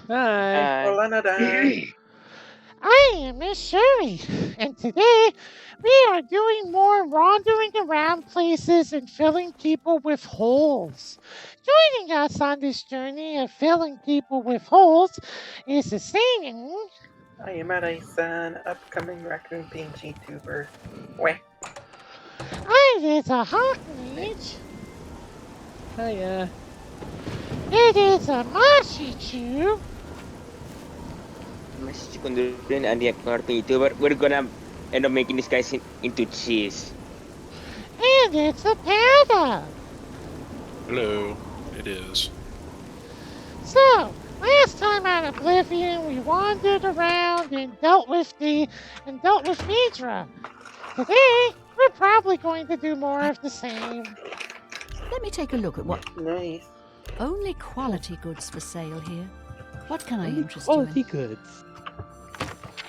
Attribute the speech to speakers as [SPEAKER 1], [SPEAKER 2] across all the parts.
[SPEAKER 1] Hi.
[SPEAKER 2] Hola, nada.
[SPEAKER 3] I am Miss Shirley, and today we are doing more wandering around places and filling people with holes. Joining us on this journey of filling people with holes is the singing.
[SPEAKER 2] I am Arai-san, upcoming raccoon painting tuber. Weh.
[SPEAKER 3] I is a Hawkmage.
[SPEAKER 1] Hiya.
[SPEAKER 3] It is a Mashichu.
[SPEAKER 4] Masih sekundurin and the acting YouTuber. We're gonna end up making these guys into cheese.
[SPEAKER 3] And it's a Panda.
[SPEAKER 5] Hello. It is.
[SPEAKER 3] So, last time on Oblivion, we wandered around and dealt with Midra. Today, we're probably going to do more of the same.
[SPEAKER 6] Let me take a look at what
[SPEAKER 2] Nice.
[SPEAKER 6] only quality goods for sale here. What can I
[SPEAKER 1] Only
[SPEAKER 6] interest you
[SPEAKER 1] quality
[SPEAKER 6] in?
[SPEAKER 1] goods.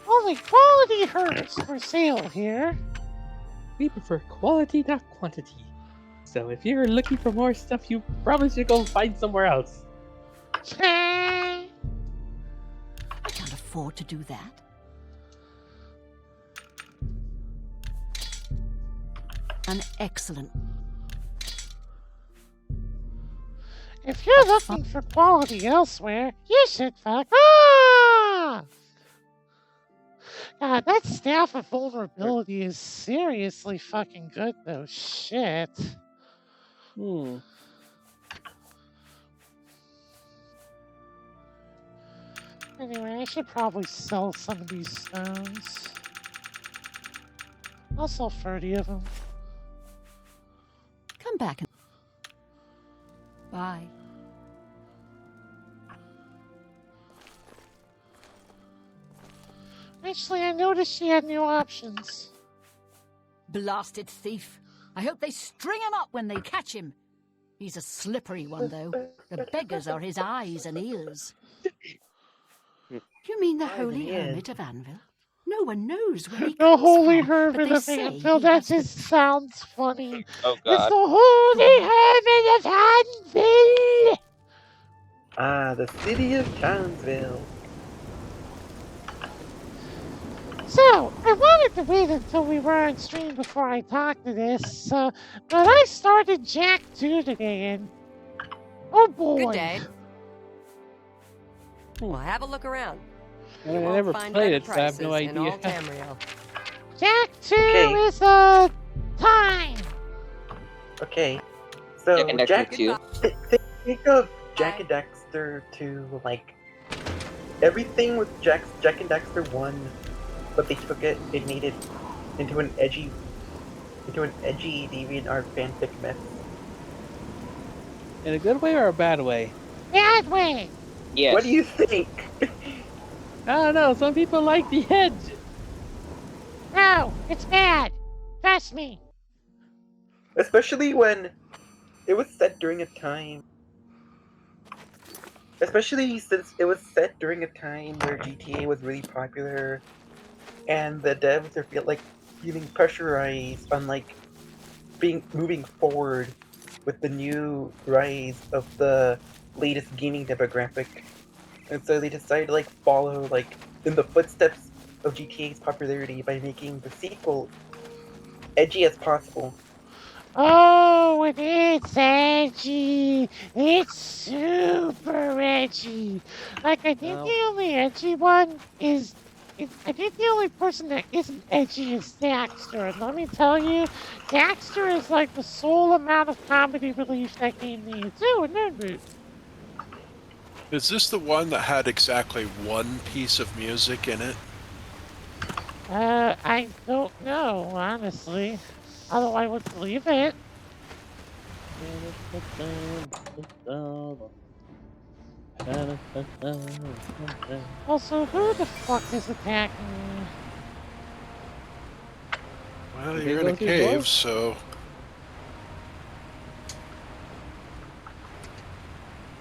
[SPEAKER 3] Only quality herbs for sale here.
[SPEAKER 1] We prefer quality, not quantity. So if you're looking for more stuff, you probably should go find somewhere else.
[SPEAKER 6] I can't afford to do that. An excellent.
[SPEAKER 3] If you're looking for quality elsewhere, you should fuck off! God, that staff of vulnerability is seriously fucking good, though. Shit. Anyway, I should probably sell some of these stones. I'll sell 30 of them.
[SPEAKER 6] Come back and. Bye.
[SPEAKER 3] Actually, I noticed she had new options.
[SPEAKER 6] Blasted thief. I hope they string him up when they catch him. He's a slippery one, though. The beggars are his eyes and ears. You mean the Holy
[SPEAKER 2] yeah.
[SPEAKER 6] Hermit of Anvil? No one knows where he
[SPEAKER 3] The
[SPEAKER 6] comes
[SPEAKER 3] Holy
[SPEAKER 6] from, but
[SPEAKER 3] Hermit
[SPEAKER 6] they
[SPEAKER 3] of
[SPEAKER 6] say
[SPEAKER 3] Anvil,
[SPEAKER 6] he
[SPEAKER 3] that
[SPEAKER 6] has
[SPEAKER 3] just
[SPEAKER 6] the-
[SPEAKER 3] sounds funny.
[SPEAKER 4] Oh
[SPEAKER 3] It's the
[SPEAKER 4] god.
[SPEAKER 3] Holy Hermit of Anvil!
[SPEAKER 2] Ah, the city of Townsville.
[SPEAKER 3] So, I wanted to wait until we were on stream before I talked to this, but I started Jack 2 today, and oh boy.
[SPEAKER 7] Good day. Well, have a look around.
[SPEAKER 1] I
[SPEAKER 7] You won't
[SPEAKER 1] never
[SPEAKER 7] find
[SPEAKER 1] played
[SPEAKER 7] better
[SPEAKER 1] it, so I have no
[SPEAKER 7] prices in all
[SPEAKER 1] idea.
[SPEAKER 7] Tamriel.
[SPEAKER 3] Jack 2
[SPEAKER 2] Okay.
[SPEAKER 3] is a time!
[SPEAKER 2] Okay, so
[SPEAKER 4] Jack and Dexter 2.
[SPEAKER 2] think of Jack and Dexter 2 like everything with Jack and Dexter 1, but they took it and made it into an edgy DeviantArt fanfic mess.
[SPEAKER 1] In a good way or a bad way?
[SPEAKER 3] Bad way!
[SPEAKER 4] Yes.
[SPEAKER 2] What do you think?
[SPEAKER 1] I don't know. Some people like the edge.
[SPEAKER 3] No, it's bad. Trust me.
[SPEAKER 2] Especially when it was set during a time. Especially since it was set during a time where GTA was really popular, and the devs are feeling pressurized on moving forward with the new rise of the latest gaming demographic, and so they decided to follow in the footsteps of GTA's popularity by making the sequel edgy as possible.
[SPEAKER 3] Oh, and it's edgy. It's super edgy. Like, I think
[SPEAKER 1] Well.
[SPEAKER 3] the only edgy one is... I think the only person that isn't edgy is Daxter. And let me tell you, Daxter is like the sole amount of comedy relief that game needs. Ooh, a nerd boot.
[SPEAKER 5] Is this the one that had exactly one piece of music in it?
[SPEAKER 3] I don't know, honestly. Although I would believe it. Also, who the fuck is attacking me?
[SPEAKER 5] Well,
[SPEAKER 1] Did
[SPEAKER 5] you're
[SPEAKER 1] they
[SPEAKER 5] in a
[SPEAKER 1] go through
[SPEAKER 5] cave,
[SPEAKER 1] doors?
[SPEAKER 5] so...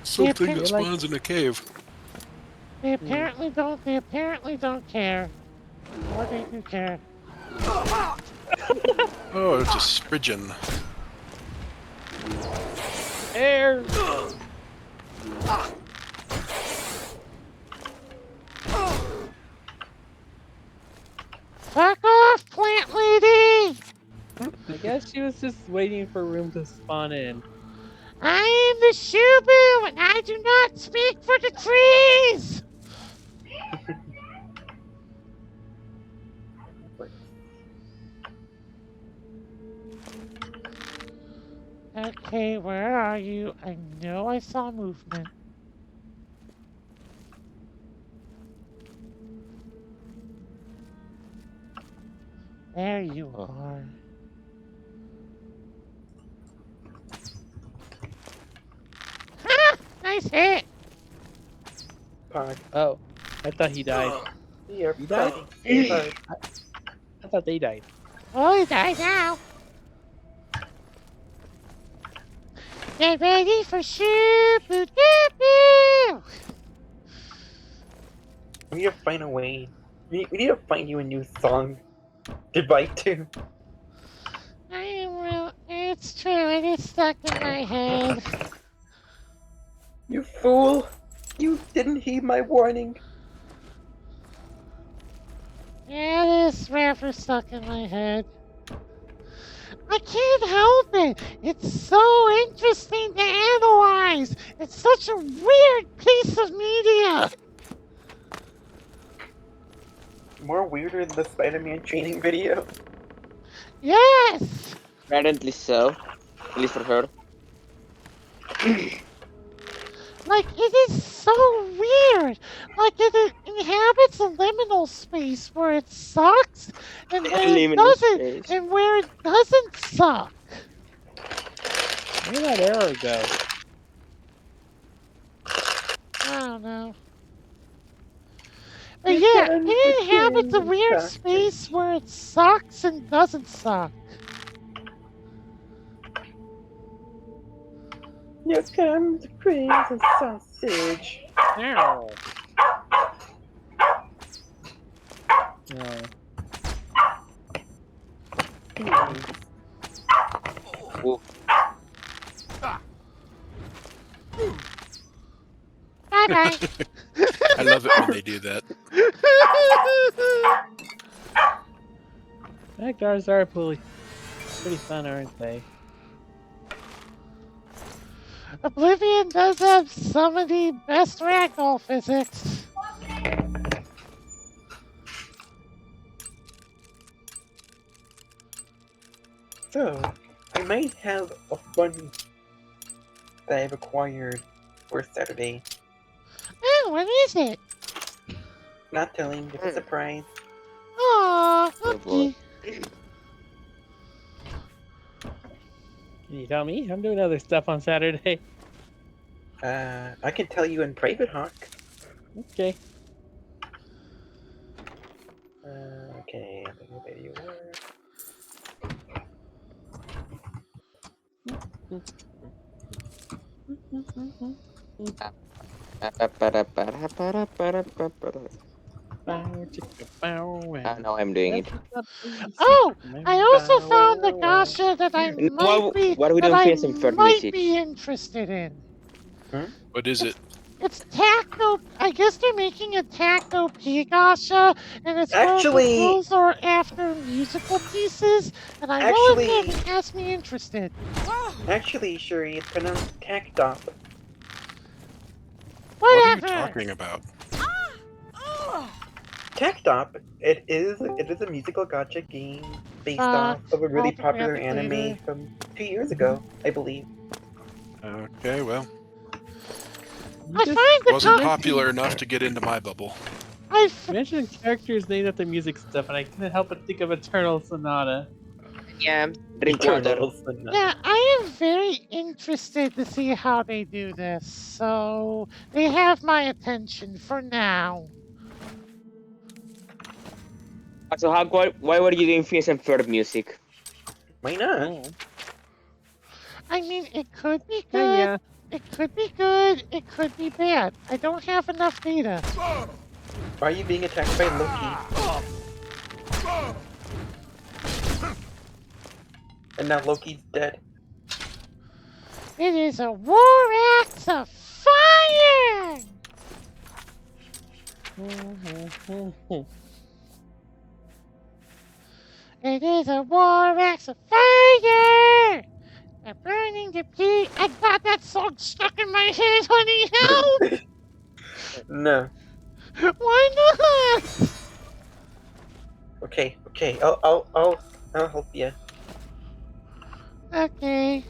[SPEAKER 5] Something
[SPEAKER 3] They
[SPEAKER 5] that spawns in a cave.
[SPEAKER 3] They apparently don't. They apparently don't care. Or they do care.
[SPEAKER 5] Oh, it's a Spridgen.
[SPEAKER 1] Air. guess she was just waiting for room to spawn in.
[SPEAKER 3] I am the Shubu, and I do not speak for the trees! Okay, where are you? I know I saw movement. There you are. Ha! Nice hit!
[SPEAKER 2] Pog.
[SPEAKER 1] Oh, I thought he died.
[SPEAKER 2] You're
[SPEAKER 1] You died?
[SPEAKER 2] fighting so hard.
[SPEAKER 1] I thought they died.
[SPEAKER 3] Oh, he died now. Get ready for Shoo-boo-doo-boo!
[SPEAKER 2] We need to find a way. We need to find you a new song to bite to.
[SPEAKER 3] I am real. It's true, it is stuck in my head.
[SPEAKER 2] You fool! You didn't heed my warning.
[SPEAKER 3] Yeah, it is rather stuck in my head. I can't help it. It's so interesting to analyze. It's such a weird piece of media.
[SPEAKER 2] More weirder than the Spider-Man training video.
[SPEAKER 3] Yes.
[SPEAKER 4] Apparently so. At least for her.
[SPEAKER 3] Like, it is so weird. Like, it inhabits a liminal space where it sucks and where it
[SPEAKER 4] Liminal
[SPEAKER 3] doesn't,
[SPEAKER 4] space.
[SPEAKER 3] and where it doesn't suck.
[SPEAKER 1] Where did that arrow go?
[SPEAKER 3] I don't know. But yeah, it inhabits a weird space where it sucks and doesn't suck.
[SPEAKER 2] Here comes the Prince of Sausage.
[SPEAKER 1] Ow.
[SPEAKER 4] Ooh.
[SPEAKER 3] Bye-bye.
[SPEAKER 5] I love it when they do that.
[SPEAKER 1] Magdars are pretty fun, aren't they?
[SPEAKER 3] Oblivion does have some of the best ragdoll physics.
[SPEAKER 2] So, I might have a fun that I've acquired for Saturday.
[SPEAKER 3] Oh, what is it?
[SPEAKER 2] Not telling, it's a surprise.
[SPEAKER 3] Aw,
[SPEAKER 4] Oh, boy.
[SPEAKER 3] okay.
[SPEAKER 1] Can you tell me? I'm doing other stuff on Saturday.
[SPEAKER 2] I can tell you in private, Hawk.
[SPEAKER 1] Okay.
[SPEAKER 2] Okay, I think where you were.
[SPEAKER 4] Now I'm doing it.
[SPEAKER 3] Oh, I also found the gacha that I might be
[SPEAKER 4] why we don't feel some third music?
[SPEAKER 3] interested in.
[SPEAKER 5] What is it?
[SPEAKER 3] It's Tacto. I guess they're making a Tacto P gacha, and it's
[SPEAKER 2] Actually-
[SPEAKER 3] those are after musical pieces, and I will admit it has me interested.
[SPEAKER 2] Actually, Shuri, it's pronounced Tactop.
[SPEAKER 5] What are
[SPEAKER 3] Whatever.
[SPEAKER 5] you talking about?
[SPEAKER 2] Tactop, it is a musical gacha game based off of a really popular anime
[SPEAKER 3] autographically.
[SPEAKER 2] from 2 years ago, I believe.
[SPEAKER 5] Okay, well,
[SPEAKER 3] I find the
[SPEAKER 5] wasn't popular enough to get into my bubble.
[SPEAKER 3] I
[SPEAKER 1] You mentioned characters named after music stuff, and I couldn't help but think of Eternal Sonata.
[SPEAKER 4] Yeah, drink water.
[SPEAKER 2] Eternals and
[SPEAKER 3] Yeah, I am very interested to see how they do this. So they have my attention for now.
[SPEAKER 4] So why were you doing Phineas and Ferb music?
[SPEAKER 2] Why not?
[SPEAKER 3] I mean, it could be good.
[SPEAKER 1] Yeah.
[SPEAKER 3] It could be good. It could be bad. I don't have enough data.
[SPEAKER 2] Why are you being attacked by Loki? And now Loki's dead.
[SPEAKER 3] It is a war axe of fire. It is a war axe of fire! A burning the pea. I got that song stuck in my head, honey. Help!
[SPEAKER 2] No.
[SPEAKER 3] Why not?
[SPEAKER 2] Okay. I'll help you.
[SPEAKER 3] Okay.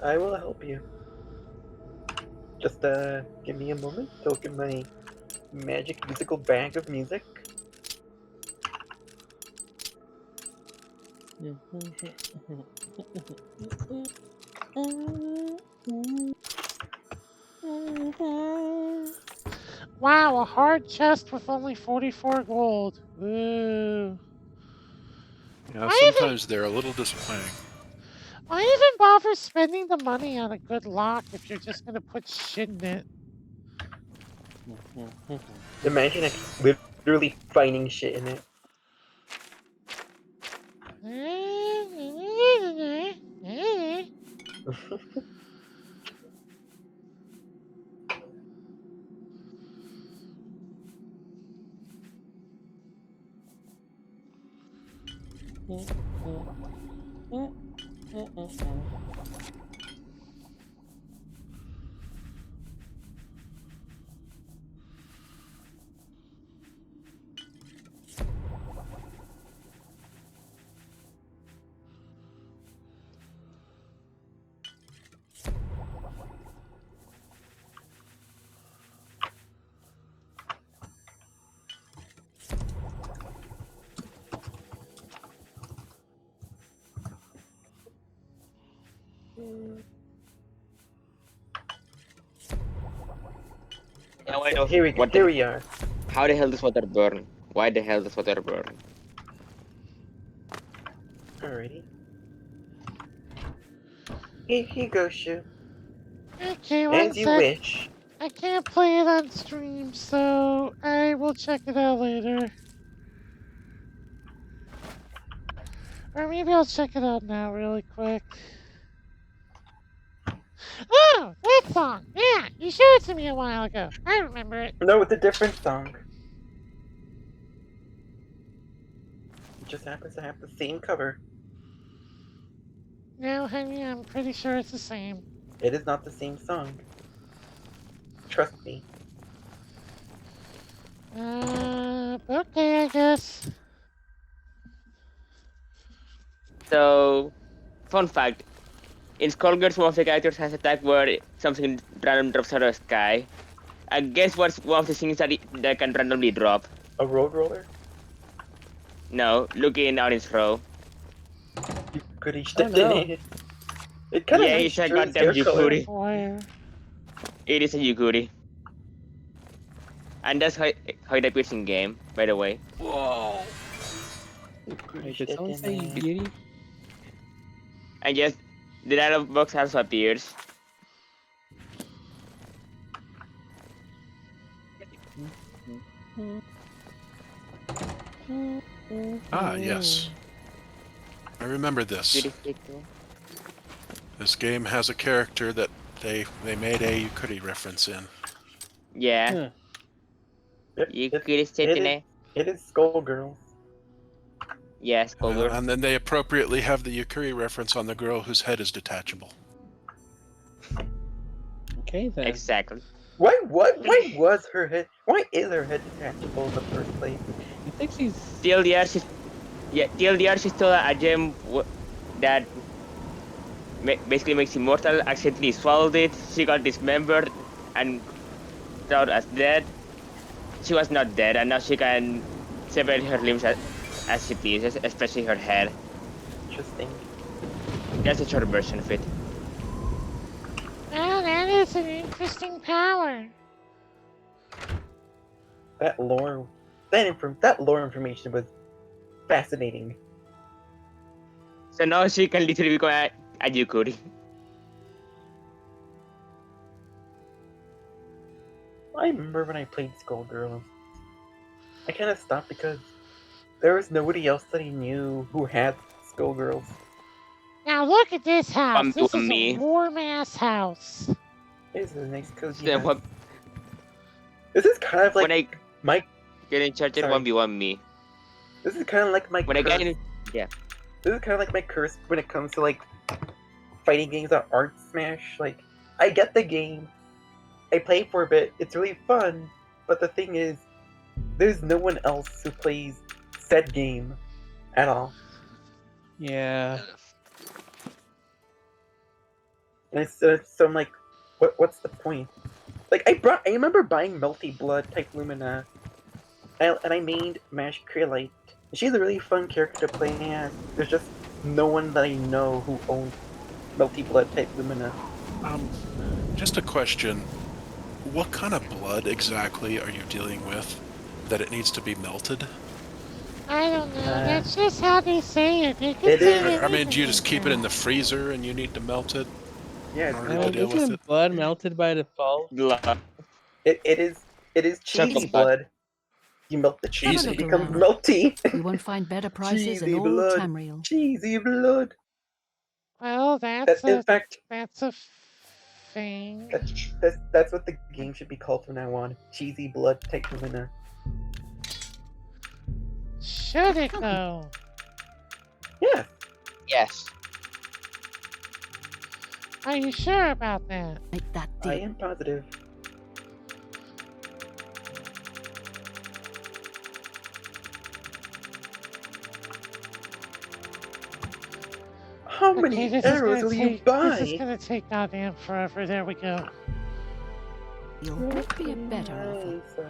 [SPEAKER 2] I will help you. Just give me a moment to look at my magic musical bag of music.
[SPEAKER 3] Wow, a hard chest with only 44 gold. Ooh.
[SPEAKER 5] Yeah,
[SPEAKER 3] Why even,
[SPEAKER 5] sometimes they're a little disappointing.
[SPEAKER 3] why even bother spending the money on a good lock if you're just gonna put shit in it?
[SPEAKER 2] Imagine literally finding shit in it.
[SPEAKER 4] Now I know
[SPEAKER 2] Here we are.
[SPEAKER 4] how the hell does water burn? Why the hell does water burn?
[SPEAKER 2] Alrighty. Here you go, Shu.
[SPEAKER 3] Okay, one
[SPEAKER 2] As you
[SPEAKER 3] sec.
[SPEAKER 2] wish.
[SPEAKER 3] I can't play it on stream, so I will check it out later. Or maybe I'll check it out now really quick. Oh, that song! Yeah, you showed it to me a while ago. I remember it.
[SPEAKER 2] No, it's a different song. It just happens to have the same cover.
[SPEAKER 3] No, honey, I'm pretty sure it's the same.
[SPEAKER 2] It is not the same song. Trust me.
[SPEAKER 3] Okay, I guess.
[SPEAKER 4] So, fun fact. In Skullgirls, one of the characters has attack where something random drops out of the sky. And guess what's one of the things that can randomly drop?
[SPEAKER 2] A road roller?
[SPEAKER 4] No, look in Audience Row.
[SPEAKER 2] You could have
[SPEAKER 1] Oh,
[SPEAKER 2] stepped
[SPEAKER 1] no.
[SPEAKER 2] in it. It kind of
[SPEAKER 4] Yeah, it's a goddamn Yukuri.
[SPEAKER 3] Wire.
[SPEAKER 4] It is a Yukuri. And that's how it appears in game, by the way.
[SPEAKER 5] Whoa!
[SPEAKER 1] Wait, did someone say beauty?
[SPEAKER 4] And yes, the dialog box also appears.
[SPEAKER 5] Ah, yes. I remember this. This game has a character that they made a Yukuri reference in.
[SPEAKER 4] Yeah.
[SPEAKER 1] Huh.
[SPEAKER 4] Yukuri Setine.
[SPEAKER 2] It is Skullgirls.
[SPEAKER 4] Yes, Skullgirl.
[SPEAKER 5] And then they appropriately have the Yukuri reference on the girl whose head is detachable.
[SPEAKER 1] Okay then.
[SPEAKER 4] Exactly.
[SPEAKER 2] Why was her head? Why is her head detachable in the first place?
[SPEAKER 1] I think she's.
[SPEAKER 4] TLDR, she stole a gem that basically makes immortal, accidentally swallowed it, she got dismembered and thought as dead. She was not dead, and now she can separate her limbs as she pleases, especially her head.
[SPEAKER 2] Interesting.
[SPEAKER 4] That's a short version of it.
[SPEAKER 3] Well, that is an interesting power.
[SPEAKER 2] That lore information was fascinating.
[SPEAKER 4] So now she can literally become a Yukuri.
[SPEAKER 2] I remember when I played Skullgirls. I kind of stopped because there was nobody else that I knew who had Skullgirls.
[SPEAKER 3] Now look at this house. This is
[SPEAKER 4] me.
[SPEAKER 3] a warm-ass house.
[SPEAKER 2] This is a nice cozy
[SPEAKER 4] Then
[SPEAKER 2] house.
[SPEAKER 4] what?
[SPEAKER 2] This is kind of like
[SPEAKER 4] When I
[SPEAKER 2] my.
[SPEAKER 4] get in charge, it
[SPEAKER 2] Sorry.
[SPEAKER 4] 1v1 me.
[SPEAKER 2] This is kind of like my.
[SPEAKER 4] When I get in, Yeah.
[SPEAKER 2] This is kind of like my curse when it comes to like fighting games that aren't Smash. Like, I get the game, I play for a bit, it's really fun, but the thing is, there's no one else who plays said game at all.
[SPEAKER 1] Yeah.
[SPEAKER 2] And so I'm like, what's the point? Like, I remember buying Melty Blood type Lumina, and I mained Mash Creolite. She's a really fun character to play as. There's just no one that I know who owns Melty Blood type Lumina.
[SPEAKER 5] Just a question. What kind of blood exactly are you dealing with that it needs to be melted?
[SPEAKER 3] I don't know. That's just how they say it. They can
[SPEAKER 2] It
[SPEAKER 3] say
[SPEAKER 2] is.
[SPEAKER 3] anything
[SPEAKER 5] I mean, do you just
[SPEAKER 3] like
[SPEAKER 5] keep it
[SPEAKER 3] that.
[SPEAKER 5] in the freezer and you need to melt it?
[SPEAKER 2] Yeah,
[SPEAKER 5] In order
[SPEAKER 2] it's,
[SPEAKER 5] to deal with
[SPEAKER 1] Isn't
[SPEAKER 5] it?
[SPEAKER 1] blood melted by default?
[SPEAKER 4] Blood.
[SPEAKER 2] it is cheesy
[SPEAKER 4] Chocolate.
[SPEAKER 2] blood. You melt the cheese
[SPEAKER 5] Cheesy.
[SPEAKER 2] and it becomes
[SPEAKER 6] Around.
[SPEAKER 2] melty.
[SPEAKER 6] You won't find better prices
[SPEAKER 2] Cheesy
[SPEAKER 6] in all
[SPEAKER 2] blood.
[SPEAKER 6] Tamriel.
[SPEAKER 2] Cheesy blood.
[SPEAKER 3] Well, that's
[SPEAKER 2] In
[SPEAKER 3] a
[SPEAKER 2] fact,
[SPEAKER 3] thing.
[SPEAKER 2] that's what the game should be called from now on. Cheesy blood type Lumina.
[SPEAKER 3] Should it though?
[SPEAKER 2] Yeah.
[SPEAKER 7] Yes.
[SPEAKER 3] Are you sure about that?
[SPEAKER 6] Make that
[SPEAKER 2] I
[SPEAKER 6] deal.
[SPEAKER 2] am positive. How
[SPEAKER 3] Okay,
[SPEAKER 2] many
[SPEAKER 3] this is
[SPEAKER 2] arrows
[SPEAKER 3] gonna
[SPEAKER 2] will you
[SPEAKER 3] take.
[SPEAKER 2] buy?
[SPEAKER 3] This is gonna take goddamn forever. There we go.
[SPEAKER 6] Would be a better offer.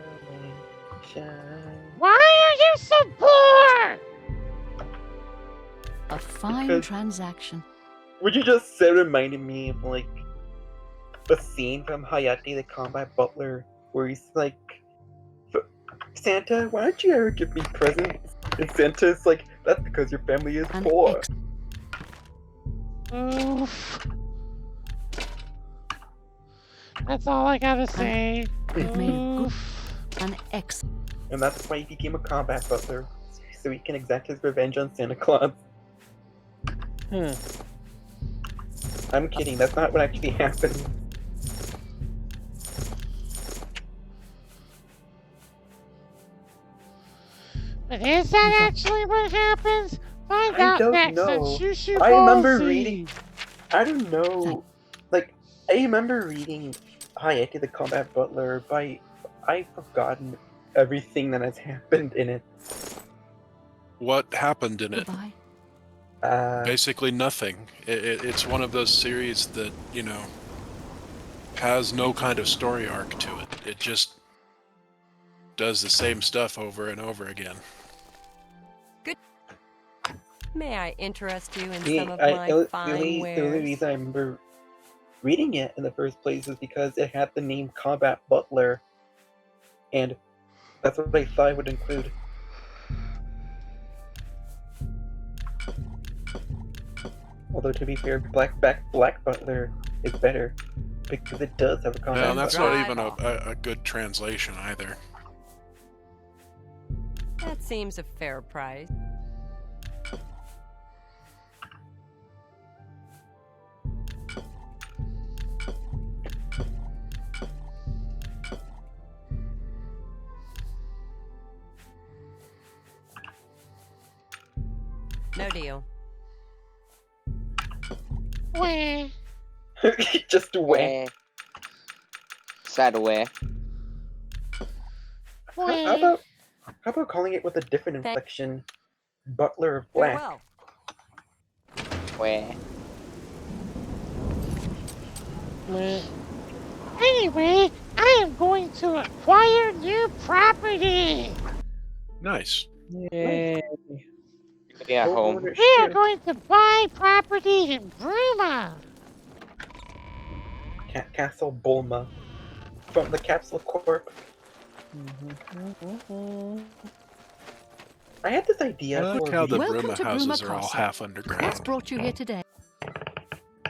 [SPEAKER 3] Why are you so poor?
[SPEAKER 6] A fine
[SPEAKER 2] Because-
[SPEAKER 6] transaction.
[SPEAKER 2] Would you just say reminded me of like a scene from Hayate the Combat Butler where he's like, Santa, why don't you ever give me presents? And Santa's like, that's because your family is
[SPEAKER 6] An
[SPEAKER 2] poor.
[SPEAKER 3] Oof. That's all I gotta say.
[SPEAKER 6] You've made a good,
[SPEAKER 3] Oof.
[SPEAKER 6] an ex.
[SPEAKER 2] And that's why he became a combat butler, so he can exact his revenge on Santa Claus.
[SPEAKER 1] Huh.
[SPEAKER 2] I'm kidding, that's not what actually happened.
[SPEAKER 3] But is that actually what happens? Find
[SPEAKER 2] I
[SPEAKER 3] out
[SPEAKER 2] don't
[SPEAKER 3] next on
[SPEAKER 2] know.
[SPEAKER 3] Shushu
[SPEAKER 2] I
[SPEAKER 3] Ball
[SPEAKER 2] remember
[SPEAKER 3] Z.
[SPEAKER 2] reading- I don't know. Like, I remember reading Hayate the Combat Butler, but I've forgotten everything that has happened in it.
[SPEAKER 5] What happened in it?
[SPEAKER 6] Goodbye.
[SPEAKER 5] Basically nothing. It's one of those series that, you know, has no kind of story arc to it. It just does the same stuff over and over again.
[SPEAKER 8] May I interest you in
[SPEAKER 2] the,
[SPEAKER 8] some of
[SPEAKER 2] I-
[SPEAKER 8] my
[SPEAKER 2] the
[SPEAKER 8] fine
[SPEAKER 2] only
[SPEAKER 8] wares?
[SPEAKER 2] reason I remember reading it in the first place is because it had the name Combat Butler, and that's what I thought it would include. Although to be fair, Black Butler is better because it does have a combat.
[SPEAKER 5] Yeah, and that's
[SPEAKER 2] butler.
[SPEAKER 5] not even a good translation either.
[SPEAKER 8] That seems a fair price. No deal.
[SPEAKER 3] Wah.
[SPEAKER 2] Just away.
[SPEAKER 7] Sad away.
[SPEAKER 3] Wah.
[SPEAKER 2] How about calling it with a different inflection? Butler of Black.
[SPEAKER 8] Farewell.
[SPEAKER 7] Where?
[SPEAKER 1] Meh.
[SPEAKER 3] Anyway, I am going to acquire new property.
[SPEAKER 5] Nice.
[SPEAKER 1] Yay.
[SPEAKER 7] Getting at home.
[SPEAKER 2] Ownership.
[SPEAKER 3] We are going to buy property in Bruma.
[SPEAKER 2] Castle Bulma from the Capsule Corp. I had this idea.
[SPEAKER 5] I like
[SPEAKER 2] for
[SPEAKER 5] how the
[SPEAKER 6] Welcome
[SPEAKER 5] Bruma
[SPEAKER 6] to
[SPEAKER 5] houses
[SPEAKER 6] Bruma
[SPEAKER 5] are all
[SPEAKER 6] Castle.
[SPEAKER 5] half
[SPEAKER 6] What's
[SPEAKER 5] underground.
[SPEAKER 6] brought you here today?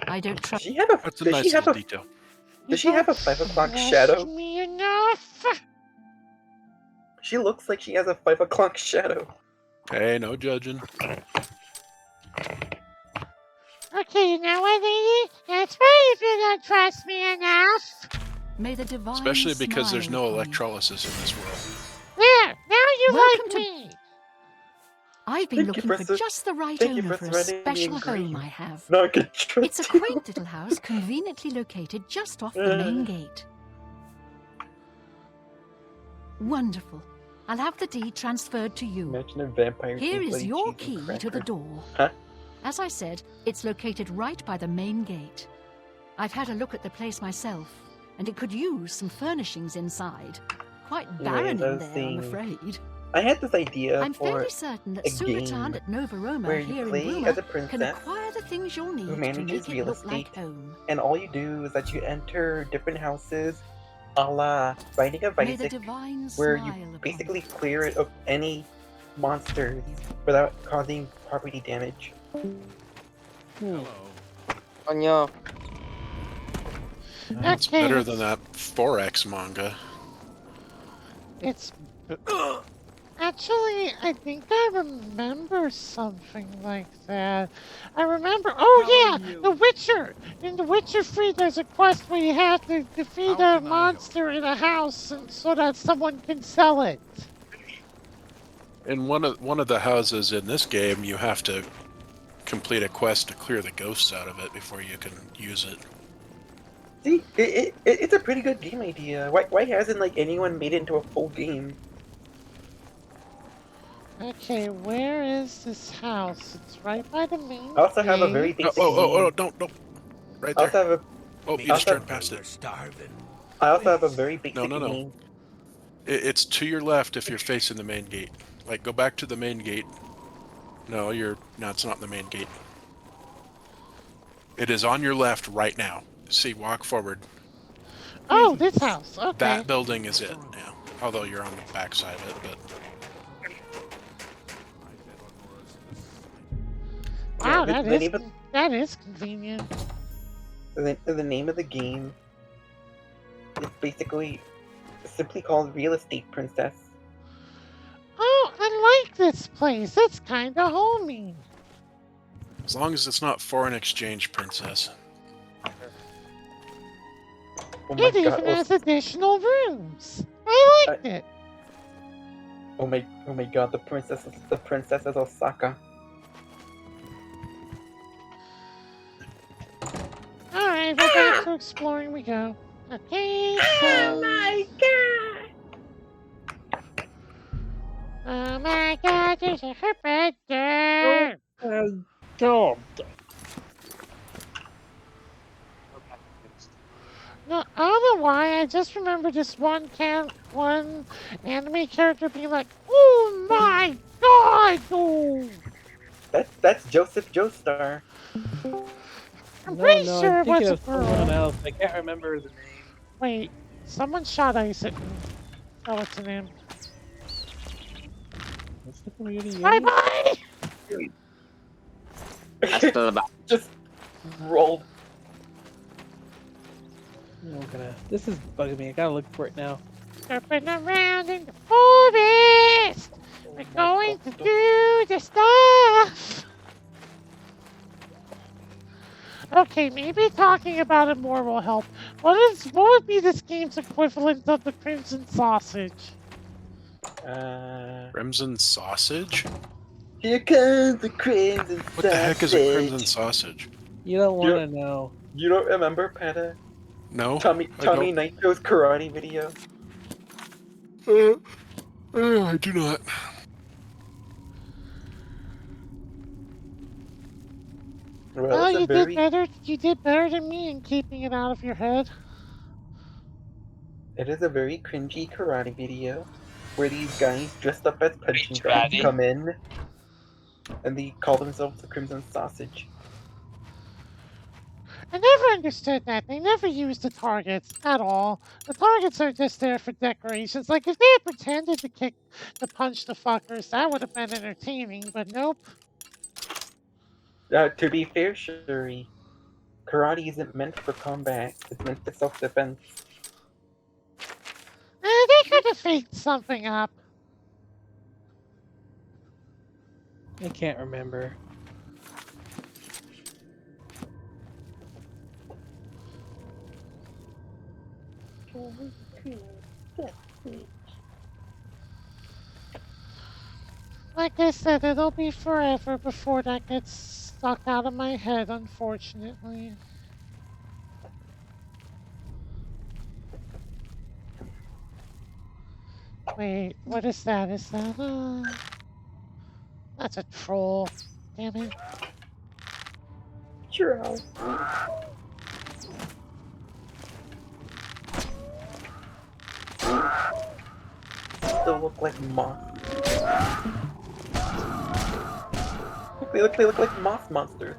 [SPEAKER 6] I don't
[SPEAKER 2] Does
[SPEAKER 6] trust.
[SPEAKER 2] she have a?
[SPEAKER 5] That's a
[SPEAKER 2] Does
[SPEAKER 5] nice
[SPEAKER 2] she have
[SPEAKER 5] little
[SPEAKER 2] a?
[SPEAKER 5] detail.
[SPEAKER 2] Does she have a 5 o'clock
[SPEAKER 3] Trust
[SPEAKER 2] shadow?
[SPEAKER 3] me enough.
[SPEAKER 2] She looks like she has a 5 o'clock shadow.
[SPEAKER 5] Hey, no judging.
[SPEAKER 3] Okay, you know what, lady? That's right if you don't trust me enough.
[SPEAKER 6] May the divine
[SPEAKER 5] Especially because there's
[SPEAKER 6] smile
[SPEAKER 5] no
[SPEAKER 6] upon you.
[SPEAKER 5] electrolysis in this world.
[SPEAKER 3] There, now you
[SPEAKER 6] Welcome
[SPEAKER 3] like
[SPEAKER 6] to-
[SPEAKER 3] me.
[SPEAKER 6] I've been
[SPEAKER 2] Thank you
[SPEAKER 6] looking for
[SPEAKER 2] for
[SPEAKER 6] just the right
[SPEAKER 2] thank you
[SPEAKER 6] owner
[SPEAKER 2] for
[SPEAKER 6] for a
[SPEAKER 2] surrounding me
[SPEAKER 6] special
[SPEAKER 2] in
[SPEAKER 6] home
[SPEAKER 2] green.
[SPEAKER 6] I have.
[SPEAKER 2] No, I could trust
[SPEAKER 6] It's a
[SPEAKER 2] you.
[SPEAKER 6] quaint little house conveniently located just off the main gate. Wonderful. I'll have the deed transferred to you.
[SPEAKER 2] Imagine a vampire.
[SPEAKER 6] Here
[SPEAKER 2] taste
[SPEAKER 6] is
[SPEAKER 2] bloody
[SPEAKER 6] your
[SPEAKER 2] cheese and
[SPEAKER 6] key to the
[SPEAKER 2] cracker.
[SPEAKER 6] door.
[SPEAKER 2] Huh?
[SPEAKER 6] As I said, it's located right by the main gate. I've had a look at the place myself, and it could use some furnishings inside. Quite barren
[SPEAKER 2] I
[SPEAKER 6] in
[SPEAKER 2] was
[SPEAKER 6] there, I'm
[SPEAKER 2] saying-
[SPEAKER 6] afraid.
[SPEAKER 2] I had this idea
[SPEAKER 6] I'm
[SPEAKER 2] for
[SPEAKER 6] fairly certain that
[SPEAKER 2] a
[SPEAKER 6] Suratand
[SPEAKER 2] game
[SPEAKER 6] at Nova Roma
[SPEAKER 2] where you
[SPEAKER 6] here in
[SPEAKER 2] play
[SPEAKER 6] Bruma
[SPEAKER 2] as a
[SPEAKER 6] can
[SPEAKER 2] princess
[SPEAKER 6] acquire the things you'll need to
[SPEAKER 2] manages
[SPEAKER 6] make it
[SPEAKER 2] real
[SPEAKER 6] look like
[SPEAKER 2] estate,
[SPEAKER 6] home.
[SPEAKER 2] and all you do is that you enter different houses, a la Binding of
[SPEAKER 6] May the
[SPEAKER 2] Isaac,
[SPEAKER 6] divine
[SPEAKER 2] where
[SPEAKER 6] smile
[SPEAKER 2] you
[SPEAKER 6] upon
[SPEAKER 2] basically clear it of any monsters without causing property damage.
[SPEAKER 7] Coño.
[SPEAKER 5] It's
[SPEAKER 3] Okay,
[SPEAKER 5] better than that 4X manga.
[SPEAKER 3] It's. Actually, I think I remember something like that. I remember. Oh, yeah! The Witcher! In The Witcher 3, there's a quest where you have to defeat a monster in a house so that someone can sell it.
[SPEAKER 5] In one of the houses in this game, you have to complete a quest to clear the ghosts out of it before you can use it.
[SPEAKER 2] See, it's a pretty good game idea. Why hasn't like anyone made it into a full game?
[SPEAKER 3] Okay, where is this house? It's right by the main
[SPEAKER 2] I also have a very
[SPEAKER 3] gate.
[SPEAKER 2] basic
[SPEAKER 5] Don't. Right
[SPEAKER 2] I also
[SPEAKER 5] there.
[SPEAKER 2] have a
[SPEAKER 5] Oh, you just turned past it.
[SPEAKER 2] I also have a very basic
[SPEAKER 5] No.
[SPEAKER 2] game.
[SPEAKER 5] It's to your left if you're facing the main gate. Like, go back to the main gate. No, it's not the main gate. It is on your left right now. See, walk forward.
[SPEAKER 3] Oh, this house. Okay.
[SPEAKER 5] That building is it now. Although you're on the back side of it, but
[SPEAKER 3] Wow,
[SPEAKER 2] Yeah,
[SPEAKER 3] that is convenient.
[SPEAKER 2] The name of the game is basically simply called Real Estate Princess.
[SPEAKER 3] Oh, I like this place. It's kind of homey.
[SPEAKER 5] as long as it's not foreign exchange princess.
[SPEAKER 2] Oh my
[SPEAKER 3] It
[SPEAKER 2] god!
[SPEAKER 3] even has additional rooms. I liked it.
[SPEAKER 2] Oh my god! The princess is Osaka.
[SPEAKER 3] All right, we're back to exploring. We go. Okay.
[SPEAKER 2] Oh my god!
[SPEAKER 3] Oh my God! There's a herpet.
[SPEAKER 1] God.
[SPEAKER 3] No, I don't know why. I just remember this one anime character being like, "Oh my God!" Oh.
[SPEAKER 2] That's Joseph Joestar.
[SPEAKER 3] I'm pretty
[SPEAKER 1] No,
[SPEAKER 3] sure
[SPEAKER 1] I'm
[SPEAKER 3] it was
[SPEAKER 1] thinking
[SPEAKER 3] a
[SPEAKER 1] of someone
[SPEAKER 3] girl.
[SPEAKER 1] else. I can't remember the name.
[SPEAKER 3] Wait, someone shot ice at me. Oh, what's the name?
[SPEAKER 1] What's the community?
[SPEAKER 3] Bye bye.
[SPEAKER 7] Hasta la
[SPEAKER 2] Just rolled.
[SPEAKER 1] This is bugging me. I gotta look for it now.
[SPEAKER 3] Surfing around in the forest. We're going to do the stuff. Okay, maybe talking about it more will help. What would be this game's equivalent of the Crimson Sausage?
[SPEAKER 5] Crimson sausage?
[SPEAKER 2] Here comes the crimson sausage.
[SPEAKER 5] What the heck is a crimson sausage?
[SPEAKER 1] You don't want to know.
[SPEAKER 2] You don't remember, Peta?
[SPEAKER 5] No?
[SPEAKER 2] Tommy Nitro's karate video?
[SPEAKER 5] I do not.
[SPEAKER 3] Well,
[SPEAKER 2] it's a
[SPEAKER 3] you
[SPEAKER 2] very,
[SPEAKER 3] did better. You did better than me in keeping it out of your head.
[SPEAKER 2] It is a very cringy karate video where these guys dressed up as punching
[SPEAKER 7] Rich
[SPEAKER 2] drugs
[SPEAKER 7] baddie.
[SPEAKER 2] come in and they call themselves the Crimson Sausage.
[SPEAKER 3] I never understood that. They never used the targets at all. The targets are just there for decorations. Like, if they had pretended to punch the fuckers, that would have been entertaining, but nope.
[SPEAKER 2] To be fair, Shuri, karate isn't meant for combat, it's meant for self-defense.
[SPEAKER 3] They could have faked something up.
[SPEAKER 1] I can't remember.
[SPEAKER 3] Like I said, it'll be forever before that gets stuck out of my head, unfortunately. Wait, what is that? Is that That's a troll. Damn it.
[SPEAKER 2] Sure. Still look like moss. They look like moss monsters.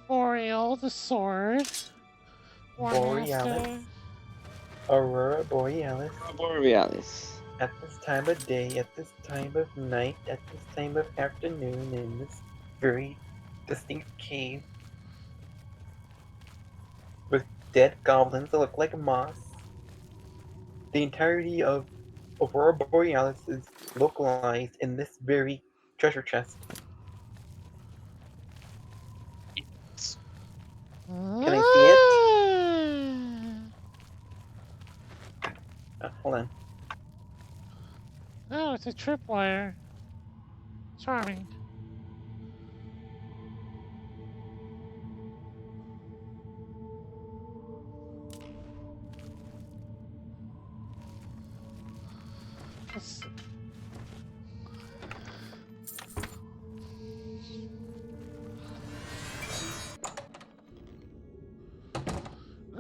[SPEAKER 3] Boreal, the sword. War
[SPEAKER 2] Borealis.
[SPEAKER 3] Master.
[SPEAKER 2] Aurora Borealis.
[SPEAKER 7] Borealis.
[SPEAKER 2] At this time of day, at this time of night, at this time of afternoon, in this very distinct cave with dead goblins that look like moss. The entirety of Aurora Borealis is localized in this very treasure chest. Can I see it? Hold on.
[SPEAKER 3] Oh, it's a tripwire. Charming. Let's...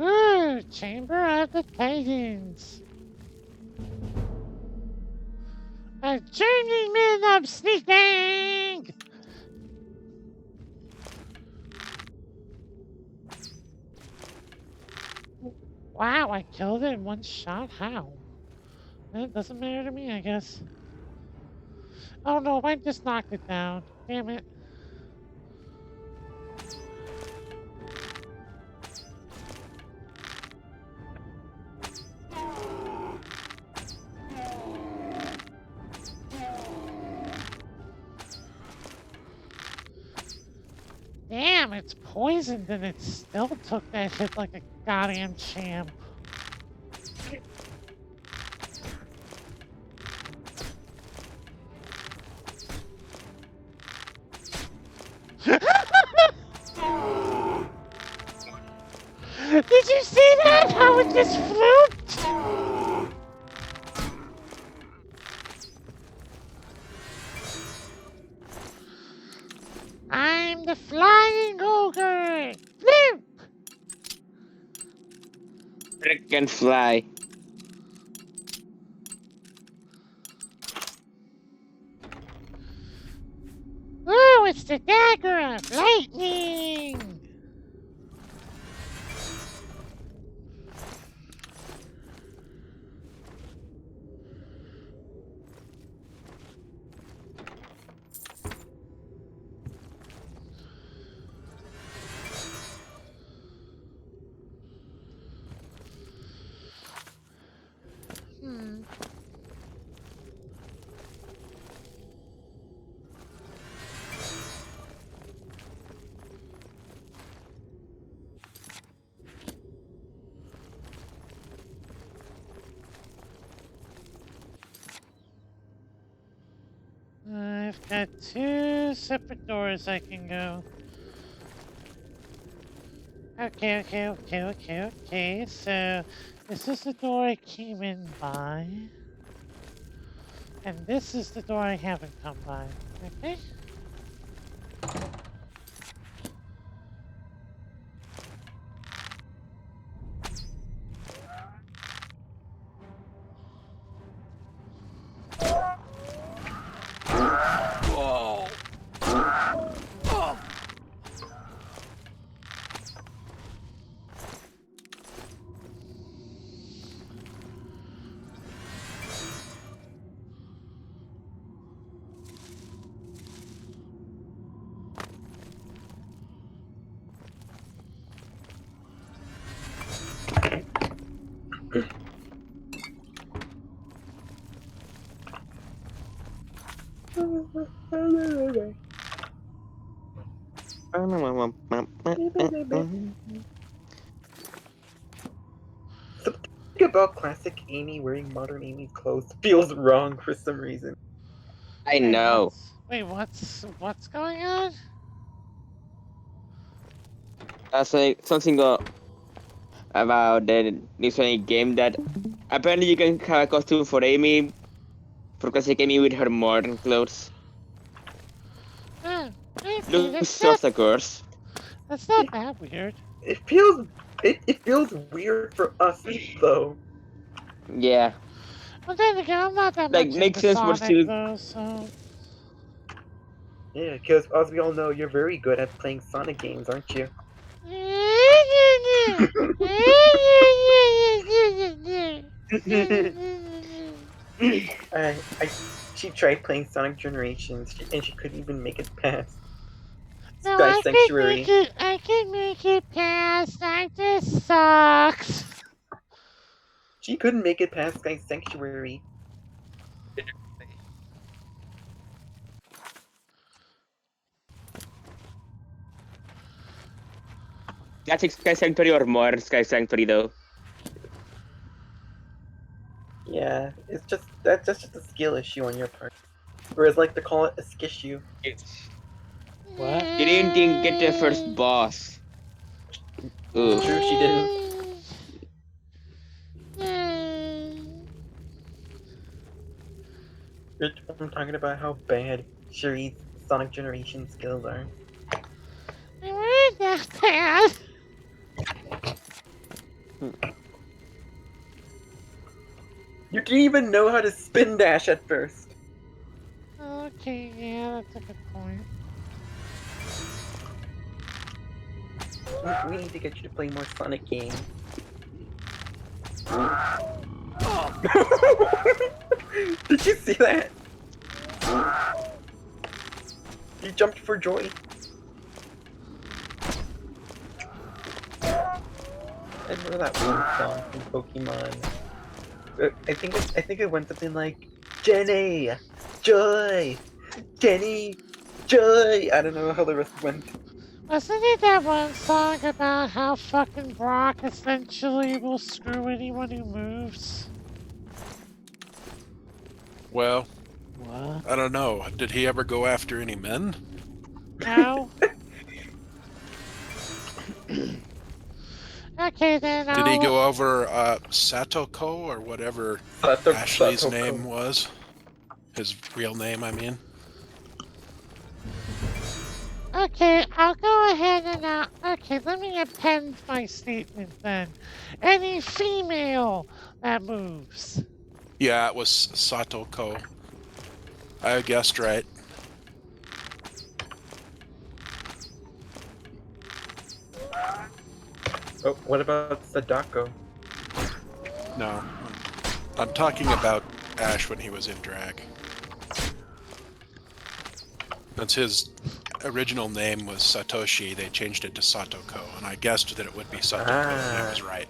[SPEAKER 3] Ooh, Chamber of the Titans. A journeyman of sneaking! Wow, I killed it in one shot? How? It doesn't matter to me, I guess. Oh no, I just knocked it down. Damn it. Damn, it's poisoned and it still took that hit like a goddamn champ. Did you see that? How it just flipped? I'm the flying ogre! Flip!
[SPEAKER 7] Rick can fly.
[SPEAKER 3] Oh, it's the dagger of lightning! I've got 2 separate doors I can go. Okay. So, this is the door I came in by. And this is the door I haven't come by. Okay?
[SPEAKER 2] Something about classic Amy wearing modern Amy clothes feels wrong for some reason.
[SPEAKER 7] I know.
[SPEAKER 3] What's going on?
[SPEAKER 7] That's like something about the new Sonic game that apparently you can have a costume for Amy for classic Amy with her modern clothes.
[SPEAKER 3] Oh, okay,
[SPEAKER 7] Looks just a curse.
[SPEAKER 3] that's not that weird.
[SPEAKER 2] It feels weird for us though.
[SPEAKER 7] Yeah.
[SPEAKER 3] Well, then again, I'm not that
[SPEAKER 7] Like,
[SPEAKER 3] much
[SPEAKER 7] makes
[SPEAKER 3] into
[SPEAKER 7] sense, but
[SPEAKER 3] Sonic
[SPEAKER 7] still.
[SPEAKER 3] though, so.
[SPEAKER 2] Yeah, because as we all know, you're very good at playing Sonic games, aren't you? I, I, she tried playing Sonic Generations, and she couldn't even make it past
[SPEAKER 3] No,
[SPEAKER 2] Sky
[SPEAKER 3] I can
[SPEAKER 2] Sanctuary.
[SPEAKER 3] make it. I can make it past. I just sucks.
[SPEAKER 2] She couldn't make it past Sky Sanctuary.
[SPEAKER 4] Classic Sky Sanctuary or modern Sky Sanctuary, though?
[SPEAKER 2] Yeah, it's that's just a skill issue on your part. Or as like to call it, a skissue.
[SPEAKER 1] What?
[SPEAKER 4] You didn't even get the first boss. Oof.
[SPEAKER 2] True, she didn't. I'm talking about how bad Shuri's Sonic Generation skills are.
[SPEAKER 3] They weren't that bad.
[SPEAKER 2] You didn't even know how to spin dash at first.
[SPEAKER 3] Okay, yeah, that's a good point.
[SPEAKER 2] We need to get you to play more Sonic games. Did you see that? You jumped for joy. I remember that one song from Pokemon. I think it went something like Jenny, Joy, Jenny, Joy. I don't know how the rest went.
[SPEAKER 3] Wasn't it that one song about how fucking Brock essentially will screw anyone who moves?
[SPEAKER 5] Well,
[SPEAKER 1] What?
[SPEAKER 5] I don't know. Did he ever go after any men?
[SPEAKER 3] No? Okay, then
[SPEAKER 5] Did he
[SPEAKER 3] I'll...
[SPEAKER 5] go over Satoko or whatever Ashley's name was? His real name, I mean.
[SPEAKER 3] Okay, I'll go ahead and okay, let me append my statement then. Any female that moves.
[SPEAKER 5] Yeah, it was Satoko. I guessed right.
[SPEAKER 2] Oh, what about Sadako?
[SPEAKER 5] No. I'm talking about Ash when he was in drag. That's his original name was Satoshi. They changed it to Satoko, and I guessed that it would be Satoko, and I was right.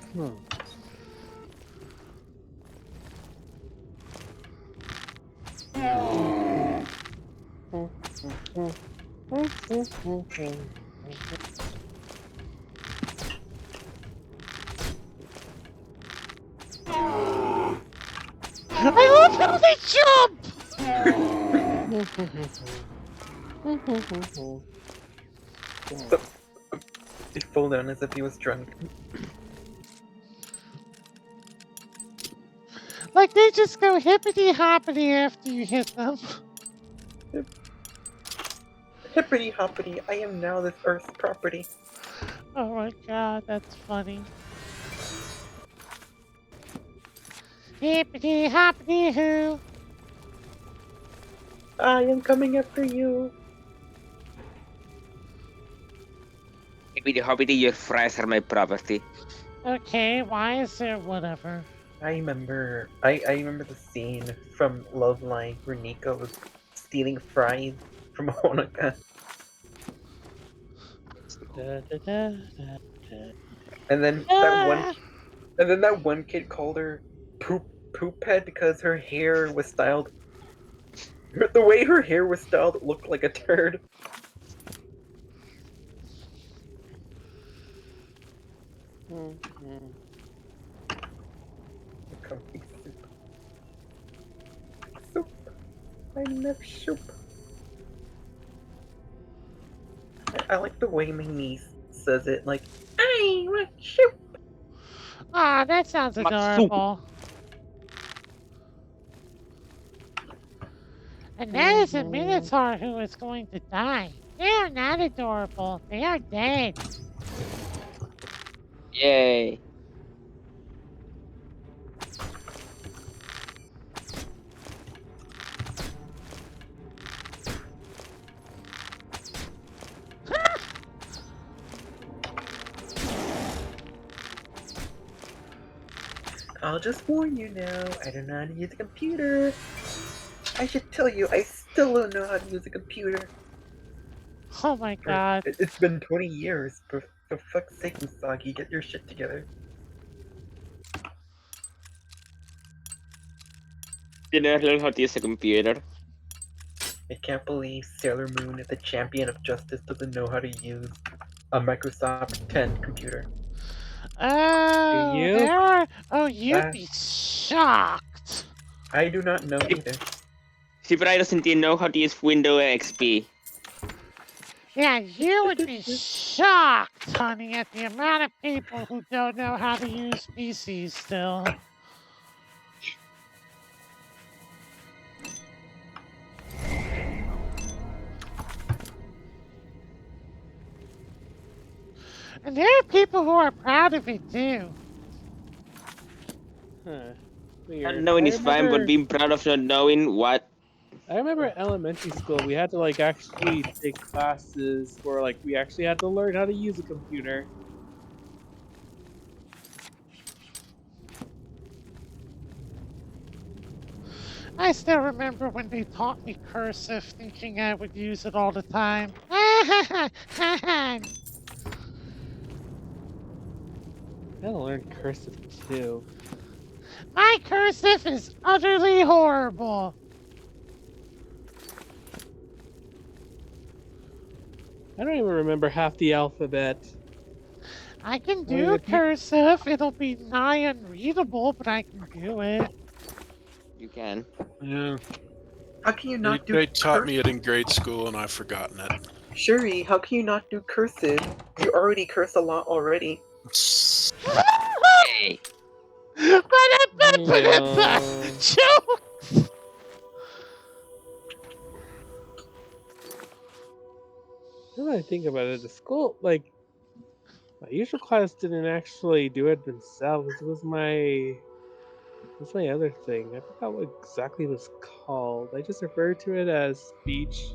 [SPEAKER 3] I love how they jump!
[SPEAKER 2] He fell down as if he was drunk.
[SPEAKER 3] Like they just go hippity hoppity after you hit them.
[SPEAKER 2] Hippity hoppity, I am now this Earth's property.
[SPEAKER 3] Oh my god, that's funny. Hippity hoppity hoo.
[SPEAKER 2] I am coming after you.
[SPEAKER 4] Maybe the Hobbit, your fries are my property.
[SPEAKER 3] Okay, why is there whatever?
[SPEAKER 2] I remember the scene from Love Line where Nico was stealing fries from Honoka. And then that one And then that one kid called her poop head because her hair was styled. The way her hair was styled, it looked like a turd. Comfy soup. Soup. I love soup. I like the way my niece says it, like, I want soup.
[SPEAKER 3] Ah, that sounds
[SPEAKER 4] My soup.
[SPEAKER 3] adorable. And that is a Minotaur who is going to die. They are not adorable. They are dead.
[SPEAKER 7] Yay.
[SPEAKER 2] I'll just warn you now, I don't know how to use a computer. I should tell you, I still don't know how to use a computer.
[SPEAKER 3] Oh my god.
[SPEAKER 2] It's been 20 years. For fuck's sake, Misaki, get your shit together.
[SPEAKER 7] You never learn how to use a computer.
[SPEAKER 2] I can't believe Sailor Moon, the champion of justice, doesn't know how to use a Microsoft 10 computer.
[SPEAKER 3] Oh,
[SPEAKER 1] you?
[SPEAKER 3] there are... Oh, you'd be shocked.
[SPEAKER 2] I do not know either.
[SPEAKER 7] She probably doesn't even know how to use Windows XP.
[SPEAKER 3] Yeah, you would be shocked, honey, at the amount of people who don't know how to use PCs still. And there are people who are proud of it too.
[SPEAKER 1] Huh.
[SPEAKER 7] Not
[SPEAKER 1] Weird.
[SPEAKER 7] knowing
[SPEAKER 1] I
[SPEAKER 7] is fine, but
[SPEAKER 1] remember-
[SPEAKER 7] being proud of not knowing what.
[SPEAKER 1] I remember at elementary school we had to like actually take classes where like we actually had to learn how to use a computer.
[SPEAKER 3] I still remember when they taught me cursive, thinking I would use it all the time.
[SPEAKER 1] I had to learn cursive too.
[SPEAKER 3] My cursive is utterly horrible.
[SPEAKER 1] I don't even remember half the alphabet.
[SPEAKER 3] I can
[SPEAKER 1] Oh,
[SPEAKER 3] do
[SPEAKER 1] yeah,
[SPEAKER 3] cursive. It'll be nigh unreadable, but I can do it.
[SPEAKER 7] You can.
[SPEAKER 5] Yeah.
[SPEAKER 2] How can you not do
[SPEAKER 5] They taught me it in grade school and I've forgotten it.
[SPEAKER 2] Shuri, how can you not do cursive? You already curse a lot already.
[SPEAKER 7] Hey.
[SPEAKER 3] Joke!
[SPEAKER 1] Now that I think about it, the school, like, my usual class didn't actually do it themselves. It was my other thing. I forgot what exactly it was called. I just referred to it as speech.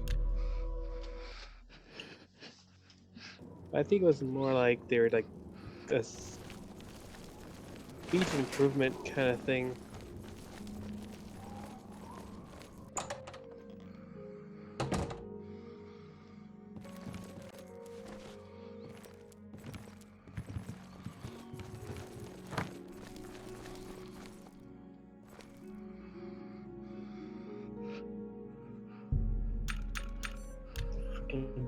[SPEAKER 1] I think it was more like they were like a speech improvement kind of thing.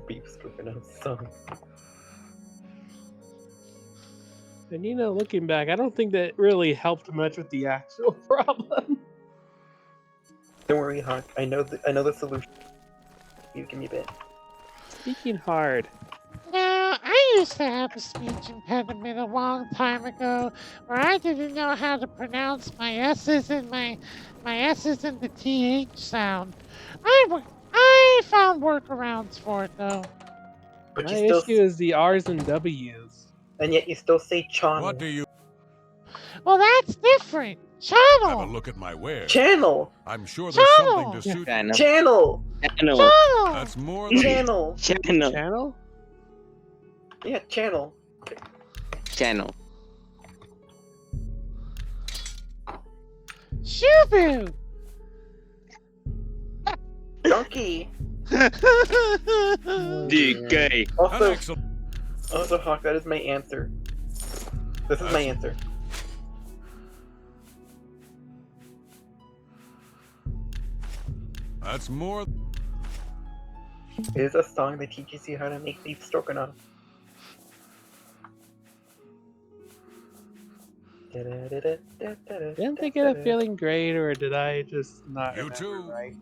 [SPEAKER 2] Beef Stroganoff song.
[SPEAKER 1] And you know, looking back, I don't think that really helped much with the actual problem.
[SPEAKER 2] Don't worry, Hawk. I know the solution. You give me a bit.
[SPEAKER 1] Speaking hard.
[SPEAKER 3] Now, I used to have a speech impediment a long time ago, where I didn't know how to pronounce my S's and my S's and the TH sound. I found workarounds for it though.
[SPEAKER 2] But
[SPEAKER 1] My
[SPEAKER 2] you still,
[SPEAKER 1] issue is the R's and W's.
[SPEAKER 2] and yet you still say channel.
[SPEAKER 9] What do you
[SPEAKER 3] Well, that's different.
[SPEAKER 9] have a
[SPEAKER 3] Channel.
[SPEAKER 9] look at my wares?
[SPEAKER 2] Channel.
[SPEAKER 9] I'm sure there's something to suit.
[SPEAKER 7] Channel.
[SPEAKER 2] Channel.
[SPEAKER 7] Channel.
[SPEAKER 3] Channel.
[SPEAKER 9] That's more than
[SPEAKER 2] Channel.
[SPEAKER 7] Channel.
[SPEAKER 1] Channel?
[SPEAKER 2] Yeah, channel.
[SPEAKER 7] Channel.
[SPEAKER 3] Shubu.
[SPEAKER 2] Donkey.
[SPEAKER 7] DK.
[SPEAKER 9] an
[SPEAKER 2] Also,
[SPEAKER 9] excellent.
[SPEAKER 2] Hawk, that is my answer. This is my answer.
[SPEAKER 9] That's more.
[SPEAKER 2] It is a song that teaches you how to make beef stroganoff.
[SPEAKER 1] Didn't they get a feeling great, or did I just not
[SPEAKER 9] You
[SPEAKER 1] remember
[SPEAKER 9] too.
[SPEAKER 1] right?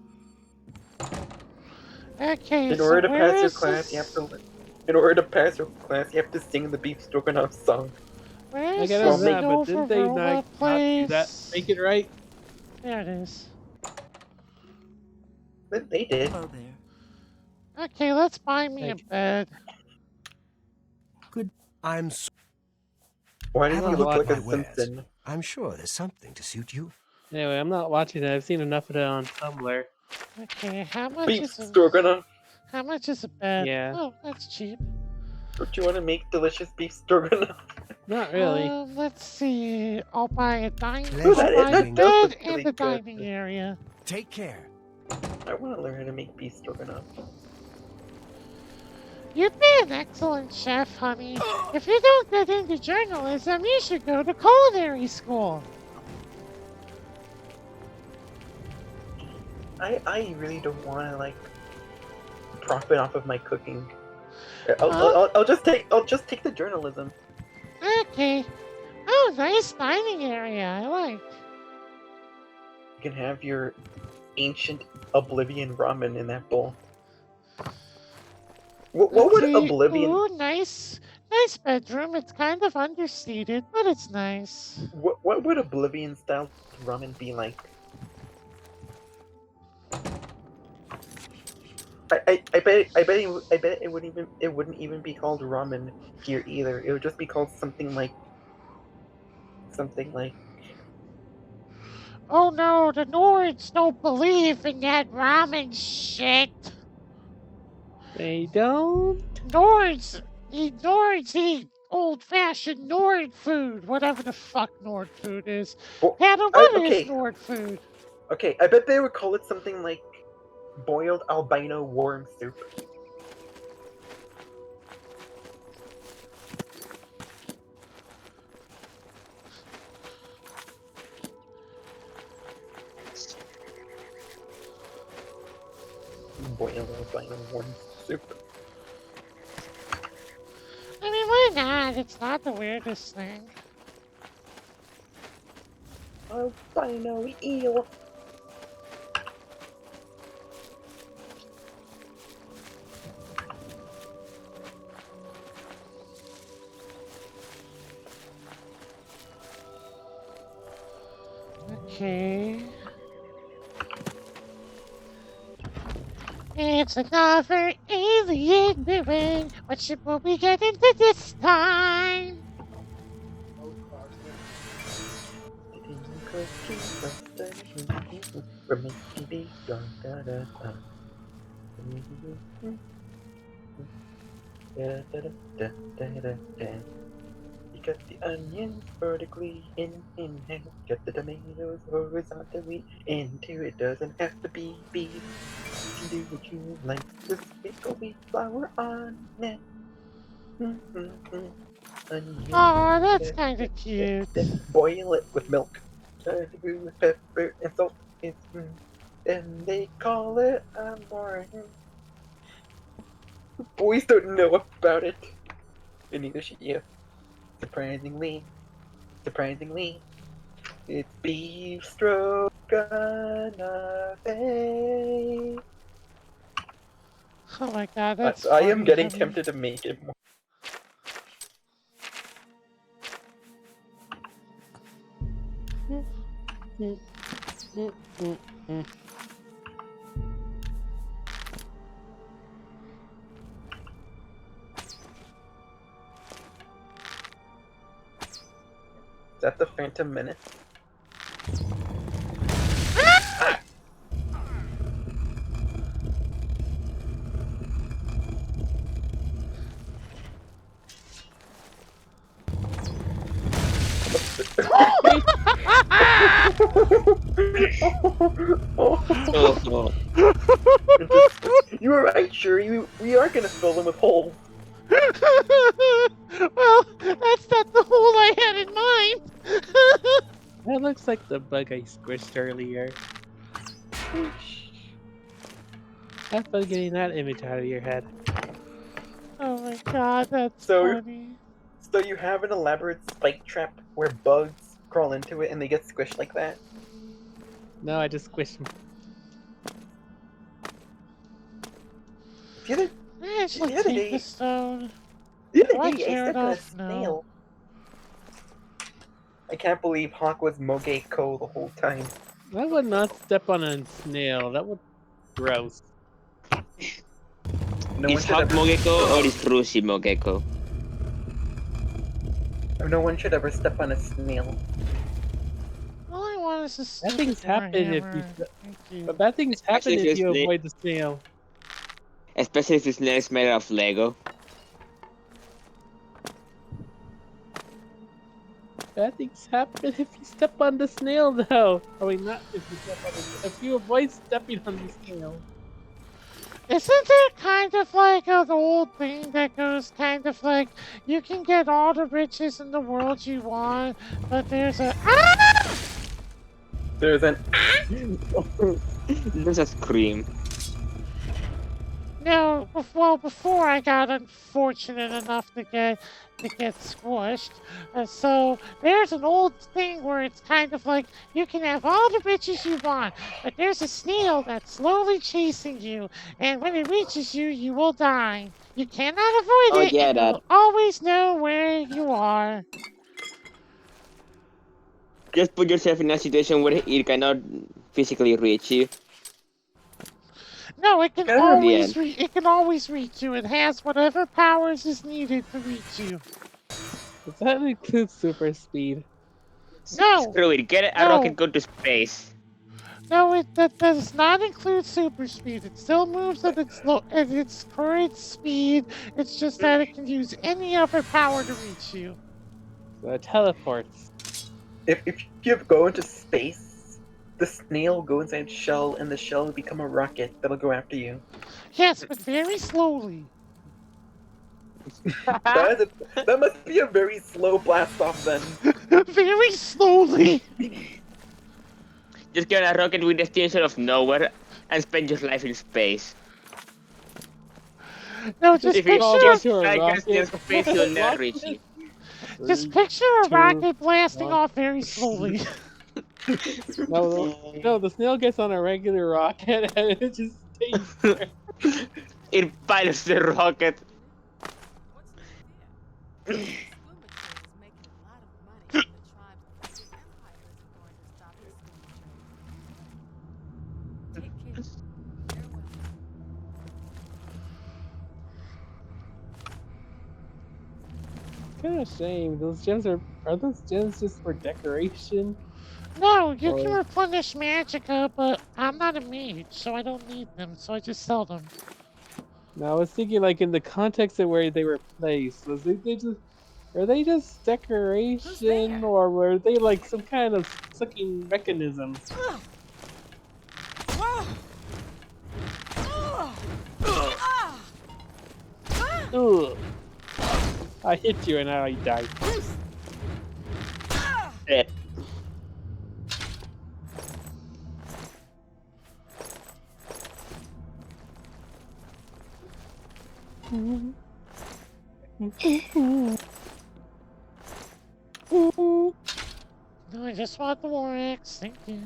[SPEAKER 3] Okay,
[SPEAKER 2] In
[SPEAKER 3] so
[SPEAKER 2] order to
[SPEAKER 3] where
[SPEAKER 2] pass your
[SPEAKER 3] is
[SPEAKER 2] class, you have
[SPEAKER 3] this?
[SPEAKER 2] to. In order to pass your class, you have to sing the beef stroganoff song.
[SPEAKER 3] Where
[SPEAKER 1] I
[SPEAKER 3] is
[SPEAKER 1] get
[SPEAKER 3] the
[SPEAKER 2] Well,
[SPEAKER 1] that, but didn't they
[SPEAKER 3] Silverula
[SPEAKER 1] not do that?
[SPEAKER 3] place?
[SPEAKER 1] Make it right?
[SPEAKER 3] There it is.
[SPEAKER 2] They did.
[SPEAKER 10] Hello there.
[SPEAKER 3] Okay, let's buy me a
[SPEAKER 1] Thank you.
[SPEAKER 3] bed.
[SPEAKER 10] Good. I'm so.
[SPEAKER 2] Why
[SPEAKER 10] Have
[SPEAKER 2] does
[SPEAKER 10] a
[SPEAKER 2] he
[SPEAKER 10] look
[SPEAKER 2] look
[SPEAKER 10] at
[SPEAKER 2] like
[SPEAKER 10] my
[SPEAKER 2] a
[SPEAKER 10] wares.
[SPEAKER 2] Simpson?
[SPEAKER 10] I'm sure there's something to suit you.
[SPEAKER 1] Anyway, I'm not watching it. I've seen enough of it on Tumblr.
[SPEAKER 3] Okay, how much
[SPEAKER 2] Beef
[SPEAKER 3] is a
[SPEAKER 2] stroganoff.
[SPEAKER 3] bed?
[SPEAKER 1] Yeah.
[SPEAKER 3] Oh, that's cheap.
[SPEAKER 2] Don't you want to make delicious beef stroganoff?
[SPEAKER 1] Not really.
[SPEAKER 3] Let's see. I'll buy a dining.
[SPEAKER 10] Pleasure
[SPEAKER 3] I'll buy a
[SPEAKER 10] doing-
[SPEAKER 2] does
[SPEAKER 3] bed
[SPEAKER 2] look
[SPEAKER 3] and
[SPEAKER 2] really
[SPEAKER 3] the
[SPEAKER 2] good.
[SPEAKER 3] dining area.
[SPEAKER 10] Take care.
[SPEAKER 2] I want to learn how to make beef stroganoff.
[SPEAKER 3] You'd be an excellent chef, honey. If you don't get into journalism, you should go to culinary school.
[SPEAKER 2] I really don't want to like profit off of my cooking. I'll just take the journalism.
[SPEAKER 3] Okay. Oh, nice dining area. I like.
[SPEAKER 2] You can have your ancient Oblivion ramen in that bowl. What would
[SPEAKER 3] Okay,
[SPEAKER 2] Oblivion?
[SPEAKER 3] Ooh, nice bedroom. It's kind of understated, but it's nice.
[SPEAKER 2] What would Oblivion style ramen be like? I bet it wouldn't even be called ramen here either. It would just be called something like
[SPEAKER 3] Oh no, the Nords don't believe in that ramen shit.
[SPEAKER 1] They don't?
[SPEAKER 3] Nords eat old-fashioned Nord food, whatever the fuck Nord food is.
[SPEAKER 2] Well,
[SPEAKER 3] Hannah, what is
[SPEAKER 2] okay.
[SPEAKER 3] Nord food?
[SPEAKER 2] Okay, I bet they would call it something like boiled albino worm soup. Boiled albino worm soup.
[SPEAKER 3] I mean, why not? It's not the weirdest thing.
[SPEAKER 2] Albino eel.
[SPEAKER 3] Okay. It's another alien villain. What ship will we get into this time?
[SPEAKER 2] You cut the onions vertically in half. Cut the tomatoes horizontally into it. Doesn't have to be beef. You can do what you like. Just sprinkle wheat flour on it. Onion.
[SPEAKER 3] Oh, that's kind of cute.
[SPEAKER 2] Then boil it with milk. With pepper and salt. And they call it a morning. Boys don't know about it. And neither should you. Surprisingly, it's beef stroganoff.
[SPEAKER 3] Oh my god, that's
[SPEAKER 2] I am
[SPEAKER 3] funny,
[SPEAKER 2] getting
[SPEAKER 3] honey.
[SPEAKER 2] tempted to make it more. Is that the Phantom Menace?
[SPEAKER 7] Oh,
[SPEAKER 2] You were right, Shuri. We are gonna fill them with holes.
[SPEAKER 3] Well, that's not the hole I had in mind.
[SPEAKER 1] That looks like the bug I squished earlier. Have fun getting that image out of your head.
[SPEAKER 3] Oh my god, that's
[SPEAKER 2] So-
[SPEAKER 3] funny.
[SPEAKER 2] So you have an elaborate spike trap where bugs crawl into it and they get squished like that?
[SPEAKER 1] No, I just squished him.
[SPEAKER 2] The other,
[SPEAKER 3] I actually
[SPEAKER 2] the other
[SPEAKER 3] take
[SPEAKER 2] day,
[SPEAKER 3] the stone.
[SPEAKER 2] the
[SPEAKER 3] Do I
[SPEAKER 2] other day I
[SPEAKER 3] tear it
[SPEAKER 2] stepped on a
[SPEAKER 3] off? No.
[SPEAKER 2] snail. I can't believe Hawk was Mogeko the whole time.
[SPEAKER 1] I would not step on a snail. That would gross.
[SPEAKER 2] No one
[SPEAKER 7] Is
[SPEAKER 2] should
[SPEAKER 7] Hawk
[SPEAKER 2] ever,
[SPEAKER 7] Mogeko or is Rushi Mogeko?
[SPEAKER 2] no one should ever step on a snail.
[SPEAKER 3] All I want is a
[SPEAKER 1] Bad
[SPEAKER 3] stupid
[SPEAKER 1] things happen if you.
[SPEAKER 3] hammer. Thank you.
[SPEAKER 1] But bad things happen
[SPEAKER 7] Especially
[SPEAKER 1] if
[SPEAKER 7] if
[SPEAKER 1] you
[SPEAKER 7] it's
[SPEAKER 1] avoid the snail.
[SPEAKER 7] Especially if the snail is made of Lego.
[SPEAKER 1] Bad things happen if you step on the snail, though. I mean, not if you step on the. If you avoid stepping on the snail.
[SPEAKER 3] Isn't there kind of like an old thing that goes kind of like you can get all the riches in the world you want, but there's a
[SPEAKER 2] There's an
[SPEAKER 7] There's a scream.
[SPEAKER 3] No, well, before I got unfortunate enough to get squished. So there's an old thing where it's kind of like you can have all the riches you want, but there's a snail that's slowly chasing you, and when it reaches you, you will die. You cannot avoid
[SPEAKER 7] Oh,
[SPEAKER 3] it,
[SPEAKER 7] yeah,
[SPEAKER 3] and
[SPEAKER 7] that.
[SPEAKER 3] you'll always know where you are.
[SPEAKER 7] Just put yourself in a situation where it cannot physically reach you.
[SPEAKER 3] No, it can
[SPEAKER 2] Yeah.
[SPEAKER 3] always it can always reach you. It has whatever powers is needed to reach you.
[SPEAKER 1] Does that include super speed?
[SPEAKER 3] No,
[SPEAKER 7] Screw it, get a
[SPEAKER 3] No.
[SPEAKER 7] rocket, go to space.
[SPEAKER 3] no, that does not include super speed. It still moves at its current speed. It's just that it can use any other power to reach you.
[SPEAKER 1] So it teleports.
[SPEAKER 2] if you go into space, the snail will go inside its shell and the shell will become a rocket that'll go after you.
[SPEAKER 3] Yes, but very slowly.
[SPEAKER 2] That must be a very slow blast off then.
[SPEAKER 3] Very slowly.
[SPEAKER 7] Just get a rocket with destination of nowhere and spend your life in space.
[SPEAKER 3] No, just
[SPEAKER 7] If it
[SPEAKER 1] all
[SPEAKER 3] picture,
[SPEAKER 1] goes to a
[SPEAKER 7] like
[SPEAKER 1] rocket.
[SPEAKER 7] in space, you'll never reach you.
[SPEAKER 3] just
[SPEAKER 1] 3,
[SPEAKER 3] picture a
[SPEAKER 1] 2,
[SPEAKER 3] rocket blasting
[SPEAKER 1] 1.
[SPEAKER 3] off very slowly.
[SPEAKER 1] No, the snail gets on a regular rocket and it just stays there.
[SPEAKER 7] It pilots the rocket.
[SPEAKER 1] Kind of shame. Those gems are those gems just for decoration?
[SPEAKER 3] No, you can
[SPEAKER 1] Or-
[SPEAKER 3] replenish magicka, but I'm not a mage, so I don't need them, so I just sell them.
[SPEAKER 1] No, I was thinking like in the context of where they were placed. Was they just are they just decoration or were they like some kind of sucking mechanism? Ugh. I hit you and now you died.
[SPEAKER 7] Eh.
[SPEAKER 3] No, I just want the war axe, thank you.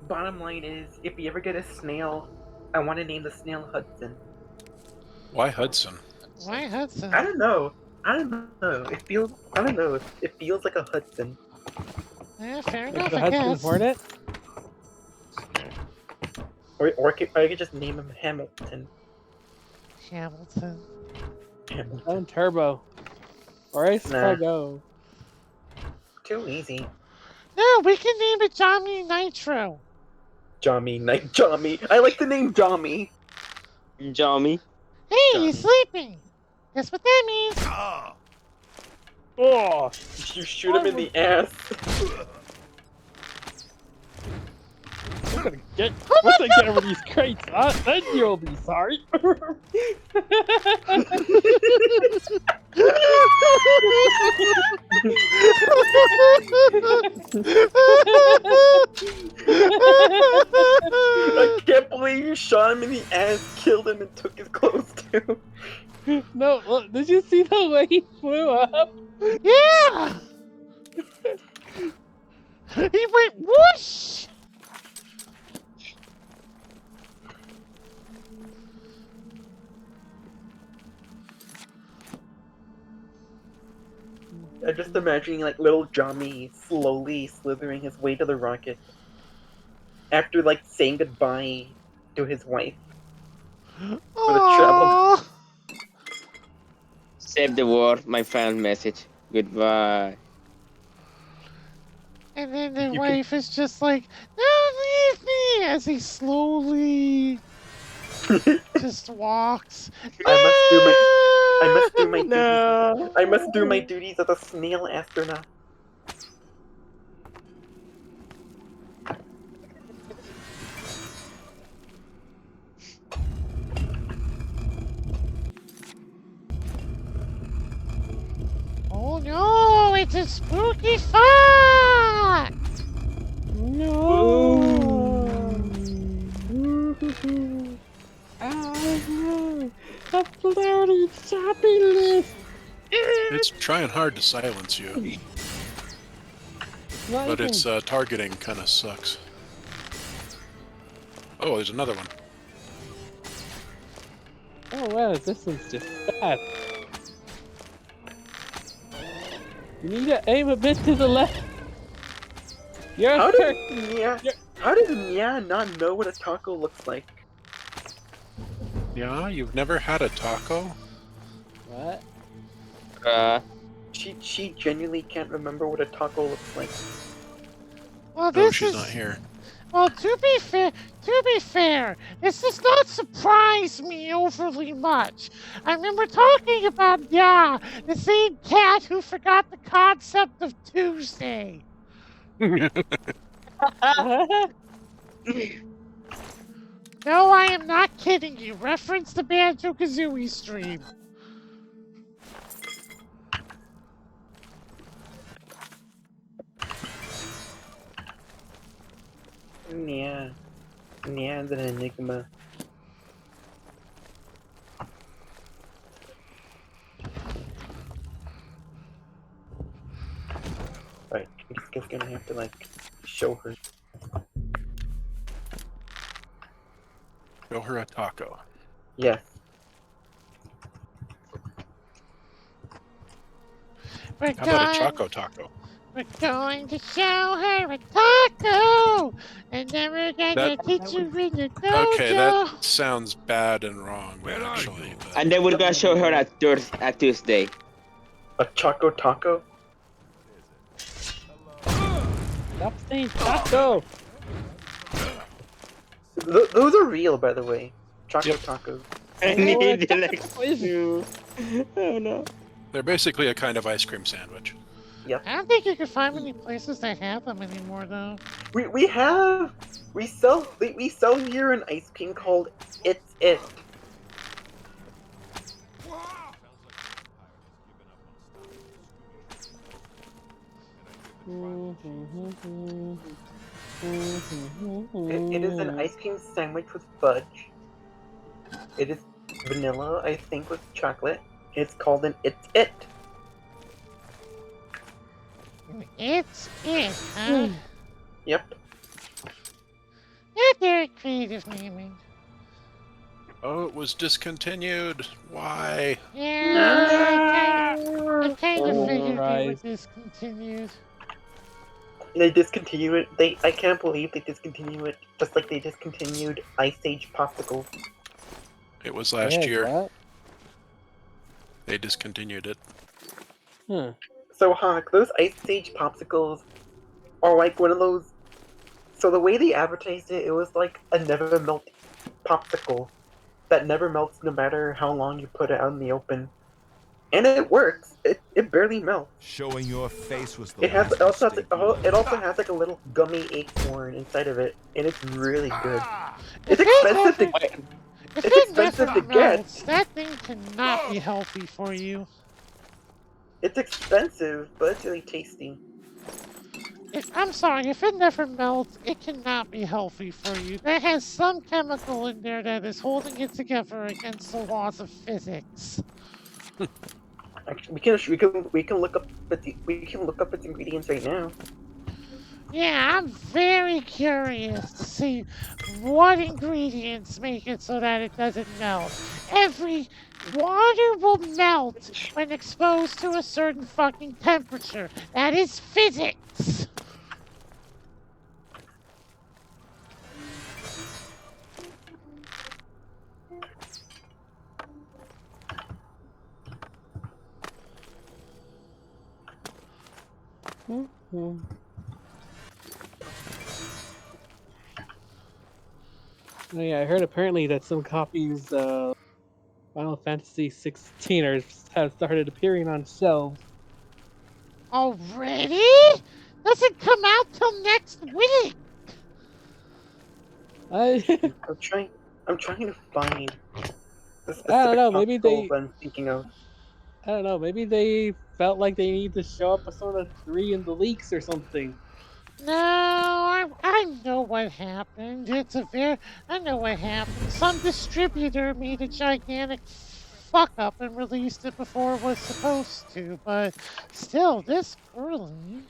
[SPEAKER 2] Bottom line is, if you ever get a snail, I want to name the snail Hudson.
[SPEAKER 5] Why Hudson?
[SPEAKER 3] Why Hudson?
[SPEAKER 2] I don't know. It feels like a Hudson.
[SPEAKER 3] Yeah, fair
[SPEAKER 1] Like
[SPEAKER 3] enough,
[SPEAKER 1] the
[SPEAKER 3] I
[SPEAKER 1] Hudson
[SPEAKER 3] guess.
[SPEAKER 1] Hornet?
[SPEAKER 2] Or I could just name him Hamilton.
[SPEAKER 3] Hamilton.
[SPEAKER 1] Oh, Turbo. Or Ice
[SPEAKER 2] Nah.
[SPEAKER 1] Cargo.
[SPEAKER 2] Too easy.
[SPEAKER 3] No, we can name it Johnny Nitro.
[SPEAKER 2] Jommy. I like the name Jommy.
[SPEAKER 7] Jommy.
[SPEAKER 3] Hey, he's sleeping. Guess what that means?
[SPEAKER 1] Oh!
[SPEAKER 2] You shoot him in the ass.
[SPEAKER 1] Once I get over these crates, then you'll be sorry.
[SPEAKER 2] I can't believe you shot him in the ass, killed him, and took his clothes too.
[SPEAKER 1] No, look, did you see the way he flew up?
[SPEAKER 3] Yeah! He went whoosh!
[SPEAKER 2] I'm just imagining like little Johnny slowly slithering his way to the rocket after like saying goodbye to his wife for the travel.
[SPEAKER 3] Aww.
[SPEAKER 7] Save the world, my final message. Goodbye.
[SPEAKER 3] And then the
[SPEAKER 2] You
[SPEAKER 3] wife is just like, "Don't leave me," as he slowly just walks.
[SPEAKER 2] I must do my
[SPEAKER 7] No.
[SPEAKER 2] duties. I must do my duties as a snail astronaut.
[SPEAKER 3] Oh no, it's a spooky fox!
[SPEAKER 1] No. Oh no! A floating shopping list.
[SPEAKER 5] It's trying hard to silence you, but its targeting kind of sucks. Oh, there's another one.
[SPEAKER 1] Oh wow, this one's just bad. You need to aim a bit to the left.
[SPEAKER 2] How did Mia not know what a taco looks like?
[SPEAKER 5] Yeah, you've never had a taco?
[SPEAKER 1] What?
[SPEAKER 2] She genuinely can't remember what a taco looks like.
[SPEAKER 3] Well,
[SPEAKER 5] No,
[SPEAKER 3] this
[SPEAKER 5] she's
[SPEAKER 3] is...
[SPEAKER 5] not here.
[SPEAKER 3] Well, to be fair, this does not surprise me overly much. I remember talking about, the same cat who forgot the concept of Tuesday. No, I am not kidding you. Reference the Banjo-Kazooie stream.
[SPEAKER 2] Nia is an enigma. Right, I'm just gonna have to like show her.
[SPEAKER 5] Show her a taco.
[SPEAKER 2] Yes.
[SPEAKER 3] We're
[SPEAKER 5] How about a Choco Taco?
[SPEAKER 3] We're going to show her a taco, and then we're gonna teach you in the dojo.
[SPEAKER 5] Okay, that sounds bad and wrong, actually. But...
[SPEAKER 7] And then we're gonna show her at Tuesday.
[SPEAKER 2] A Choco Taco?
[SPEAKER 1] Stop saying taco!
[SPEAKER 2] Those are real, by the way. Choco Tacos.
[SPEAKER 7] I need the next two. Oh no.
[SPEAKER 5] They're basically a kind of ice cream sandwich.
[SPEAKER 2] Yep.
[SPEAKER 3] I don't think you can find many places that have them anymore, though.
[SPEAKER 2] We sell here an ice cream called It's It. It is an ice cream sandwich with fudge. It is vanilla, I think, with chocolate. It's called an It's It.
[SPEAKER 3] It's It, huh?
[SPEAKER 2] Yep.
[SPEAKER 3] Not very creative naming.
[SPEAKER 5] Oh, it was discontinued. Why?
[SPEAKER 3] Yeah, I kind of figured
[SPEAKER 1] Right.
[SPEAKER 3] they were discontinued.
[SPEAKER 2] They discontinue it. I can't believe they discontinue it. Just like they discontinued Ice Age popsicles.
[SPEAKER 5] It was last year.
[SPEAKER 1] What?
[SPEAKER 5] They discontinued it.
[SPEAKER 1] Huh.
[SPEAKER 2] So, Hawk, those Ice Age popsicles are like one of those. So the way they advertised it, it was like a never melt popsicle that never melts no matter how long you put it out in the open. And it works. It barely melts.
[SPEAKER 9] Showing your face was the
[SPEAKER 2] It has
[SPEAKER 9] last
[SPEAKER 2] also has,
[SPEAKER 9] mistake
[SPEAKER 2] it also has like a little gummy acorn inside of it, and it's really good.
[SPEAKER 3] If
[SPEAKER 2] It's
[SPEAKER 3] it
[SPEAKER 2] expensive
[SPEAKER 3] never,
[SPEAKER 2] to
[SPEAKER 3] if
[SPEAKER 2] it's
[SPEAKER 3] it
[SPEAKER 2] expensive
[SPEAKER 3] never
[SPEAKER 2] to get.
[SPEAKER 3] melts, that thing cannot be healthy for you.
[SPEAKER 2] It's expensive, but it's really tasty.
[SPEAKER 3] I'm sorry, if it never melts, it cannot be healthy for you. There has some chemical in there that is holding it together against the laws of physics.
[SPEAKER 2] Actually, we can look up its ingredients right now.
[SPEAKER 3] Yeah, I'm very curious to see what ingredients make it so that it doesn't melt. Every water will melt when exposed to a certain fucking temperature. That is physics.
[SPEAKER 1] Mm-hmm. Oh yeah, I heard apparently that some copies Final Fantasy 16 have started appearing on shelves.
[SPEAKER 3] Already? Doesn't come out till next week.
[SPEAKER 1] I
[SPEAKER 2] I'm trying to find the
[SPEAKER 1] I don't
[SPEAKER 2] specific
[SPEAKER 1] know. Maybe
[SPEAKER 2] popsicle
[SPEAKER 1] they
[SPEAKER 2] that I'm thinking of.
[SPEAKER 1] I don't know. Maybe they felt like they need to show up Persona 3 in the leaks or something.
[SPEAKER 3] No, I know what happened. I know what happened. Some distributor made a gigantic fuck up and released it before it was supposed to, but still, this early.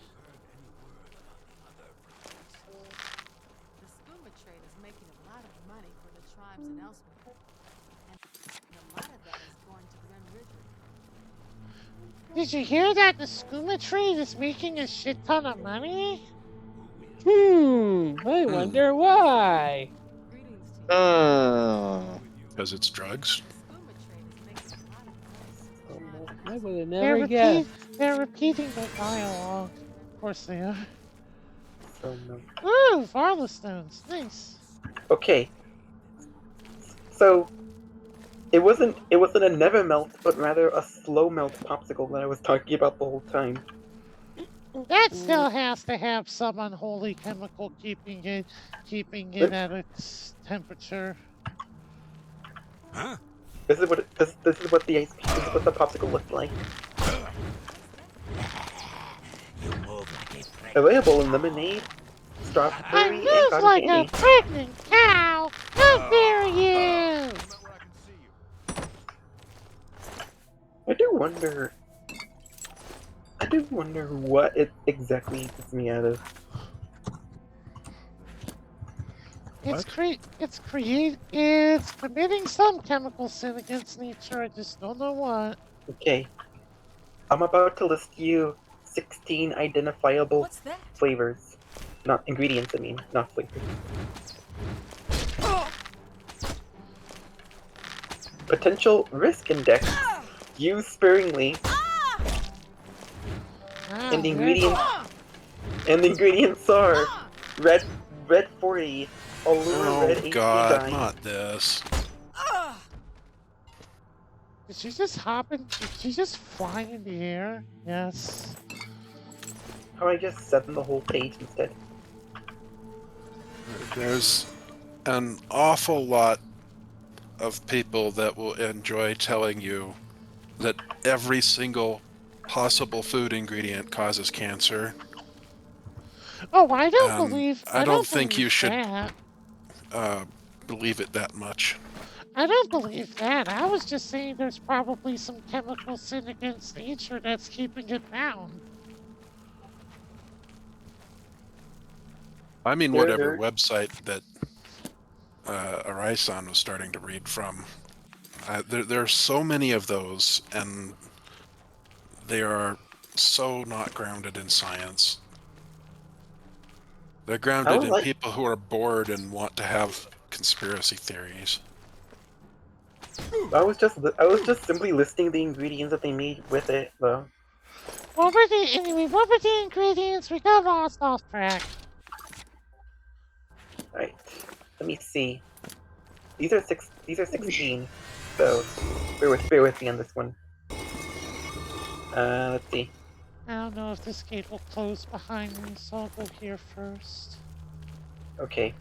[SPEAKER 11] The skooma trade is making a lot of money for the tribes and elsewhere. And a lot of that is going to Glen Ridge.
[SPEAKER 3] Did you hear that the skooma trade is making a shit ton of money?
[SPEAKER 1] I wonder why.
[SPEAKER 5] Because it's drugs.
[SPEAKER 1] I would have never guessed.
[SPEAKER 3] They're repeating the dialogue. Of course they are.
[SPEAKER 2] So no.
[SPEAKER 3] Ooh, Varla stones. Nice.
[SPEAKER 2] Okay. So it wasn't a never melt, but rather a slow melt popsicle that I was talking about the whole time.
[SPEAKER 3] That still has to have some unholy chemical keeping it at its temperature.
[SPEAKER 9] Huh?
[SPEAKER 2] This is what the popsicle looks like. Available in lemonade,
[SPEAKER 3] I
[SPEAKER 2] strawberry, and
[SPEAKER 3] move
[SPEAKER 2] cotton
[SPEAKER 3] like
[SPEAKER 2] candy.
[SPEAKER 3] a pregnant cow. How dare you!
[SPEAKER 2] I do wonder what it exactly gets me out of.
[SPEAKER 3] It's committing some chemical sin against nature. I just don't know what.
[SPEAKER 2] Okay. I'm about to list you 16 identifiable flavors. Not ingredients, I mean, not flavors. Potential risk index. Use sparingly. And the ingredients are red 40, allure red
[SPEAKER 5] Oh
[SPEAKER 2] HP
[SPEAKER 5] God,
[SPEAKER 2] dye.
[SPEAKER 5] not this.
[SPEAKER 3] Did she just Did she just fly in the air? Yes.
[SPEAKER 2] How I just set them the whole page instead.
[SPEAKER 5] There's an awful lot of people that will enjoy telling you that every single possible food ingredient causes cancer.
[SPEAKER 3] Oh, I don't believe.
[SPEAKER 5] I don't think
[SPEAKER 3] believe
[SPEAKER 5] you should
[SPEAKER 3] that.
[SPEAKER 5] believe it that much.
[SPEAKER 3] I don't believe that. I was just saying there's probably some chemical sin against nature that's keeping it bound.
[SPEAKER 5] I mean, whatever website that Araisan was starting to read from. There are so many of those, and they are so not grounded in science. They're grounded in people who are bored and want to have conspiracy theories.
[SPEAKER 2] I was just simply listing the ingredients that they made with it, though.
[SPEAKER 3] What were the ingredients? We got lost off track.
[SPEAKER 2] Right. Let me see. These are 16. So bear with me on this one. Let's see.
[SPEAKER 3] I don't know if this gate will close behind me, so I'll go here first.
[SPEAKER 2] Okay.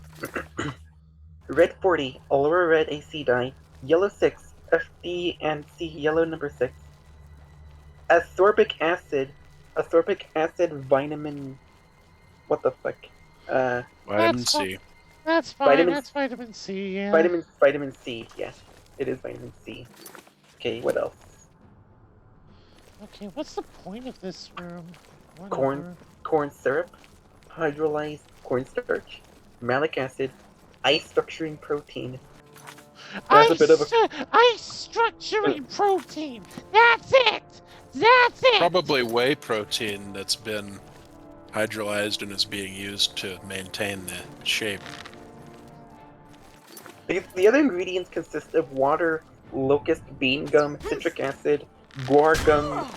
[SPEAKER 2] Red 40, Allura Red AC die. Yellow 6, FD and C yellow number 6. Ascorbic acid. Ascorbic acid vitamin. What the fuck?
[SPEAKER 5] Vitamin C.
[SPEAKER 3] That's fine.
[SPEAKER 2] Vitamin-
[SPEAKER 3] That's vitamin C. Yeah.
[SPEAKER 2] Vitamin C. Yes, it is vitamin C. Okay, what else?
[SPEAKER 3] Okay, what's the point of this room?
[SPEAKER 2] Corn syrup, hydrolyzed cornstarch, malic acid, ice structuring protein. That's a bit of a
[SPEAKER 3] Ice structuring protein. That's it. That's it.
[SPEAKER 5] Probably whey protein that's been hydrolyzed and is being used to maintain the shape.
[SPEAKER 2] The other ingredients consist of water, locust bean gum, citric acid, guar gum,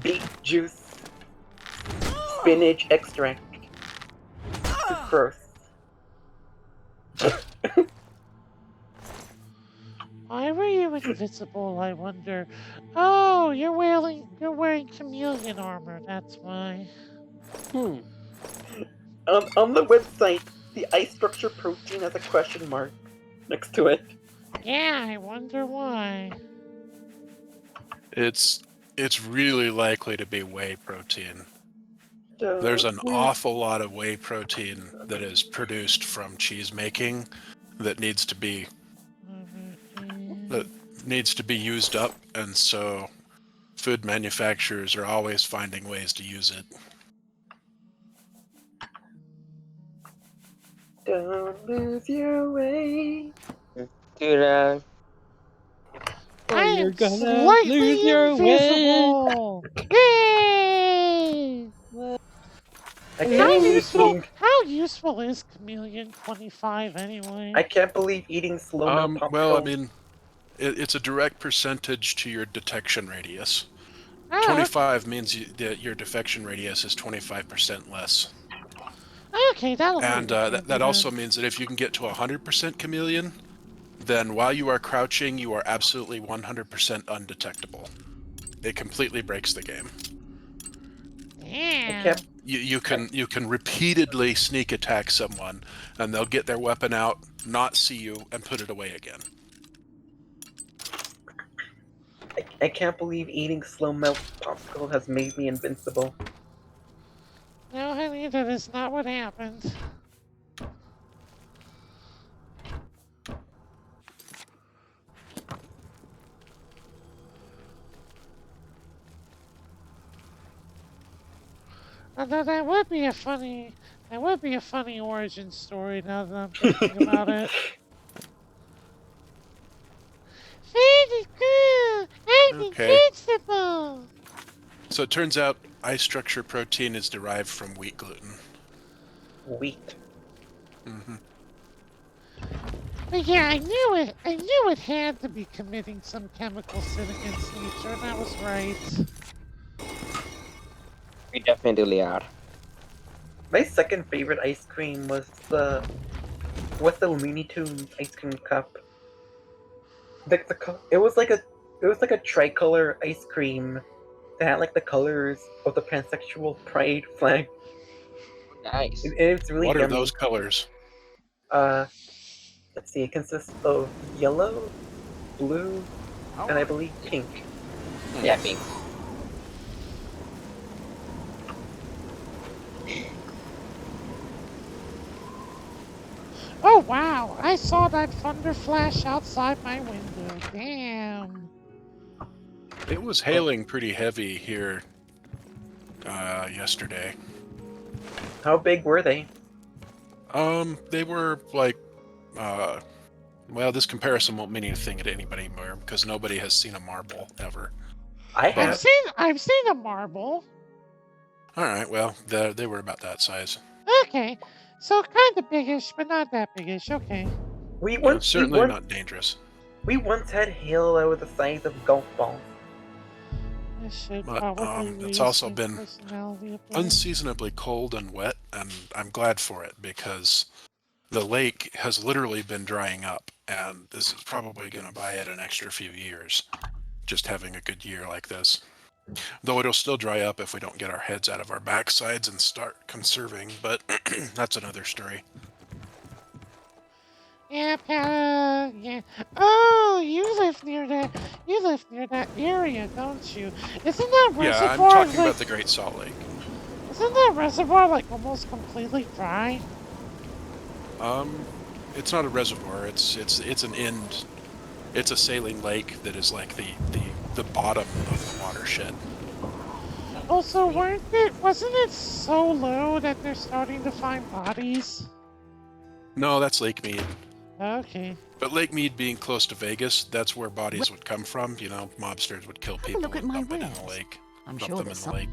[SPEAKER 2] beet juice, spinach extract, sucrose.
[SPEAKER 3] Why were you invisible, I wonder? Oh, you're wearing chameleon armor, that's why.
[SPEAKER 2] On the website, the ice structure protein has a question mark next to it.
[SPEAKER 3] Yeah, I wonder why.
[SPEAKER 5] It's really likely to be whey protein. There's an awful lot of whey protein that is produced from cheese making that needs to be used up, and so food manufacturers are always finding ways to use it.
[SPEAKER 2] Don't lose your way.
[SPEAKER 7] Dude,
[SPEAKER 1] You're gonna
[SPEAKER 3] slightly
[SPEAKER 1] lose your way.
[SPEAKER 3] invisible. Yay!
[SPEAKER 2] I can't believe eating.
[SPEAKER 3] How useful is Chameleon 25 anyway?
[SPEAKER 2] I can't believe eating slow mo popcorn.
[SPEAKER 5] Well, I mean, it's a direct percentage to your detection radius.
[SPEAKER 3] Oh,
[SPEAKER 5] 25 means that your defection radius is 25% less.
[SPEAKER 3] Okay, that'll
[SPEAKER 5] And
[SPEAKER 3] be
[SPEAKER 5] that also means that if you can get to 100% chameleon, then while you are crouching, you are absolutely 100% undetectable. It completely breaks the game.
[SPEAKER 3] Damn.
[SPEAKER 5] You can repeatedly sneak attack someone, and they'll get their weapon out, not see you, and put it away again.
[SPEAKER 2] I can't believe eating slow melt popsicle has made me invincible.
[SPEAKER 3] No, honey, that is not what happened. Although that would be a funny origin story now that I'm thinking about it. Very cool! I'm invincible!
[SPEAKER 5] So it turns out ice structure protein is derived from wheat gluten.
[SPEAKER 2] Wheat.
[SPEAKER 5] Mm-hmm.
[SPEAKER 3] But yeah, I knew it had to be committing some chemical sin against nature, and that was right.
[SPEAKER 7] we definitely are.
[SPEAKER 2] My second favorite ice cream was the Looney Tunes ice cream cup. It was like a tricolor ice cream that had like the colors of the pansexual pride flag.
[SPEAKER 7] Nice.
[SPEAKER 2] It's really
[SPEAKER 5] What
[SPEAKER 2] yummy.
[SPEAKER 5] are those colors?
[SPEAKER 2] Let's see. It consists of yellow, blue, and I believe pink.
[SPEAKER 7] Yeah, pink.
[SPEAKER 3] Oh wow, I saw that thunder flash outside my window. Damn.
[SPEAKER 5] It was hailing pretty heavy here yesterday.
[SPEAKER 2] How big were they?
[SPEAKER 5] They were like, well, this comparison won't mean anything to anybody more because nobody has seen a marble ever.
[SPEAKER 3] I've seen a marble.
[SPEAKER 5] All right, well, they were about that size.
[SPEAKER 3] Okay, so kind of biggish, but not that biggish. Okay.
[SPEAKER 5] Certainly not dangerous.
[SPEAKER 2] We once had hail that was the size of golf balls.
[SPEAKER 5] But it's also been unseasonably cold and wet, and I'm glad for it because the lake has literally been drying up, and this is probably going to buy it an extra few years, just having a good year like this. Though it'll still dry up if we don't get our heads out of our backsides and start conserving, but that's another story.
[SPEAKER 3] Yeah, yeah. Oh, you live near that. You live near that area, don't you? Isn't that
[SPEAKER 5] Yeah, I'm
[SPEAKER 3] reservoir
[SPEAKER 5] talking
[SPEAKER 3] like?
[SPEAKER 5] about the Great Salt Lake.
[SPEAKER 3] Isn't that reservoir like almost completely dry?
[SPEAKER 5] It's not a reservoir. It's an end. It's a saline lake that is like the bottom of the watershed.
[SPEAKER 3] Also, wasn't it so low that they're starting to find bodies?
[SPEAKER 5] No, that's Lake Mead.
[SPEAKER 3] Okay.
[SPEAKER 5] But Lake Mead being close to Vegas, that's where bodies would come from. You know, mobsters would kill people
[SPEAKER 6] look at
[SPEAKER 5] and
[SPEAKER 6] my
[SPEAKER 5] dump it in the
[SPEAKER 6] wares.
[SPEAKER 5] lake.
[SPEAKER 6] I'm
[SPEAKER 5] Dump
[SPEAKER 6] sure
[SPEAKER 5] them in
[SPEAKER 6] there's
[SPEAKER 5] the
[SPEAKER 6] some.
[SPEAKER 5] lake.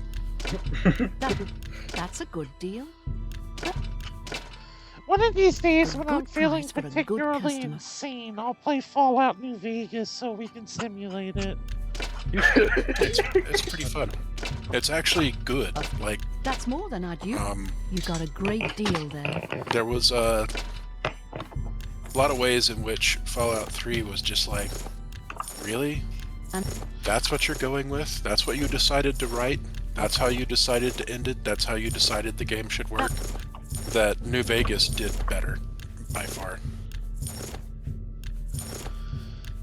[SPEAKER 6] That's a good deal.
[SPEAKER 3] One of these days, when I'm
[SPEAKER 6] good
[SPEAKER 3] feeling
[SPEAKER 6] price for a good
[SPEAKER 3] particularly
[SPEAKER 6] customer.
[SPEAKER 3] insane, I'll play Fallout New Vegas so we can simulate it.
[SPEAKER 5] You should. It's pretty fun. It's actually good. Like,
[SPEAKER 6] That's more than I'd use. You got a great deal there.
[SPEAKER 5] there was a lot of ways in which Fallout 3 was just like, really?
[SPEAKER 6] And
[SPEAKER 5] That's what you're going with? That's what you decided to write? That's how you decided to end it? That's how you decided the game should work? That New Vegas did better, by far.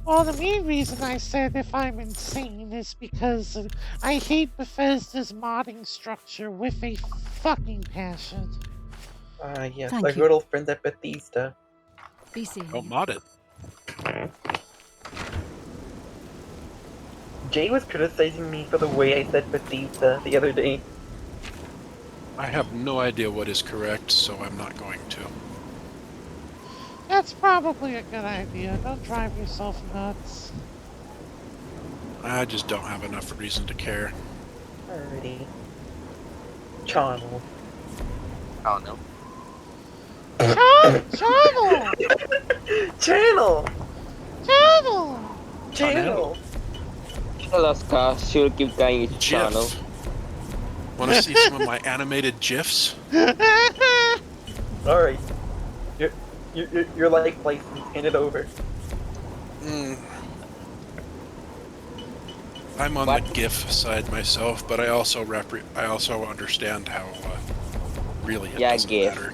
[SPEAKER 3] Well, the main reason I said if I'm insane is because I hate Bethesda's modding structure with a fucking passion.
[SPEAKER 2] Yes,
[SPEAKER 6] Thank
[SPEAKER 2] our
[SPEAKER 6] you.
[SPEAKER 2] good old friends at Bethesda.
[SPEAKER 6] Be seeing
[SPEAKER 5] Don't
[SPEAKER 6] you.
[SPEAKER 5] mod it.
[SPEAKER 2] Jay was criticizing me for the way I said Bethesda the other day.
[SPEAKER 5] I have no idea what is correct, so I'm not going to.
[SPEAKER 3] That's probably a good idea. Don't drive yourself nuts.
[SPEAKER 5] I just don't have enough reason to care.
[SPEAKER 2] Alrighty. Channel.
[SPEAKER 7] Oh no.
[SPEAKER 3] Channel!
[SPEAKER 2] Channel!
[SPEAKER 3] Channel!
[SPEAKER 2] Channel!
[SPEAKER 7] Alaska, she'll keep going with channel.
[SPEAKER 5] GIF. Want to see some of my animated GIFs?
[SPEAKER 2] Alright. Your life license, hand it over.
[SPEAKER 5] I'm on
[SPEAKER 7] What?
[SPEAKER 5] the GIF side myself, but I also understand how really it
[SPEAKER 7] Yeah,
[SPEAKER 5] doesn't
[SPEAKER 7] GIF.
[SPEAKER 5] matter.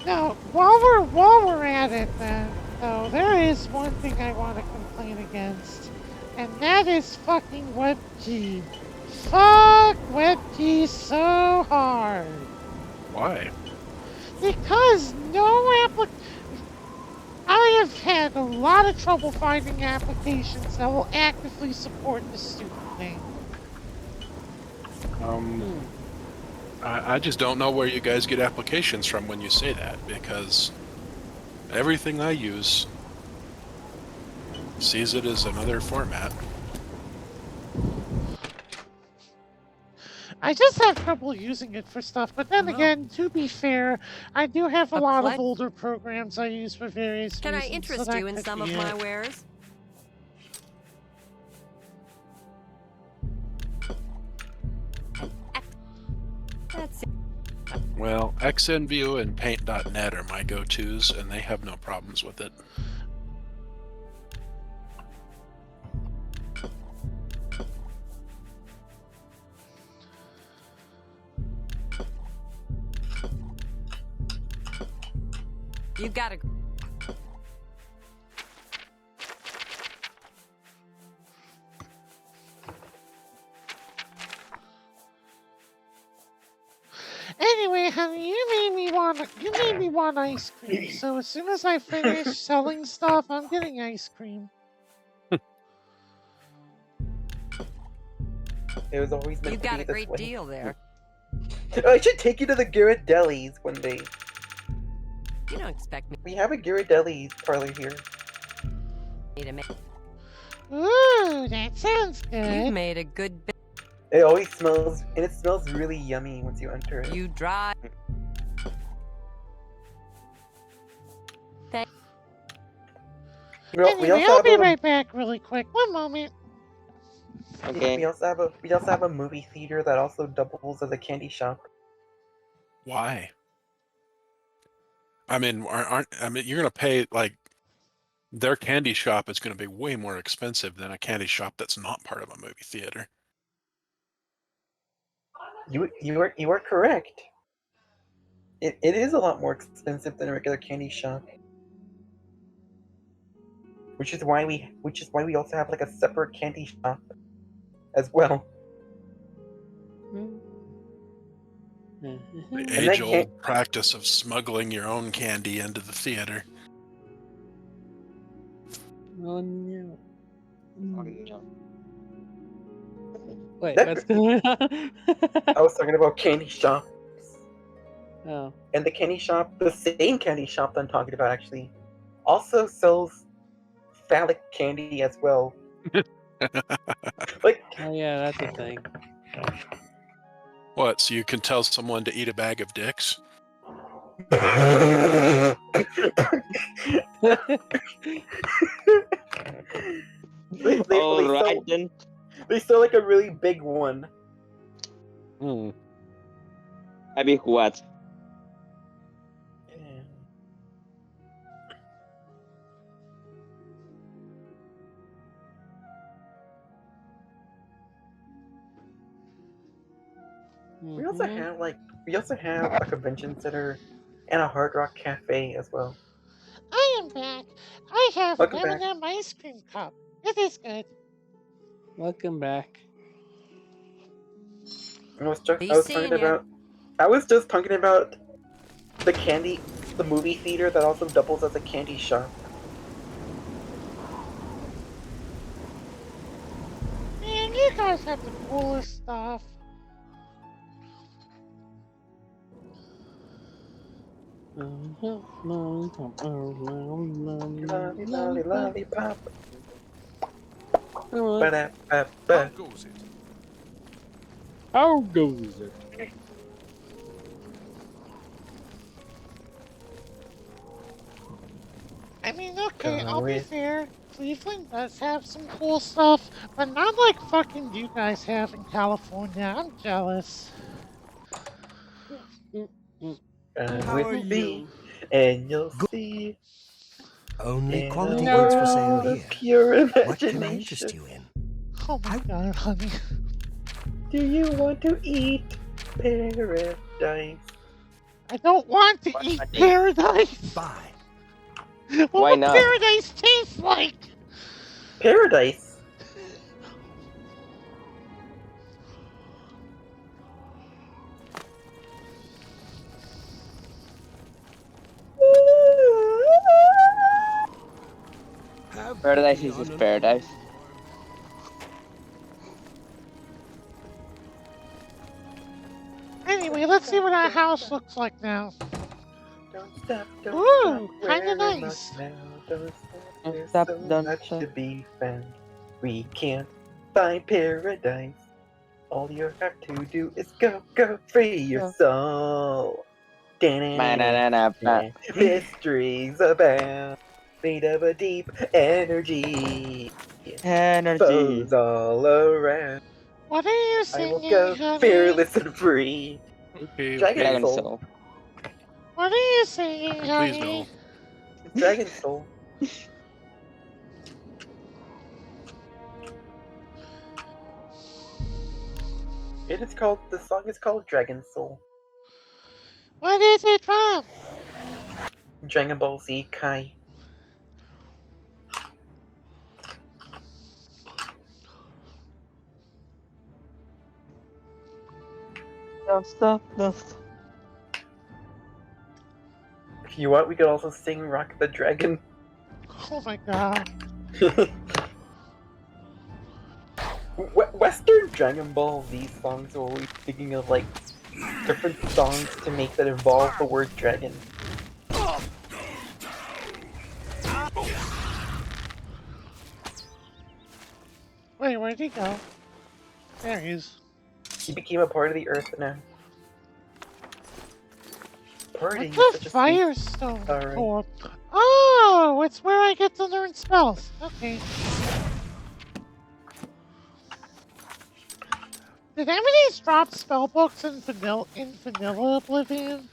[SPEAKER 3] Now, while we're at it, then, though, there is one thing I want to complain against, and that is fucking WebKey. Fuck WebKey so hard.
[SPEAKER 5] Why?
[SPEAKER 3] Because I have had a lot of trouble finding applications that will actively support this stupid thing.
[SPEAKER 5] I just don't know where you guys get applications from when you say that, because everything I use sees it as another format.
[SPEAKER 3] I just have trouble using it for stuff, but then again, to be fair, I do have a lot of older programs I use for various
[SPEAKER 8] Can I
[SPEAKER 3] reasons.
[SPEAKER 8] interest you in some of my wares? That's it.
[SPEAKER 5] Well, XNView and Paint.net are my go-tos, and they have no problems with it.
[SPEAKER 8] You gotta.
[SPEAKER 3] Anyway, honey, you made me want ice cream. So as soon as I finish selling stuff, I'm getting ice cream.
[SPEAKER 2] It was always meant
[SPEAKER 8] You
[SPEAKER 2] to
[SPEAKER 8] got
[SPEAKER 2] be
[SPEAKER 8] a
[SPEAKER 2] this
[SPEAKER 8] great
[SPEAKER 2] way.
[SPEAKER 8] deal there.
[SPEAKER 2] I should take you to the Ghirardelli's one day.
[SPEAKER 8] You don't expect me
[SPEAKER 2] We have a Ghirardelli's parlor here.
[SPEAKER 8] to make.
[SPEAKER 3] Ooh, that sounds good.
[SPEAKER 8] You've made a good bit.
[SPEAKER 2] It always smells, and it smells really yummy once you enter it.
[SPEAKER 8] You drive. Thank.
[SPEAKER 3] Anyway, I'll be right back really quick. One moment.
[SPEAKER 7] Okay.
[SPEAKER 2] We also have a movie theater that also doubles as a candy shop.
[SPEAKER 5] Why? I mean, you're gonna pay like their candy shop is going to be way more expensive than a candy shop that's not part of a movie theater.
[SPEAKER 2] You are correct. It is a lot more expensive than a regular candy shop. Which is why we also have like a separate candy shop as well.
[SPEAKER 5] The
[SPEAKER 2] And that
[SPEAKER 5] age-old practice of smuggling your own candy into the theater.
[SPEAKER 1] Oh no.
[SPEAKER 7] Oh, no.
[SPEAKER 1] Wait,
[SPEAKER 2] That-
[SPEAKER 1] what's going on?
[SPEAKER 2] I was talking about candy shops.
[SPEAKER 1] Oh.
[SPEAKER 2] And the candy shop, the same candy shop that I'm talking about actually, also sells phallic candy as well. Like,
[SPEAKER 1] Oh yeah, that's a thing.
[SPEAKER 5] What, so you can tell someone to eat a bag of dicks?
[SPEAKER 7] All right then.
[SPEAKER 2] They sell like a really big one.
[SPEAKER 7] A big what?
[SPEAKER 2] We also have a convention center and a Hard Rock Cafe as well.
[SPEAKER 3] I am back. I have
[SPEAKER 2] Welcome
[SPEAKER 3] an
[SPEAKER 2] back.
[SPEAKER 3] M&M ice cream cup. It is good.
[SPEAKER 1] Welcome back.
[SPEAKER 2] I was
[SPEAKER 8] Be
[SPEAKER 2] talking
[SPEAKER 8] seeing ya.
[SPEAKER 2] about. I was just talking about the movie theater that also doubles as a candy shop.
[SPEAKER 3] Man, you guys have the coolest stuff.
[SPEAKER 2] Lollipop.
[SPEAKER 1] How
[SPEAKER 2] Ba-da-ba-ba.
[SPEAKER 9] goes it?
[SPEAKER 1] goes it?
[SPEAKER 3] I mean, okay,
[SPEAKER 2] Go
[SPEAKER 3] I'll be
[SPEAKER 2] with-
[SPEAKER 3] fair. Cleveland does have some cool stuff, but not like fucking you guys have in California. I'm jealous.
[SPEAKER 2] Come
[SPEAKER 10] How
[SPEAKER 2] with
[SPEAKER 10] are
[SPEAKER 2] me, and you'll
[SPEAKER 10] Good.
[SPEAKER 2] see.
[SPEAKER 10] Only
[SPEAKER 2] In
[SPEAKER 10] quality
[SPEAKER 2] a
[SPEAKER 10] goods for sale
[SPEAKER 2] world of
[SPEAKER 10] here.
[SPEAKER 2] pure
[SPEAKER 10] What can I interest
[SPEAKER 2] imagination.
[SPEAKER 10] you in?
[SPEAKER 3] Oh my god, honey.
[SPEAKER 2] Do you want to eat paradise?
[SPEAKER 3] I don't want to
[SPEAKER 7] What,
[SPEAKER 3] eat
[SPEAKER 7] honey?
[SPEAKER 3] paradise.
[SPEAKER 10] Buy.
[SPEAKER 3] What
[SPEAKER 7] Why
[SPEAKER 3] would
[SPEAKER 7] not?
[SPEAKER 3] paradise taste like?
[SPEAKER 2] Paradise?
[SPEAKER 9] Have
[SPEAKER 7] Paradise
[SPEAKER 9] pity
[SPEAKER 7] is
[SPEAKER 9] on
[SPEAKER 7] just
[SPEAKER 9] an
[SPEAKER 7] paradise.
[SPEAKER 3] Anyway, let's see what our house looks like now.
[SPEAKER 2] Don't stop, don't
[SPEAKER 3] Ooh,
[SPEAKER 2] stop.
[SPEAKER 3] kinda
[SPEAKER 2] We're in
[SPEAKER 3] nice.
[SPEAKER 2] luck now. Don't stop.
[SPEAKER 7] Don't
[SPEAKER 2] There's
[SPEAKER 7] stop,
[SPEAKER 2] so
[SPEAKER 7] don't
[SPEAKER 2] much
[SPEAKER 7] stop.
[SPEAKER 2] to be found. We can't find paradise. All you have to do is go, go, free your
[SPEAKER 7] Go.
[SPEAKER 2] soul.
[SPEAKER 7] Ma-na-na-na-na.
[SPEAKER 2] Mysteries abound, made of a deep energy.
[SPEAKER 7] Energy.
[SPEAKER 2] Foes all around.
[SPEAKER 3] What are you
[SPEAKER 2] I will
[SPEAKER 3] singing,
[SPEAKER 2] go
[SPEAKER 3] honey?
[SPEAKER 2] fearless and free.
[SPEAKER 5] Okay,
[SPEAKER 2] Dragon
[SPEAKER 5] okay.
[SPEAKER 7] Dragon
[SPEAKER 2] Soul.
[SPEAKER 7] Soul.
[SPEAKER 3] What are you singing,
[SPEAKER 5] Please
[SPEAKER 3] honey?
[SPEAKER 5] no.
[SPEAKER 2] Dragon Soul. The song is called Dragon Soul.
[SPEAKER 3] What is it from?
[SPEAKER 2] Dragon Ball Z Kai.
[SPEAKER 7] Don't stop, don't stop.
[SPEAKER 2] If you want, we could also sing Rock the Dragon.
[SPEAKER 3] Oh my god.
[SPEAKER 2] Western Dragon Ball Z songs are always thinking of like different songs to make that involve the word dragon.
[SPEAKER 3] Wait, where'd he go? There he is.
[SPEAKER 2] He became a part of the earth now. Party is
[SPEAKER 3] What's
[SPEAKER 2] such
[SPEAKER 3] the
[SPEAKER 2] a
[SPEAKER 3] Firestone
[SPEAKER 2] Alright.
[SPEAKER 3] for? Oh, it's where I get to learn spells. Okay. Did anybody's drop spell books in vanilla Oblivion?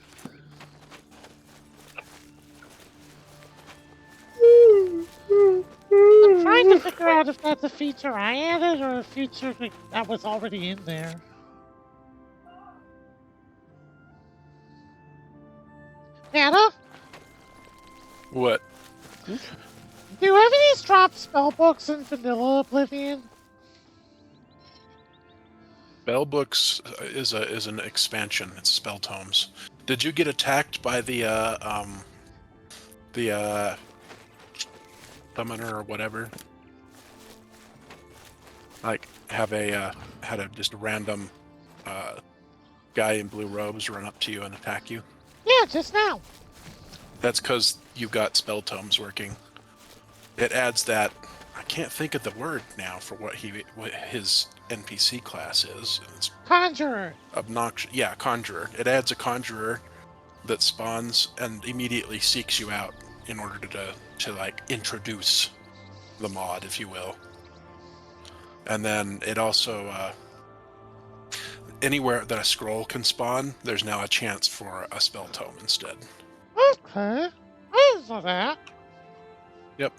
[SPEAKER 3] to figure out if that's a feature I added or a feature that was already in there. Anna,
[SPEAKER 5] What?
[SPEAKER 3] do enemies drop spellbooks in vanilla Oblivion?
[SPEAKER 5] Spellbooks is an expansion. It's spell tomes. Did you get attacked by the summoner or whatever? Like had a just random guy in blue robes run up to you and attack you?
[SPEAKER 3] Yeah, just now.
[SPEAKER 5] That's because you got spell tomes working. It adds that. I can't think of the word now for what his NPC class is. It's
[SPEAKER 3] Conjurer.
[SPEAKER 5] obnoxious. Yeah, conjurer. It adds a conjurer that spawns and immediately seeks you out in order to like introduce the mod, if you will. And then it also anywhere that a scroll can spawn, there's now a chance for a spell tome instead.
[SPEAKER 3] Okay. I didn't know that.
[SPEAKER 5] Yep.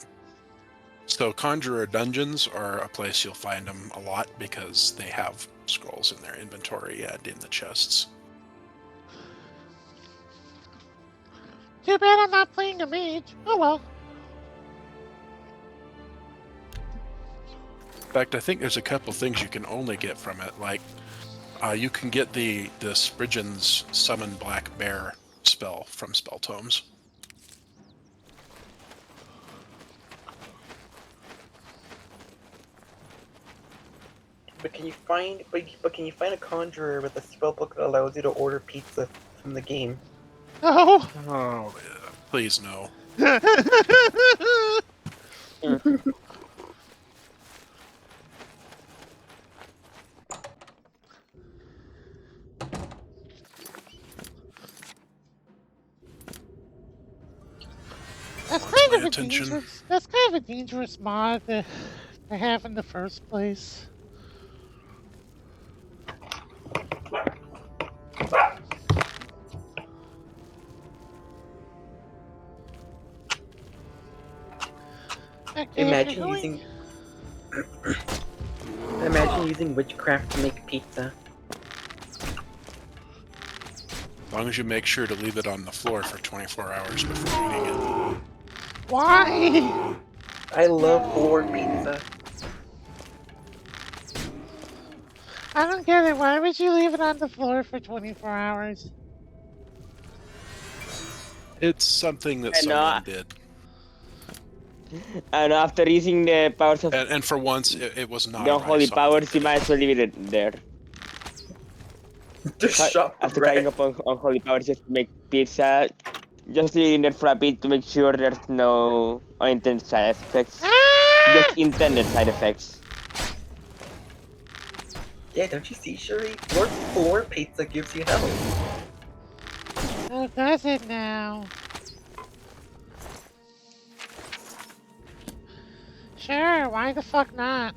[SPEAKER 5] So Conjurer dungeons are a place you'll find them a lot because they have scrolls in their inventory and in the chests.
[SPEAKER 3] Too bad I'm not playing a mage. Oh well.
[SPEAKER 5] In fact, I think there's a couple things you can only get from it. Like, you can get the Spriggan's Summon Black Bear spell from spell tomes.
[SPEAKER 2] But can you find a conjurer with a spellbook that allows you to order pizza from the game?
[SPEAKER 3] Oh.
[SPEAKER 5] Oh, please no.
[SPEAKER 3] That's
[SPEAKER 5] Wants
[SPEAKER 3] kind
[SPEAKER 5] my
[SPEAKER 3] of a
[SPEAKER 5] attention.
[SPEAKER 3] dangerous mod to have in the first place. Okay,
[SPEAKER 2] Imagine using witchcraft to make pizza.
[SPEAKER 5] As long as you make sure to leave it on the floor for 24 hours before eating it.
[SPEAKER 3] Why?
[SPEAKER 2] I love floor pizza.
[SPEAKER 3] I don't get it. Why would you leave it on the floor for 24 hours?
[SPEAKER 5] It's something that
[SPEAKER 7] And,
[SPEAKER 5] someone did.
[SPEAKER 7] And after using the powers of
[SPEAKER 5] And for once, it was not
[SPEAKER 7] the
[SPEAKER 5] a
[SPEAKER 7] holy
[SPEAKER 5] Rysong
[SPEAKER 7] powers,
[SPEAKER 5] that
[SPEAKER 7] you
[SPEAKER 5] did
[SPEAKER 7] might as well leave it there.
[SPEAKER 2] Just shop
[SPEAKER 7] After
[SPEAKER 2] bread.
[SPEAKER 7] tying up on holy powers just to make pizza, just leave it there for a bit to make sure there's no unintended side effects. Just intended side effects.
[SPEAKER 2] Yeah, don't you see, Shuri? Floor pizza gives you health.
[SPEAKER 3] Oh, does it now? Sure, why the fuck not?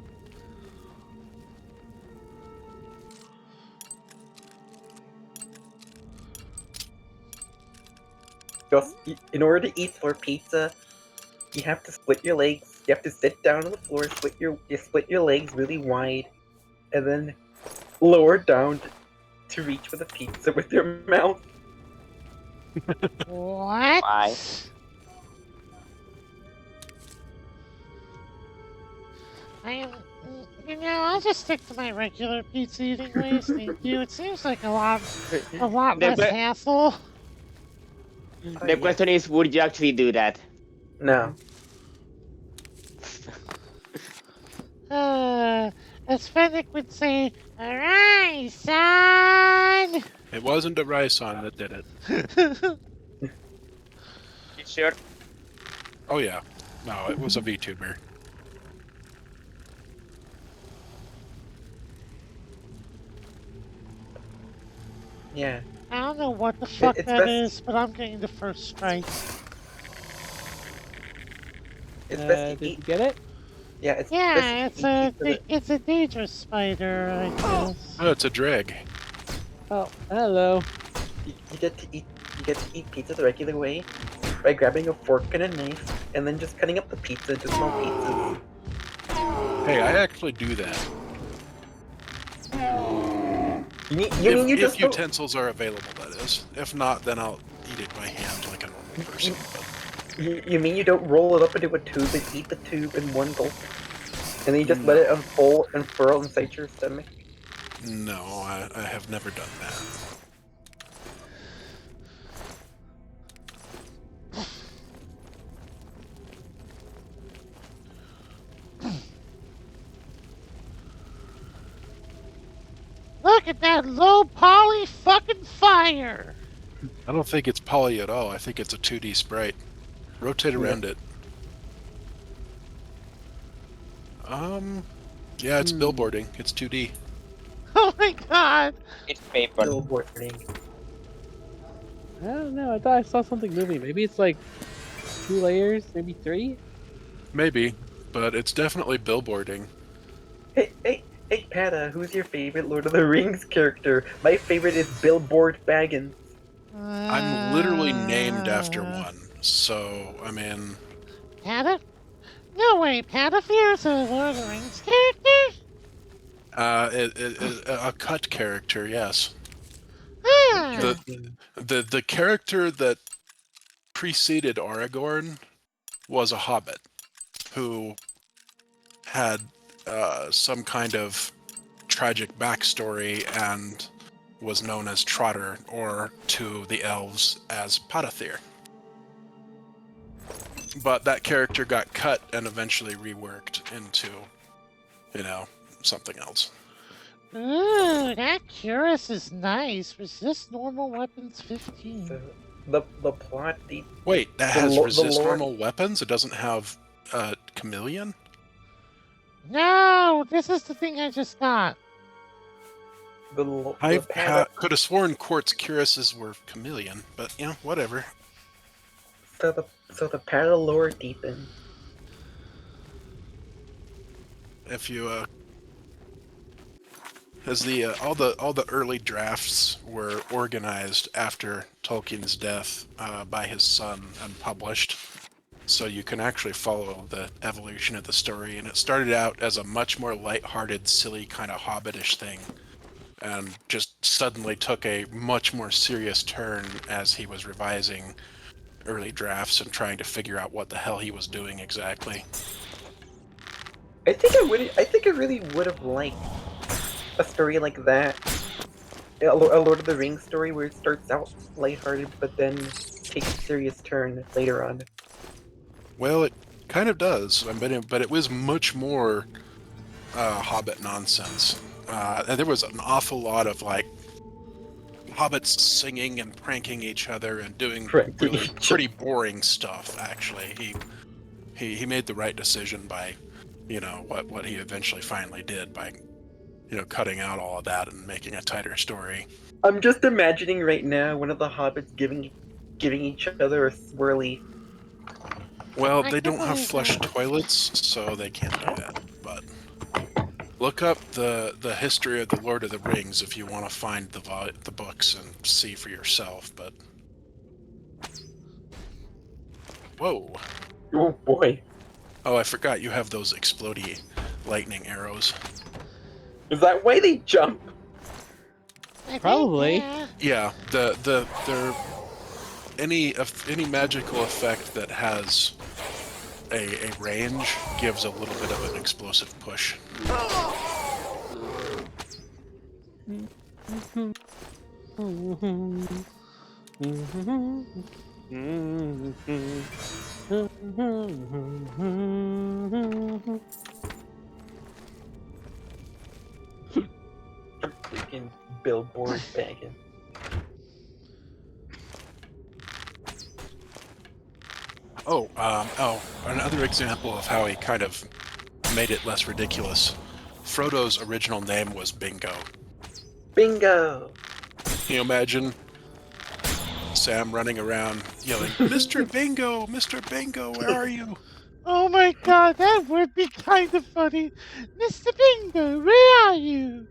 [SPEAKER 2] Just in order to eat floor pizza, you have to split your legs. You have to sit down on the floor, split your legs really wide, and then lower down to reach for the pizza with your mouth.
[SPEAKER 3] What?
[SPEAKER 7] Why?
[SPEAKER 3] I'll just stick to my regular pizza eating ways. Thank you. It seems like a lot
[SPEAKER 7] The
[SPEAKER 3] less
[SPEAKER 7] que-
[SPEAKER 3] hassle.
[SPEAKER 7] The question is, would you actually do that?
[SPEAKER 2] No.
[SPEAKER 3] As Fennec would say, "Alright, son."
[SPEAKER 5] It wasn't a Rysong that did it.
[SPEAKER 7] You sure?
[SPEAKER 5] Oh yeah. No, it was a VTuber.
[SPEAKER 2] Yeah.
[SPEAKER 3] I don't know what the fuck
[SPEAKER 2] it's
[SPEAKER 3] that
[SPEAKER 2] best-
[SPEAKER 3] is, but I'm getting the first strike.
[SPEAKER 2] It's best to
[SPEAKER 1] Did you
[SPEAKER 2] eat.
[SPEAKER 1] get it?
[SPEAKER 2] Yeah, it's
[SPEAKER 3] Yeah,
[SPEAKER 2] best to eat pizza
[SPEAKER 3] it's a dangerous spider, I guess.
[SPEAKER 5] Oh, it's a dreg.
[SPEAKER 1] Oh, hello.
[SPEAKER 2] you get to eat pizza the regular way by grabbing a fork and a knife and then just cutting up the pizza into small pizzas.
[SPEAKER 5] Hey, I actually do that.
[SPEAKER 2] You
[SPEAKER 5] If
[SPEAKER 2] just don't.
[SPEAKER 5] utensils are available, that is. If not, then I'll eat it by hand like a normal person.
[SPEAKER 2] You mean you don't roll it up into a tube and eat the tube in one gulp? And then you just let it unfold and furl inside your stomach?
[SPEAKER 5] No, I have never done that.
[SPEAKER 3] Look at that low poly fucking fire!
[SPEAKER 5] I don't think it's poly at all. I think it's a 2D sprite. Rotate around it. Yeah, it's billboarding. It's 2D.
[SPEAKER 3] Oh my god!
[SPEAKER 7] It's paper.
[SPEAKER 2] Billboarding.
[SPEAKER 1] I don't know. I thought I saw something moving. Maybe it's like 2 layers, maybe 3.
[SPEAKER 5] Maybe, but it's definitely billboarding.
[SPEAKER 2] Hey, Pata, who's your favorite Lord of the Rings character? My favorite is Billboard Baggins.
[SPEAKER 5] I'm literally named after one, so I mean.
[SPEAKER 3] Pata? No way, Patafear is a Lord of the Rings character?
[SPEAKER 5] A cut character, yes.
[SPEAKER 3] Ah.
[SPEAKER 5] The character that preceded Aragorn was a hobbit who had some kind of tragic backstory and was known as Trotter, or to the elves as Patathir. But that character got cut and eventually reworked into, something else.
[SPEAKER 3] Ooh, that cuirass is nice. Resist normal weapons 15.
[SPEAKER 2] The plot.
[SPEAKER 5] Wait, that has resist normal weapons? It doesn't have chameleon?
[SPEAKER 3] No, this is the thing I just got.
[SPEAKER 5] I could have sworn quartz cuirasses were chameleon, but whatever.
[SPEAKER 2] So the Pata lore deepens.
[SPEAKER 5] If you as all the early drafts were organized after Tolkien's death by his son and published, so you can actually follow the evolution of the story. And it started out as a much more lighthearted, silly kind of hobbitish thing, and just suddenly took a much more serious turn as he was revising early drafts and trying to figure out what the hell he was doing exactly.
[SPEAKER 2] I think I really would have liked a story like that. A Lord of the Rings story where it starts out lighthearted but then takes a serious turn later on.
[SPEAKER 5] Well, it kind of does, but it was much more Hobbit nonsense. And there was an awful lot of hobbits singing and pranking each other and doing really pretty boring stuff. Actually, he made the right decision by, what he eventually finally did by, cutting out all of that and making a tighter story.
[SPEAKER 2] I'm just imagining right now one of the hobbits giving each other a swirly.
[SPEAKER 5] Well, they don't have flush toilets, so they can't do that. But look up the history of the Lord of the Rings if you want to find the books and see for yourself. But whoa!
[SPEAKER 2] Oh boy!
[SPEAKER 5] Oh, I forgot you have those explodey lightning arrows.
[SPEAKER 2] Is that why they jump?
[SPEAKER 1] Probably.
[SPEAKER 5] Yeah, they're any magical effect that has a range gives a little bit of an explosive push.
[SPEAKER 2] Freaking billboard bagging.
[SPEAKER 5] Another example of how he kind of made it less ridiculous. Frodo's original name was Bingo.
[SPEAKER 2] Bingo!
[SPEAKER 5] Can you imagine Sam running around yelling, "Mr. Bingo! Mr. Bingo, where are you?"
[SPEAKER 3] Oh my god, that would be kind of funny. Mr. Bingo, where are you?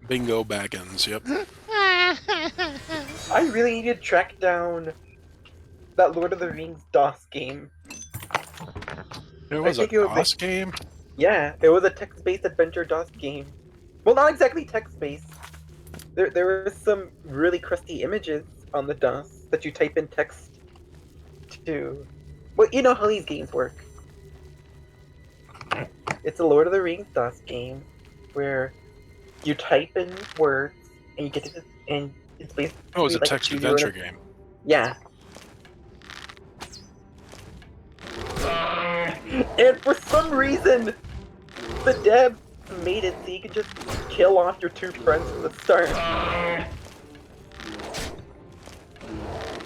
[SPEAKER 5] Bingo Baggins, yep.
[SPEAKER 2] I really need to track down that Lord of the Rings DOS game.
[SPEAKER 5] There was a DOS game?
[SPEAKER 2] Yeah, it was a text-based adventure DOS game. Well, not exactly text-based. There were some really crusty images on the DOS that you type in text to. Well, you know how these games work. It's a Lord of the Rings DOS game where you type in words and you get to and it's
[SPEAKER 5] Oh, it's
[SPEAKER 2] basically
[SPEAKER 5] a
[SPEAKER 2] like a
[SPEAKER 5] text
[SPEAKER 2] choose your own.
[SPEAKER 5] adventure game.
[SPEAKER 2] Yeah. And for some reason, the dev made it so you could just kill off your two friends from the start.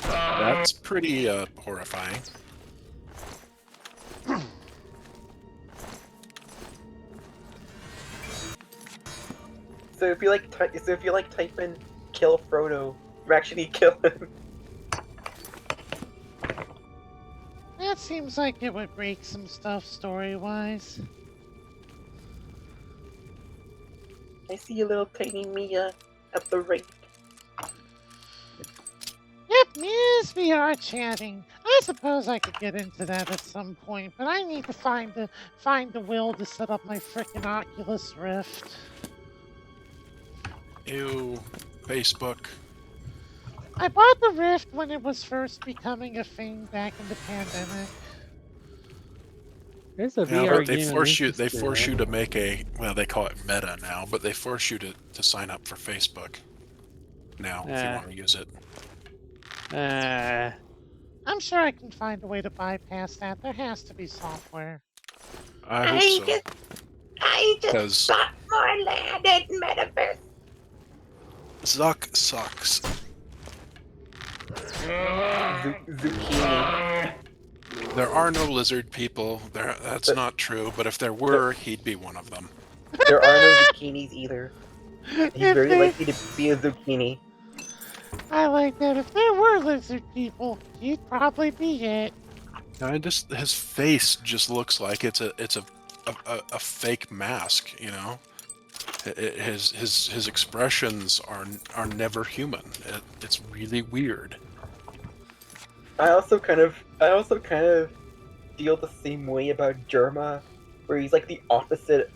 [SPEAKER 5] That's pretty horrifying.
[SPEAKER 2] So if you like type in kill Frodo, you actually kill him.
[SPEAKER 3] That seems like it would break some stuff story-wise.
[SPEAKER 2] I see a little tiny Mia at the right.
[SPEAKER 3] Yep, Mia's VR chatting. I suppose I could get into that at some point, but I need to find the will to set up my frickin' Oculus Rift.
[SPEAKER 5] Ew, Facebook.
[SPEAKER 3] I bought the Rift when it was first becoming a thing back in the pandemic.
[SPEAKER 1] There's a
[SPEAKER 5] Yeah,
[SPEAKER 1] VR
[SPEAKER 5] but they
[SPEAKER 1] game.
[SPEAKER 5] force you to make a, well, they call it meta now, but they force you to sign up for Facebook now if you want to use it.
[SPEAKER 3] I'm sure I can find a way to bypass that. There has to be software.
[SPEAKER 5] I hope so.
[SPEAKER 2] I just
[SPEAKER 5] 'Cause
[SPEAKER 2] bought more land in Metaverse.
[SPEAKER 5] Zuck sucks.
[SPEAKER 2] Zucchini.
[SPEAKER 5] There are no lizard people. That's not true, but if there were, he'd be one of them.
[SPEAKER 2] There are no zucchinis either. He's very likely to be a zucchini.
[SPEAKER 3] I like that. If there were lizard people, he'd probably be it.
[SPEAKER 5] His face just looks like it's a fake mask, you know. His expressions are never human. It's really weird.
[SPEAKER 2] I also kind of feel the same way about Jerma, where he's like the opposite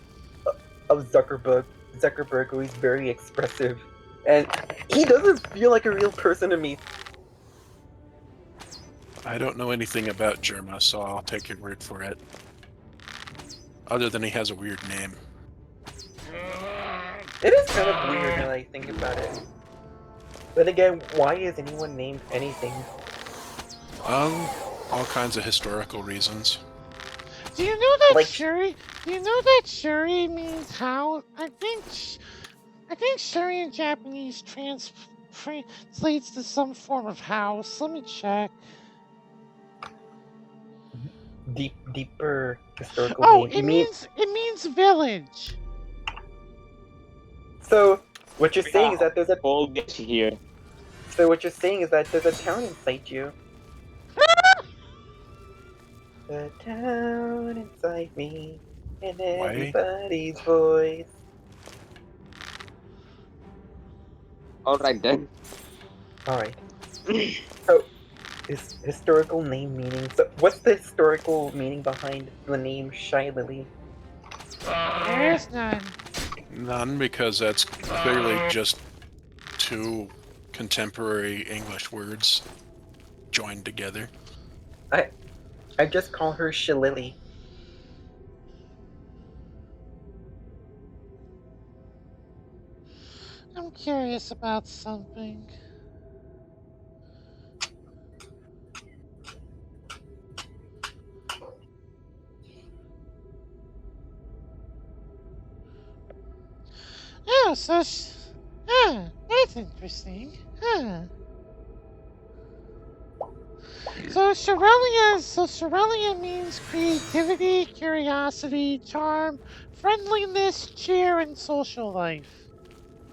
[SPEAKER 2] of Zuckerberg, who he's very expressive, and he doesn't feel like a real person to me.
[SPEAKER 5] I don't know anything about Jerma, so I'll take your word for it. Other than he has a weird name.
[SPEAKER 2] It is kind of weird now that I think about it. But again, why is anyone named anything?
[SPEAKER 5] All kinds of historical reasons.
[SPEAKER 3] Do you know that Shuri? Do you know that Shuri means how? I think Shuri in Japanese translates to some form of house. Let me check.
[SPEAKER 2] Deeper historical name.
[SPEAKER 3] It means village.
[SPEAKER 2] So what you're saying is that there's a
[SPEAKER 7] old bitch here.
[SPEAKER 2] So what you're saying is that there's a town inside you. The town inside me, and everybody's voice.
[SPEAKER 7] Alright then.
[SPEAKER 2] Alright. So, historical name meaning. So, what's the historical meaning behind the name Shy Lily?
[SPEAKER 3] There is none.
[SPEAKER 5] None, because that's clearly just two contemporary English words joined together.
[SPEAKER 2] I just call her Shillily.
[SPEAKER 3] I'm curious about something. Oh, that's interesting. Huh. So Shirellia means creativity, curiosity, charm, friendliness, cheer, and social life.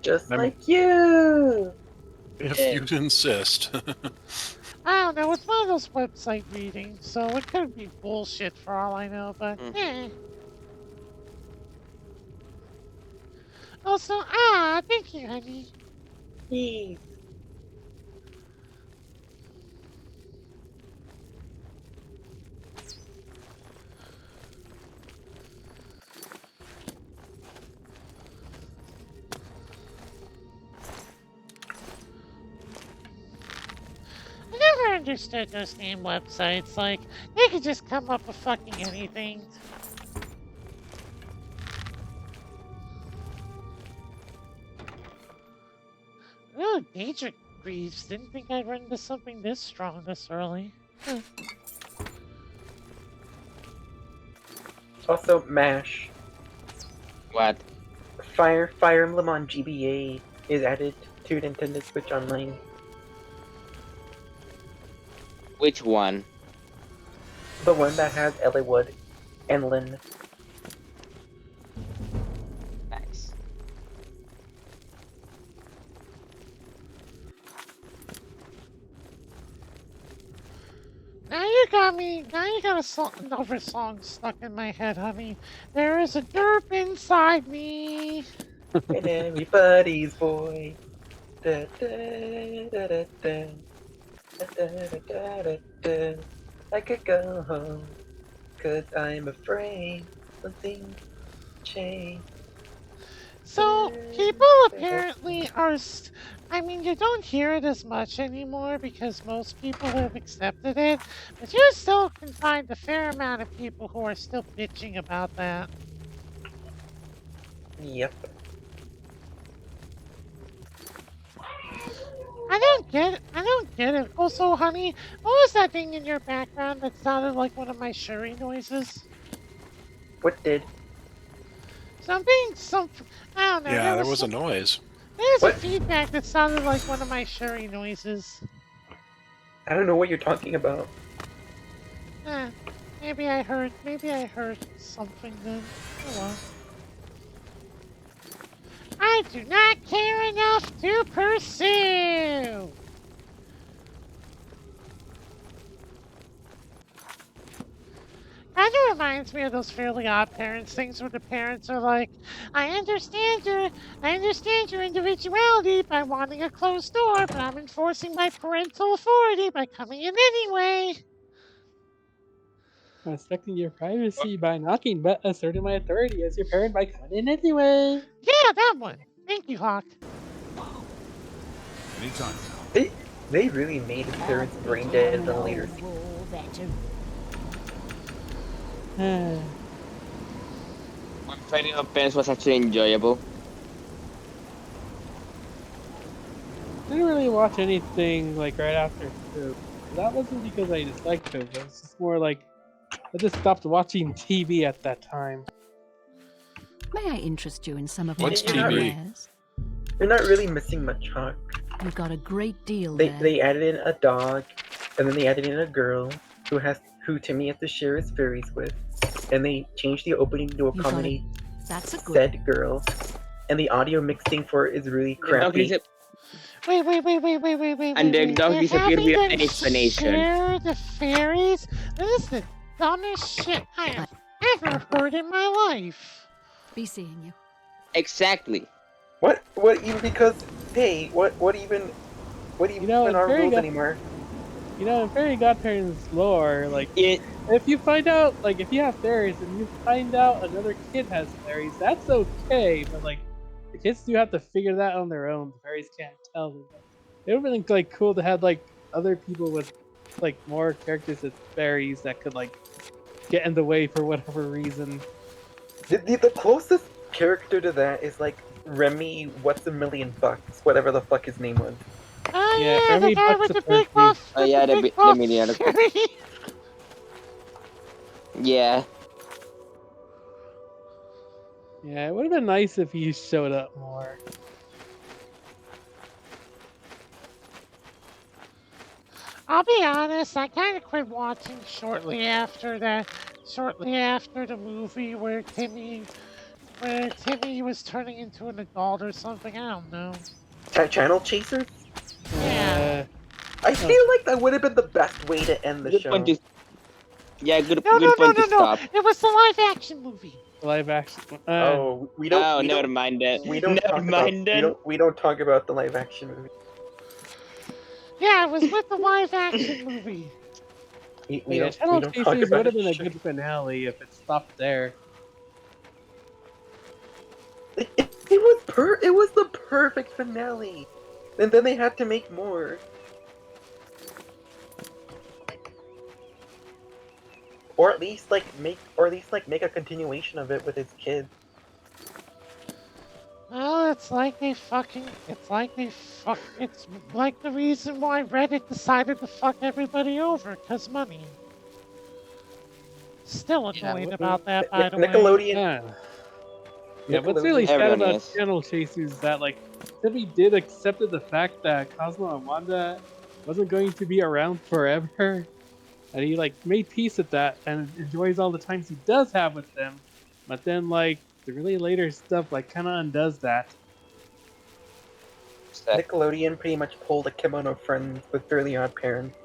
[SPEAKER 2] Just like you!
[SPEAKER 5] If you insist.
[SPEAKER 3] I don't know, it's one of those website readings, so it could be bullshit for all I know, but eh. Also, thank you, honey.
[SPEAKER 2] Please.
[SPEAKER 3] understood those name websites. Like, they could just come up with fucking anything. Ooh, Danger Greaves. Didn't think I'd run into something this strong this early. Huh.
[SPEAKER 2] Also, MASH.
[SPEAKER 7] What?
[SPEAKER 2] Fire Emblem on GBA is added to Nintendo Switch Online.
[SPEAKER 7] Which one?
[SPEAKER 2] The one that has Eliwood and Lynn.
[SPEAKER 7] Nice.
[SPEAKER 3] Now you got another song stuck in my head, honey. There is a derp inside me.
[SPEAKER 2] And everybody's boy. Da, da, da, da, da. Da, da, da, da, da. I could go home, 'cause I'm afraid something changed.
[SPEAKER 3] So, people apparently are. I mean, you don't hear it as much anymore because most people have accepted it, but you still can find a fair amount of people who are still bitching about that.
[SPEAKER 2] Yep.
[SPEAKER 3] I don't get it. Also, honey, what was that thing in your background that sounded like one of my Shuri noises?
[SPEAKER 2] What did?
[SPEAKER 3] I don't know.
[SPEAKER 5] Yeah, there was a noise.
[SPEAKER 3] There's
[SPEAKER 2] What?
[SPEAKER 3] a feedback that sounded like one of my Shuri noises.
[SPEAKER 2] I don't know what you're talking about.
[SPEAKER 3] Maybe I heard something then. Oh well. I do not care enough to pursue! Kind of reminds me of those Fairly Odd Parents things where the parents are like, I understand your individuality by wanting a closed door, but I'm enforcing my parental authority by coming in anyway.
[SPEAKER 1] I'm respecting your privacy by knocking, but asserting my authority as your parent by coming in anyway.
[SPEAKER 3] Yeah, that one. Thank you, Hawk.
[SPEAKER 9] Anytime.
[SPEAKER 2] They really made his parents brain dead in the later.
[SPEAKER 7] Fighting of Pens was actually enjoyable.
[SPEAKER 1] I didn't really watch anything like right after Coop. That wasn't because I disliked Coop. It was just more like I just stopped watching TV at that time.
[SPEAKER 6] May I interest you in some of
[SPEAKER 5] What's
[SPEAKER 6] my
[SPEAKER 5] TV?
[SPEAKER 6] wares?
[SPEAKER 2] You're not really missing much, Hawk.
[SPEAKER 6] We've got a great deal
[SPEAKER 2] They
[SPEAKER 6] there.
[SPEAKER 2] they added in a dog, and then they added in a girl who Timmy has to share his fairies with, and they changed the opening to a
[SPEAKER 6] You got
[SPEAKER 2] comedy.
[SPEAKER 6] That's a good.
[SPEAKER 2] Said girl, and the audio mixing for it is really crappy.
[SPEAKER 3] Wait.
[SPEAKER 7] And the dog
[SPEAKER 3] You're
[SPEAKER 7] disappeared
[SPEAKER 3] having
[SPEAKER 7] without
[SPEAKER 3] them
[SPEAKER 7] any explanation.
[SPEAKER 3] share the fairies? This is the dumbest shit I have ever heard in my life.
[SPEAKER 6] Be seeing you.
[SPEAKER 7] Exactly.
[SPEAKER 2] What even because hey, what even
[SPEAKER 1] You know,
[SPEAKER 2] are
[SPEAKER 1] fairy
[SPEAKER 2] rules
[SPEAKER 1] god-
[SPEAKER 2] anymore?
[SPEAKER 1] You know, in fairy godparents lore, like if you find out, like if you have fairies and you find out another kid has fairies, that's okay. But like the kids do have to figure that on their own. The fairies can't tell them. It would have been like cool to have like other people with like more characters as fairies that could like get in the way for whatever reason.
[SPEAKER 2] The closest character to that is like Remy. What's a million bucks? Whatever the fuck his name was.
[SPEAKER 3] Oh
[SPEAKER 1] Yeah,
[SPEAKER 3] yeah, the
[SPEAKER 1] Remy
[SPEAKER 3] guy
[SPEAKER 1] Bucks
[SPEAKER 3] with the
[SPEAKER 1] the
[SPEAKER 3] big
[SPEAKER 1] Furby.
[SPEAKER 3] buff.
[SPEAKER 7] Oh yeah, the
[SPEAKER 3] big buff
[SPEAKER 7] million.
[SPEAKER 3] fairy.
[SPEAKER 7] Yeah.
[SPEAKER 1] Yeah, it would have been nice if he showed up more.
[SPEAKER 3] I'll be honest, I kind of quit watching shortly after the movie where Timmy was turning into an adult or something. I don't know.
[SPEAKER 2] Channel Chasers?
[SPEAKER 3] Yeah.
[SPEAKER 2] I feel like that would have been the best way to end the
[SPEAKER 7] Good
[SPEAKER 2] show.
[SPEAKER 7] point to. Yeah, good
[SPEAKER 3] No,
[SPEAKER 7] point to stop.
[SPEAKER 3] It was the live action movie.
[SPEAKER 1] Live action.
[SPEAKER 2] Oh, we don't.
[SPEAKER 7] Oh,
[SPEAKER 2] we
[SPEAKER 7] never
[SPEAKER 2] don't,
[SPEAKER 7] mind that.
[SPEAKER 2] We don't
[SPEAKER 7] Never
[SPEAKER 2] talk
[SPEAKER 7] mind
[SPEAKER 2] about.
[SPEAKER 7] then.
[SPEAKER 2] We don't talk about the live action movie.
[SPEAKER 3] Yeah, it was with the live action movie.
[SPEAKER 2] We
[SPEAKER 1] Yeah,
[SPEAKER 2] don't.
[SPEAKER 1] Channel
[SPEAKER 2] We don't talk
[SPEAKER 1] Chasers
[SPEAKER 2] about
[SPEAKER 1] would have been a
[SPEAKER 2] it.
[SPEAKER 1] good finale if it stopped there.
[SPEAKER 2] It was the perfect finale, and then they had to make more. or at least make a continuation of it with his kids.
[SPEAKER 3] Well, it's like the reason why Reddit decided to fuck everybody over, 'cause money. Still
[SPEAKER 1] Yeah,
[SPEAKER 3] annoyed
[SPEAKER 1] what,
[SPEAKER 3] about that, by the way.
[SPEAKER 2] Nickelodeon.
[SPEAKER 1] yeah. What's really
[SPEAKER 2] Nickelodeon.
[SPEAKER 1] sad
[SPEAKER 7] Everyone
[SPEAKER 1] about
[SPEAKER 7] is.
[SPEAKER 1] Channel Chase is that like Timmy did accepted the fact that Cosmo and Wanda wasn't going to be around forever, and he like made peace with that and enjoys all the times he does have with them. But then like the really later stuff like kind of undoes that.
[SPEAKER 2] Nickelodeon pretty much pulled a Kimono Friends with Fairly Odd Parents,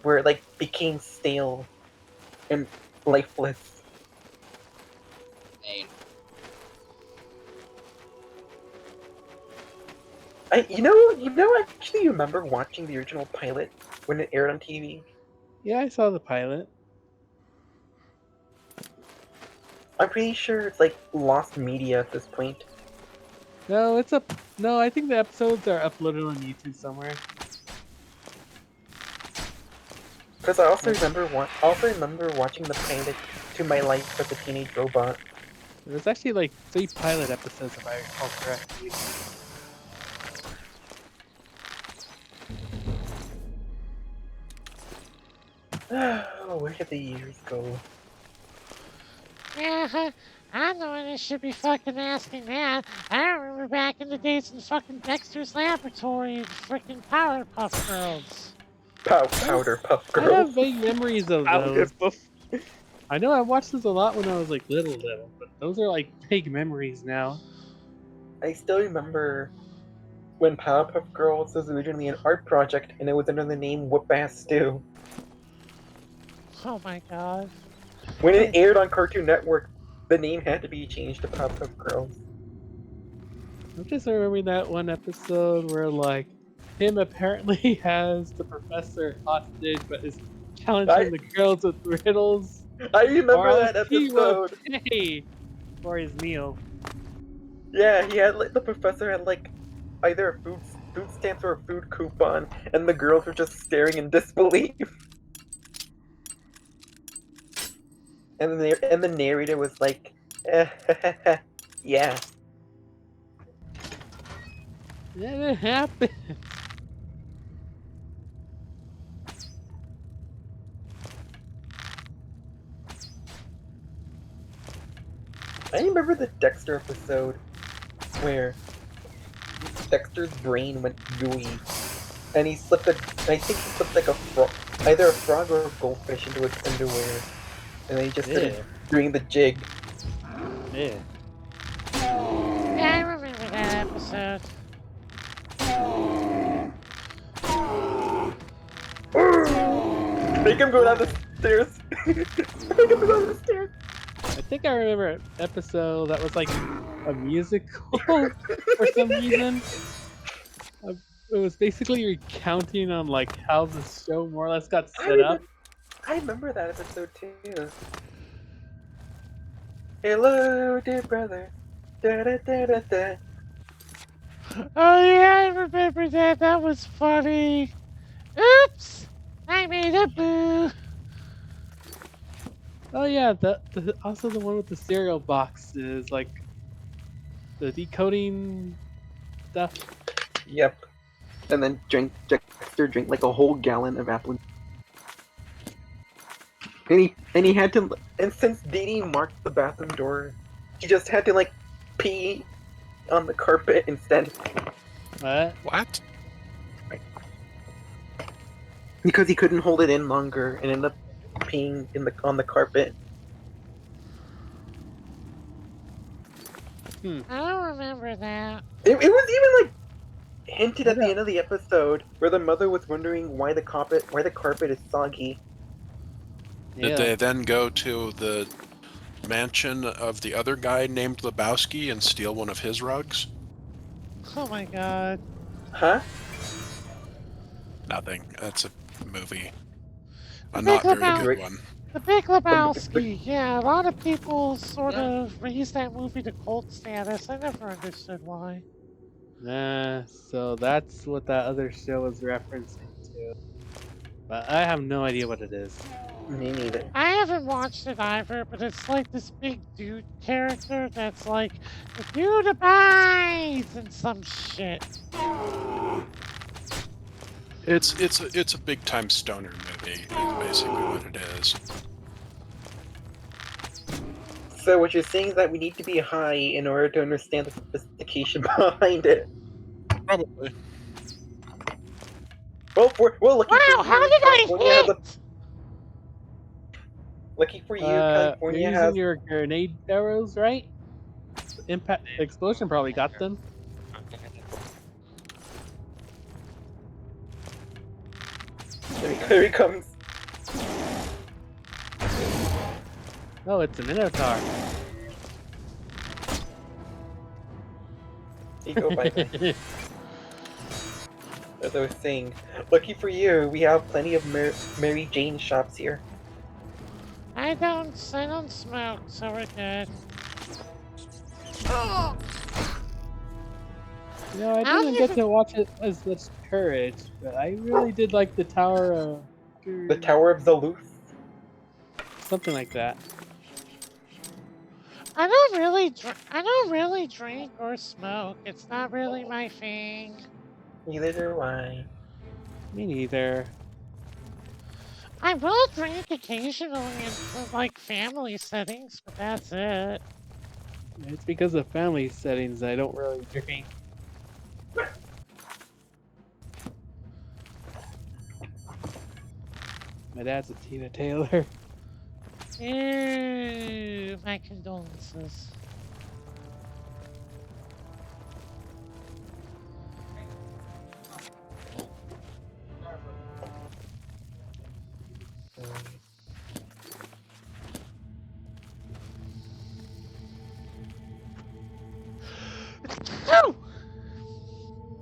[SPEAKER 2] where it like became stale and lifeless. I actually remember watching the original pilot when it aired on TV.
[SPEAKER 1] Yeah, I saw the pilot.
[SPEAKER 2] I'm pretty sure it's like lost media at this point.
[SPEAKER 1] No, it's up. No, I think the episodes are uploaded on YouTube somewhere.
[SPEAKER 2] Because I also remember watching the pilot to My Life as a Teenage Robot.
[SPEAKER 1] There's actually like 3 pilot episodes if I recall correctly.
[SPEAKER 2] Oh, where did the years go?
[SPEAKER 3] Yeah, I'm the one that should be fucking asking that. I remember back in the days in fucking Dexter's Laboratory, freaking Powerpuff Girls.
[SPEAKER 2] Powder Puff
[SPEAKER 1] I
[SPEAKER 2] Girls.
[SPEAKER 1] have vague memories of those. I know I watched this a lot when I was like little, but those are like vague memories now.
[SPEAKER 2] I still remember when Powerpuff Girls was originally an art project and it was under the name Whoop Ass Stew.
[SPEAKER 3] Oh my god.
[SPEAKER 2] When it aired on Cartoon Network, the name had to be changed to Powerpuff Girls.
[SPEAKER 1] I'm just remembering that one episode where like him apparently has the professor hostage, but is challenging the girls with riddles.
[SPEAKER 2] I remember
[SPEAKER 1] or
[SPEAKER 2] that
[SPEAKER 1] else he will
[SPEAKER 2] episode.
[SPEAKER 1] pay for his meal.
[SPEAKER 2] Yeah, he had the professor had either a food stamps or a food coupon, and the girls were just staring in disbelief. And the narrator was like, yeah.
[SPEAKER 1] Yeah, it happened.
[SPEAKER 2] I remember the Dexter episode where Dexter's brain went gooey, and I think he slipped like either a frog or a goldfish into his underwear, and then he just started doing the jig.
[SPEAKER 1] Yeah.
[SPEAKER 3] Yeah, I remember that episode.
[SPEAKER 2] Make him go down the stairs. Make him go down the stairs.
[SPEAKER 1] I think I remember an episode that was like a musical for some reason. It was basically recounting on like how the show more or less got set up.
[SPEAKER 2] I remember that episode too. Hello, dear brother. Da, da, da, da, da.
[SPEAKER 3] Oh yeah, I remember that. That was funny. Oops! I made a boo.
[SPEAKER 1] Oh yeah, also the one with the cereal boxes, like the decoding stuff.
[SPEAKER 2] Yep. And then Dexter drank like a whole gallon of apple. And he had to, and since Dee Dee marked the bathroom door, he just had to like pee on the carpet instead.
[SPEAKER 5] What?
[SPEAKER 2] Because he couldn't hold it in longer and ended up peeing on the carpet.
[SPEAKER 3] I don't remember that.
[SPEAKER 2] It was even like hinted at the end of the episode where the mother was wondering why the carpet is soggy.
[SPEAKER 5] Did they then go to the mansion of the other guy named Lebowski and steal one of his rugs?
[SPEAKER 3] Oh my god.
[SPEAKER 2] Huh?
[SPEAKER 5] Nothing. That's a movie. A
[SPEAKER 3] The
[SPEAKER 5] not
[SPEAKER 3] Big
[SPEAKER 5] very
[SPEAKER 3] Lebowski.
[SPEAKER 5] good one.
[SPEAKER 3] The Big Lebowski. Yeah, a lot of people sort of raised that movie to cult status. I never understood why.
[SPEAKER 1] Nah, so that's what that other show was referencing to. but I have no idea what it is.
[SPEAKER 2] Me neither.
[SPEAKER 3] I haven't watched it either, but it's like this big dude character that's like, the dude abides and some shit.
[SPEAKER 5] It's a big time stoner movie. Is basically what it is.
[SPEAKER 2] So what you're saying is that we need to be high in order to understand the sophistication behind it.
[SPEAKER 5] Probably.
[SPEAKER 2] Well, lucky
[SPEAKER 3] Wow,
[SPEAKER 2] for
[SPEAKER 3] how
[SPEAKER 2] you,
[SPEAKER 3] did I
[SPEAKER 2] California has a
[SPEAKER 3] hit?
[SPEAKER 2] lucky for you,
[SPEAKER 1] You're
[SPEAKER 2] California
[SPEAKER 1] using
[SPEAKER 2] has.
[SPEAKER 1] your grenade arrows, right? Impact explosion probably got them.
[SPEAKER 2] There he comes.
[SPEAKER 1] Oh, it's a Minotaur.
[SPEAKER 2] There you go, bye-bye. As I was saying, lucky for you, we have plenty of Mary Jane shops here.
[SPEAKER 3] I don't smoke, so we're good.
[SPEAKER 1] You know, I didn't get to watch it as much Courage, but I really did like the Tower of...
[SPEAKER 2] The Tower of Zaluf.
[SPEAKER 1] Something like that.
[SPEAKER 3] I don't really drink or smoke. It's not really my thing.
[SPEAKER 2] Neither do I.
[SPEAKER 1] Me neither.
[SPEAKER 3] I will drink occasionally in like family settings, but that's it.
[SPEAKER 1] It's because of family settings I don't really drink. My dad's a Tina Taylor.
[SPEAKER 3] Ew, my condolences.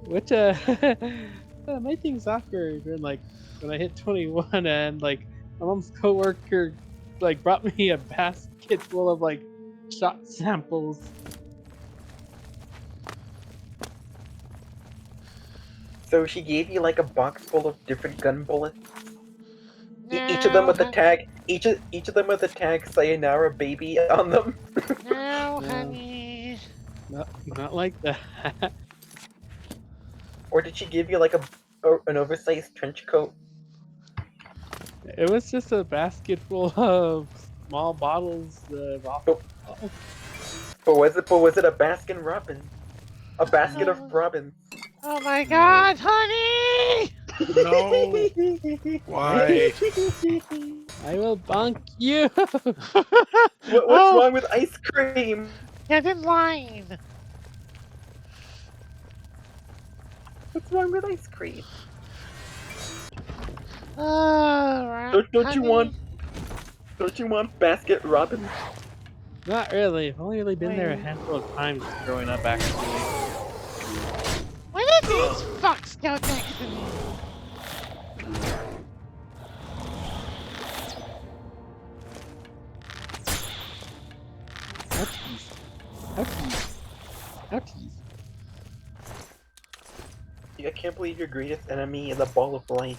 [SPEAKER 1] Which my thing's awkward when I hit 21 and like my mom's coworker like brought me a basket full of like shot samples.
[SPEAKER 2] So she gave you like a box full of different gun bullets. Each of them with the tag, each of them with the tag "Sayonara Baby" on them.
[SPEAKER 3] No, honey.
[SPEAKER 1] Not like that.
[SPEAKER 2] Or did she give you like an oversized trench coat?
[SPEAKER 1] It was just a basket full of small bottles of
[SPEAKER 2] But was it a Baskin Robbins? A basket of Robbins?
[SPEAKER 3] Oh my god, honey!
[SPEAKER 5] No. Why?
[SPEAKER 1] I will bonk you.
[SPEAKER 2] What's wrong with ice cream?
[SPEAKER 3] Get in line.
[SPEAKER 2] What's wrong with ice cream?
[SPEAKER 3] Don't
[SPEAKER 2] you want basket Robbins?
[SPEAKER 1] Not really. I've only really been there a handful of times growing up, actually.
[SPEAKER 3] Why did these fucks go next to me?
[SPEAKER 1] Ouchies.
[SPEAKER 2] I can't believe your greatest enemy is a ball of light.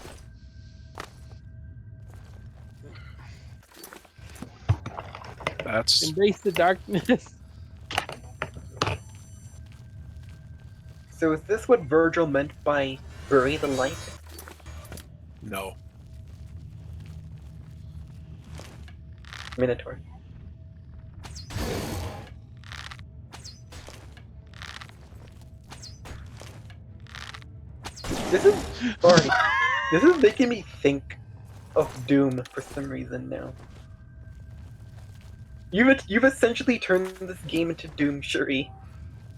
[SPEAKER 5] That's...
[SPEAKER 1] Embrace the darkness.
[SPEAKER 2] So is this what Virgil meant by bury the light?
[SPEAKER 5] No.
[SPEAKER 2] Minotaur. This is making me think of Doom for some reason now. You've essentially turned this game into Doom, Shuri.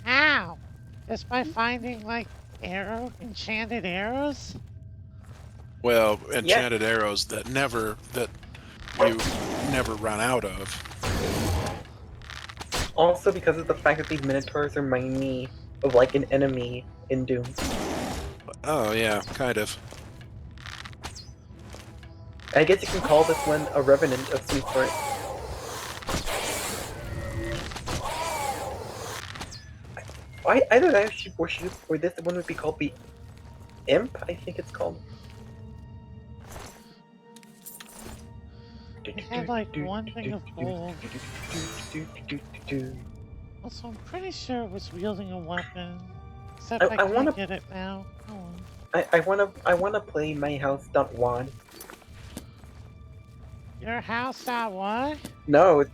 [SPEAKER 3] How? Just by finding like enchanted arrows?
[SPEAKER 5] Well, enchanted arrows that you never run out of.
[SPEAKER 2] Also because of the fact that these Minotaurs remind me of like an enemy in Doom.
[SPEAKER 5] Oh yeah, kind of.
[SPEAKER 2] I guess you can call this one a revenant of some sort. Either that or this one would be called the Imp, I think it's called.
[SPEAKER 3] It had like one thing of gold. Also, I'm pretty sure it was wielding a weapon. Except I can't get it now. Oh.
[SPEAKER 2] I wanna play My House.wad.
[SPEAKER 3] Your house that what?
[SPEAKER 2] No,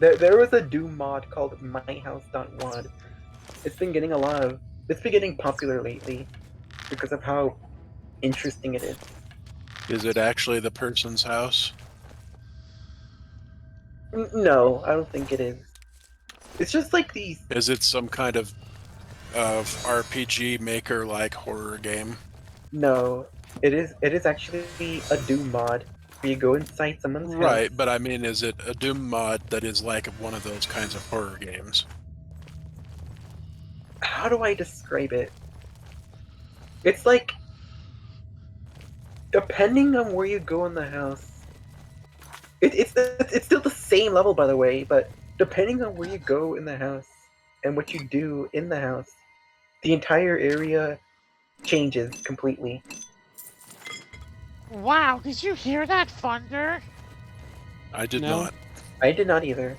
[SPEAKER 2] there was a Doom mod called My House.wad. It's been getting popular lately because of how interesting it is.
[SPEAKER 5] Is it actually the person's house?
[SPEAKER 2] No, I don't think it is. It's just like these.
[SPEAKER 5] Is it some kind of RPG maker like horror game?
[SPEAKER 2] No, it is actually a Doom mod where you go inside someone's house.
[SPEAKER 5] Right, but I mean, is it a Doom mod that is like one of those kinds of horror games?
[SPEAKER 2] How do I describe it? It's like, depending on where you go in the house, it's still the same level, by the way, but depending on where you go in the house and what you do in the house, the entire area changes completely.
[SPEAKER 3] Wow, did you hear that thunder?
[SPEAKER 5] I did not.
[SPEAKER 2] I did not either.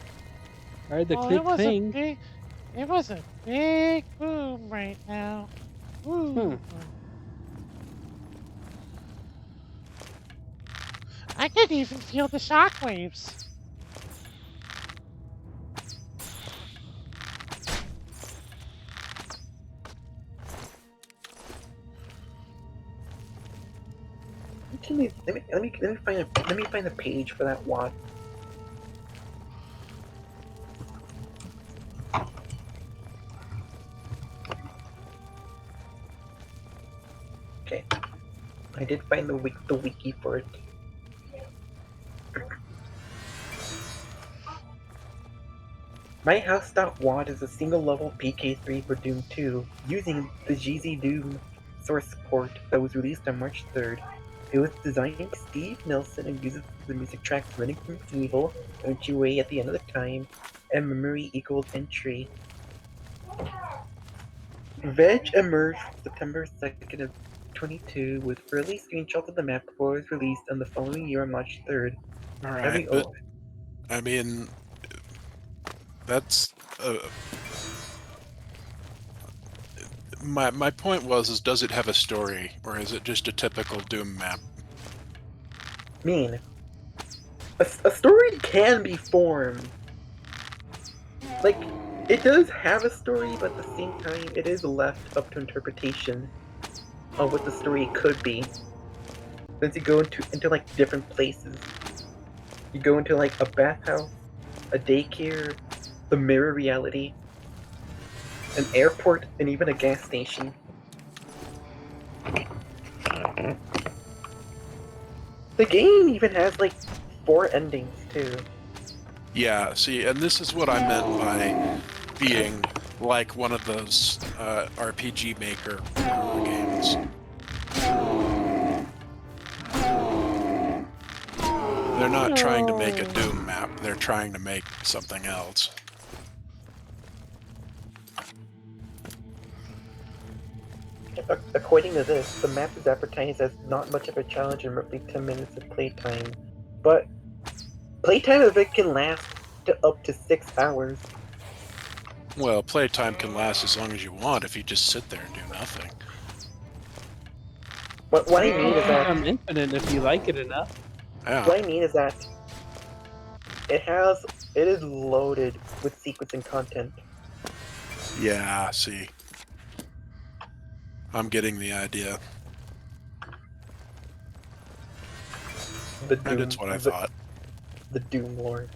[SPEAKER 1] I heard the
[SPEAKER 3] Oh,
[SPEAKER 1] click thing.
[SPEAKER 3] It was a big boom right now. Ooh. I could even feel the shockwaves.
[SPEAKER 2] Let me find a page for that wad. Okay, I did find the wiki for it. My House.wad is a single-level PK3 for Doom 2, using the GZ Doom source port that was released on March 3rd. It was designed by Steve Nelson and uses the music tracks Running from Evil, Don't You Wait at the End of the Time, and Memory Equals Entry. Veg emerged September 2nd of 22 with early screenshots of the map before it was released on the following year on March 3rd.
[SPEAKER 5] Alright, but, I mean, that's... My point was, does it have a story, or is it just a typical Doom map?
[SPEAKER 2] A story can be formed. Like, it does have a story, but at the same time, it is left up to interpretation of what the story could be. Since you go into like different places. You go into like a bathhouse, a daycare, the mirror reality, an airport, and even a gas station. The game even has like 4 endings too.
[SPEAKER 5] Yeah, see, and this is what I meant by being like one of those RPG maker horror games. They're not trying to make a Doom map, they're trying to make something else.
[SPEAKER 2] According to this, the map is advertised as not much of a challenge and roughly 10 minutes of playtime. But playtime of it can last up to 6 hours.
[SPEAKER 5] Well, playtime can last as long as you want if you just sit there and do nothing.
[SPEAKER 2] What I mean is that...
[SPEAKER 1] infinite if you like it enough.
[SPEAKER 5] Yeah.
[SPEAKER 2] What I mean is that it is loaded with sequencing content.
[SPEAKER 5] Yeah, see. I'm getting the idea. And it's what I thought.
[SPEAKER 2] The Doom Lord.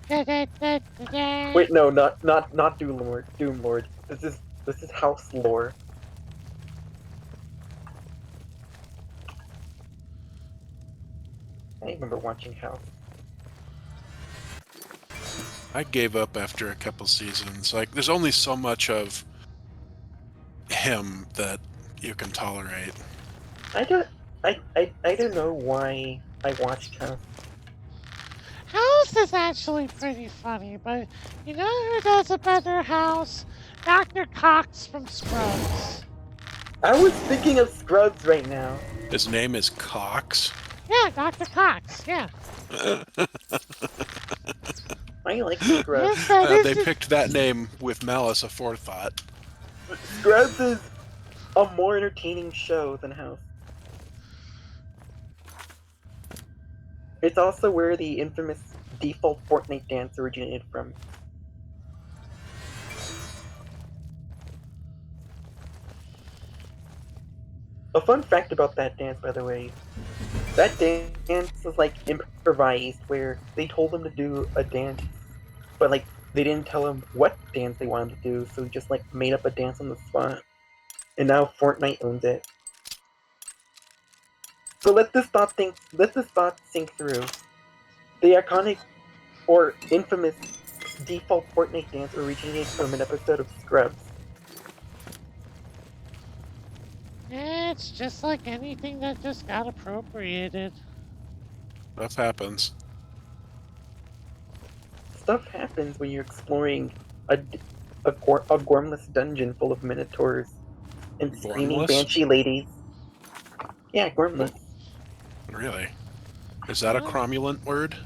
[SPEAKER 3] Da-da-da-da-da.
[SPEAKER 2] Wait, no, not Doom Lord. Doom Lord. This is House lore. I remember watching House.
[SPEAKER 5] I gave up after a couple seasons. Like, there's only so much of him that you can tolerate.
[SPEAKER 2] I don't know why I watched House.
[SPEAKER 3] House is actually pretty funny, but you know who does a better House? Dr. Cox from Scrubs.
[SPEAKER 2] I was thinking of Scrubs right now.
[SPEAKER 5] His name is Cox?
[SPEAKER 3] Yeah, Dr. Cox, yeah.
[SPEAKER 2] I like Scrubs.
[SPEAKER 3] Yes, that is
[SPEAKER 5] They
[SPEAKER 3] the-
[SPEAKER 5] picked that name with malice aforethought.
[SPEAKER 2] Scrubs is a more entertaining show than House. It's also where the infamous default Fortnite dance originated from. A fun fact about that dance, by the way, that dance was like improvised, where they told him to do a dance, but like they didn't tell him what dance they wanted to do, so he just like made up a dance on the spot. And now Fortnite owns it. So let this thought sink through. The iconic or infamous default Fortnite dance originated from an episode of Scrubs.
[SPEAKER 3] It's just like anything that just got appropriated.
[SPEAKER 5] Stuff happens.
[SPEAKER 2] Stuff happens when you're exploring a gormless dungeon full of minotaurs and screaming
[SPEAKER 5] Gormless?
[SPEAKER 2] banshee ladies. Yeah, gormless.
[SPEAKER 5] Really? Is that a cromulent word?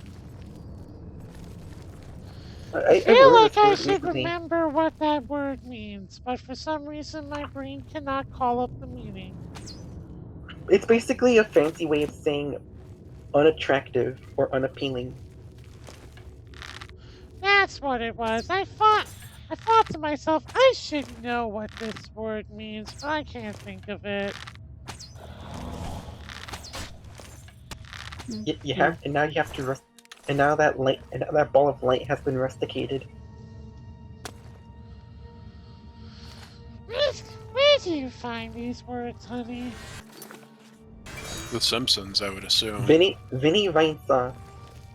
[SPEAKER 3] I
[SPEAKER 2] I've
[SPEAKER 3] feel
[SPEAKER 2] learned
[SPEAKER 3] like
[SPEAKER 2] this
[SPEAKER 3] I
[SPEAKER 2] word
[SPEAKER 3] should
[SPEAKER 2] recently.
[SPEAKER 3] remember what that word means, but for some reason my brain cannot call up the meaning.
[SPEAKER 2] It's basically a fancy way of saying unattractive or unappealing.
[SPEAKER 3] That's what it was. I thought to myself, I should know what this word means, but I can't think of it.
[SPEAKER 2] You have, and now you have to rust, and now that light, and now that ball of light has been rusticated.
[SPEAKER 3] Where do you find these words, honey?
[SPEAKER 5] The Simpsons, I would assume.
[SPEAKER 2] Vinny Vinesaw.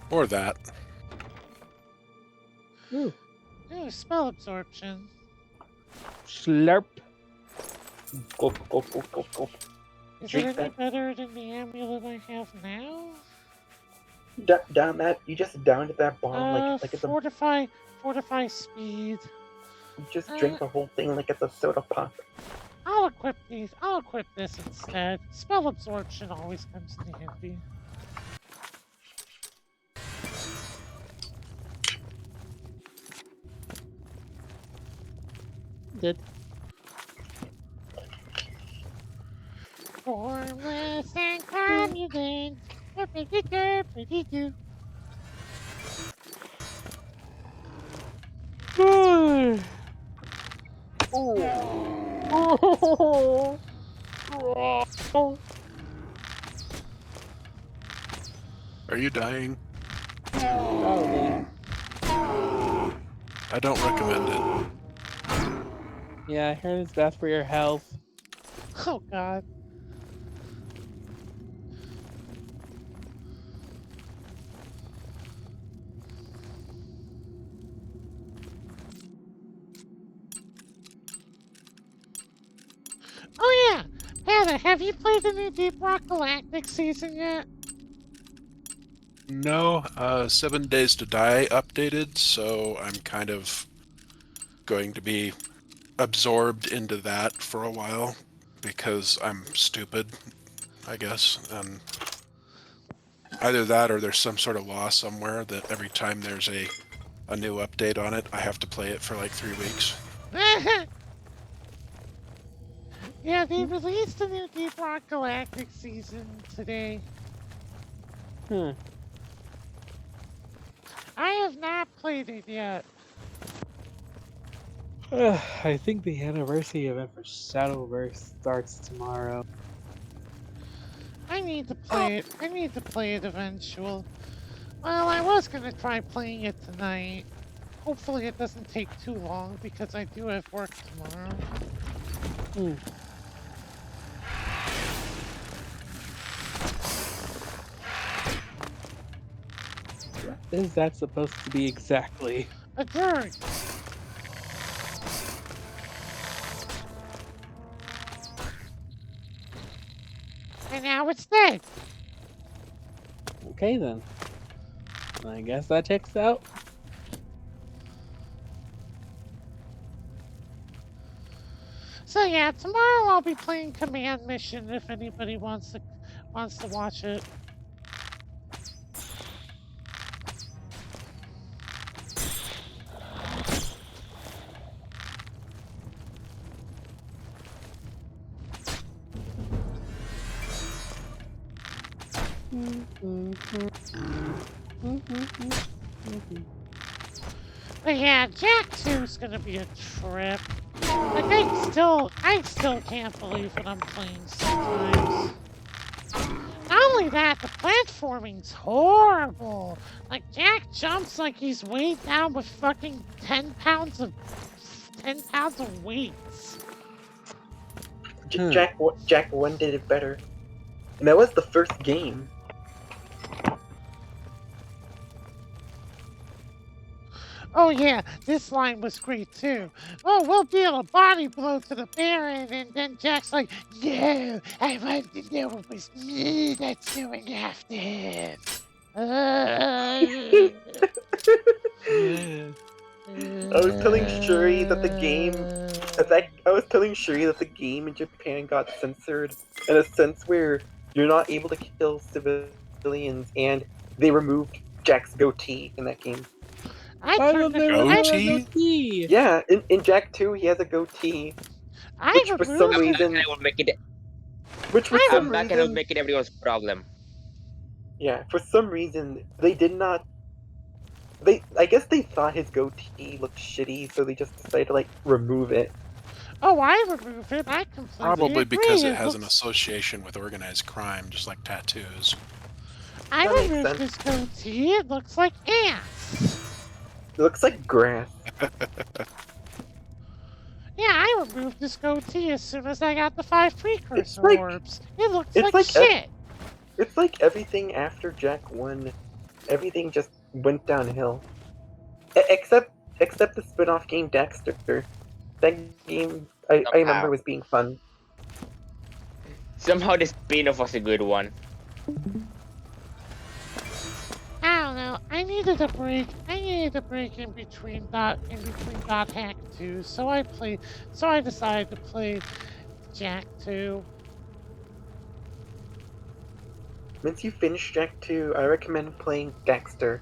[SPEAKER 5] Or that.
[SPEAKER 1] Ooh.
[SPEAKER 3] Ooh, spell absorption.
[SPEAKER 1] Slurp.
[SPEAKER 2] Gulp, gulp, gulp, gulp, gulp.
[SPEAKER 3] Is
[SPEAKER 2] Drink
[SPEAKER 3] it any
[SPEAKER 2] that.
[SPEAKER 3] better than the amulet I have now?
[SPEAKER 2] Down that, you just downed that ball like it's a,
[SPEAKER 3] Fortify speed.
[SPEAKER 2] you just drink the whole thing like it's a soda pop.
[SPEAKER 3] I'll equip this instead. Spell absorption always comes in handy.
[SPEAKER 1] Good.
[SPEAKER 3] Formless and cromulent. Derpity-derpity-doo.
[SPEAKER 5] Are you dying?
[SPEAKER 1] Probably.
[SPEAKER 5] I don't recommend it.
[SPEAKER 1] Yeah, I heard it's bad for your health.
[SPEAKER 3] Oh god. Oh yeah! Hannah, have you played the new Deep Rock Galactic season yet?
[SPEAKER 5] No, 7 Days to Die updated, so I'm kind of going to be absorbed into that for a while because I'm stupid, I guess. And either that or there's some sort of law somewhere that every time there's a new update on it, I have to play it for like 3 weeks.
[SPEAKER 3] Yeah, they released a new Deep Rock Galactic season today.
[SPEAKER 1] Hmm.
[SPEAKER 3] I have not played it yet.
[SPEAKER 1] I think the anniversary event for Shadowverse starts tomorrow.
[SPEAKER 3] I need to play it. I need to play it eventually. Well, I was gonna try playing it tonight. Hopefully it doesn't take too long because I do have work tomorrow.
[SPEAKER 1] Hmm. What is that supposed to be exactly?
[SPEAKER 3] A bird. And now it's dead.
[SPEAKER 1] Okay then. I guess that checks out.
[SPEAKER 3] So yeah, tomorrow I'll be playing Command Mission if anybody wants to watch it. But yeah, Jack 2's gonna be a trip. Like I still can't believe what I'm playing sometimes. Not only that, the platforming's horrible. Like Jack jumps like he's weighed down with fucking 10 pounds of weights.
[SPEAKER 2] Jack 1 did it better. And that was the first game.
[SPEAKER 3] Oh yeah, this line was great too. Oh, we'll deal a body blow to the Baron, and then Jack's like, "No, I want to know it was me that's going after him."
[SPEAKER 2] I was telling Shuri that the game in Japan got censored in a sense where you're not able to kill civilians, and they removed Jack's goatee in that game.
[SPEAKER 3] I turned the
[SPEAKER 5] Goatee?
[SPEAKER 2] Yeah, in Jack 2 he has a goatee.
[SPEAKER 3] I
[SPEAKER 2] Which for some
[SPEAKER 3] removed
[SPEAKER 2] reason
[SPEAKER 7] I would make it.
[SPEAKER 2] which for some
[SPEAKER 7] I'm back and I would
[SPEAKER 2] reason
[SPEAKER 7] make it everyone's problem.
[SPEAKER 2] Yeah, for some reason they did not I guess they thought his goatee looked shitty, so they just decided to like remove it.
[SPEAKER 3] Oh, I removed it. I completely
[SPEAKER 5] Probably
[SPEAKER 3] agree.
[SPEAKER 5] because it has an association with organized crime, just like tattoos.
[SPEAKER 3] I
[SPEAKER 2] That makes
[SPEAKER 3] removed
[SPEAKER 2] sense.
[SPEAKER 3] his goatee. It looks like ants.
[SPEAKER 2] It looks like grass.
[SPEAKER 3] Yeah, I removed this goatee as soon as I got the 5 precursor
[SPEAKER 2] like-
[SPEAKER 3] orbs. It looks
[SPEAKER 2] it's
[SPEAKER 3] like
[SPEAKER 2] like
[SPEAKER 3] shit.
[SPEAKER 2] It's like everything after Jack 1, everything just went downhill. Except the spin-off game Dexter. That game I remember was being fun.
[SPEAKER 7] Somehow the spin-off was a good one.
[SPEAKER 3] I don't know. I needed a break. I needed a break in between dot hack 2, so I decided to play Jack 2.
[SPEAKER 2] Once you finish Jack 2, I recommend playing Dexter,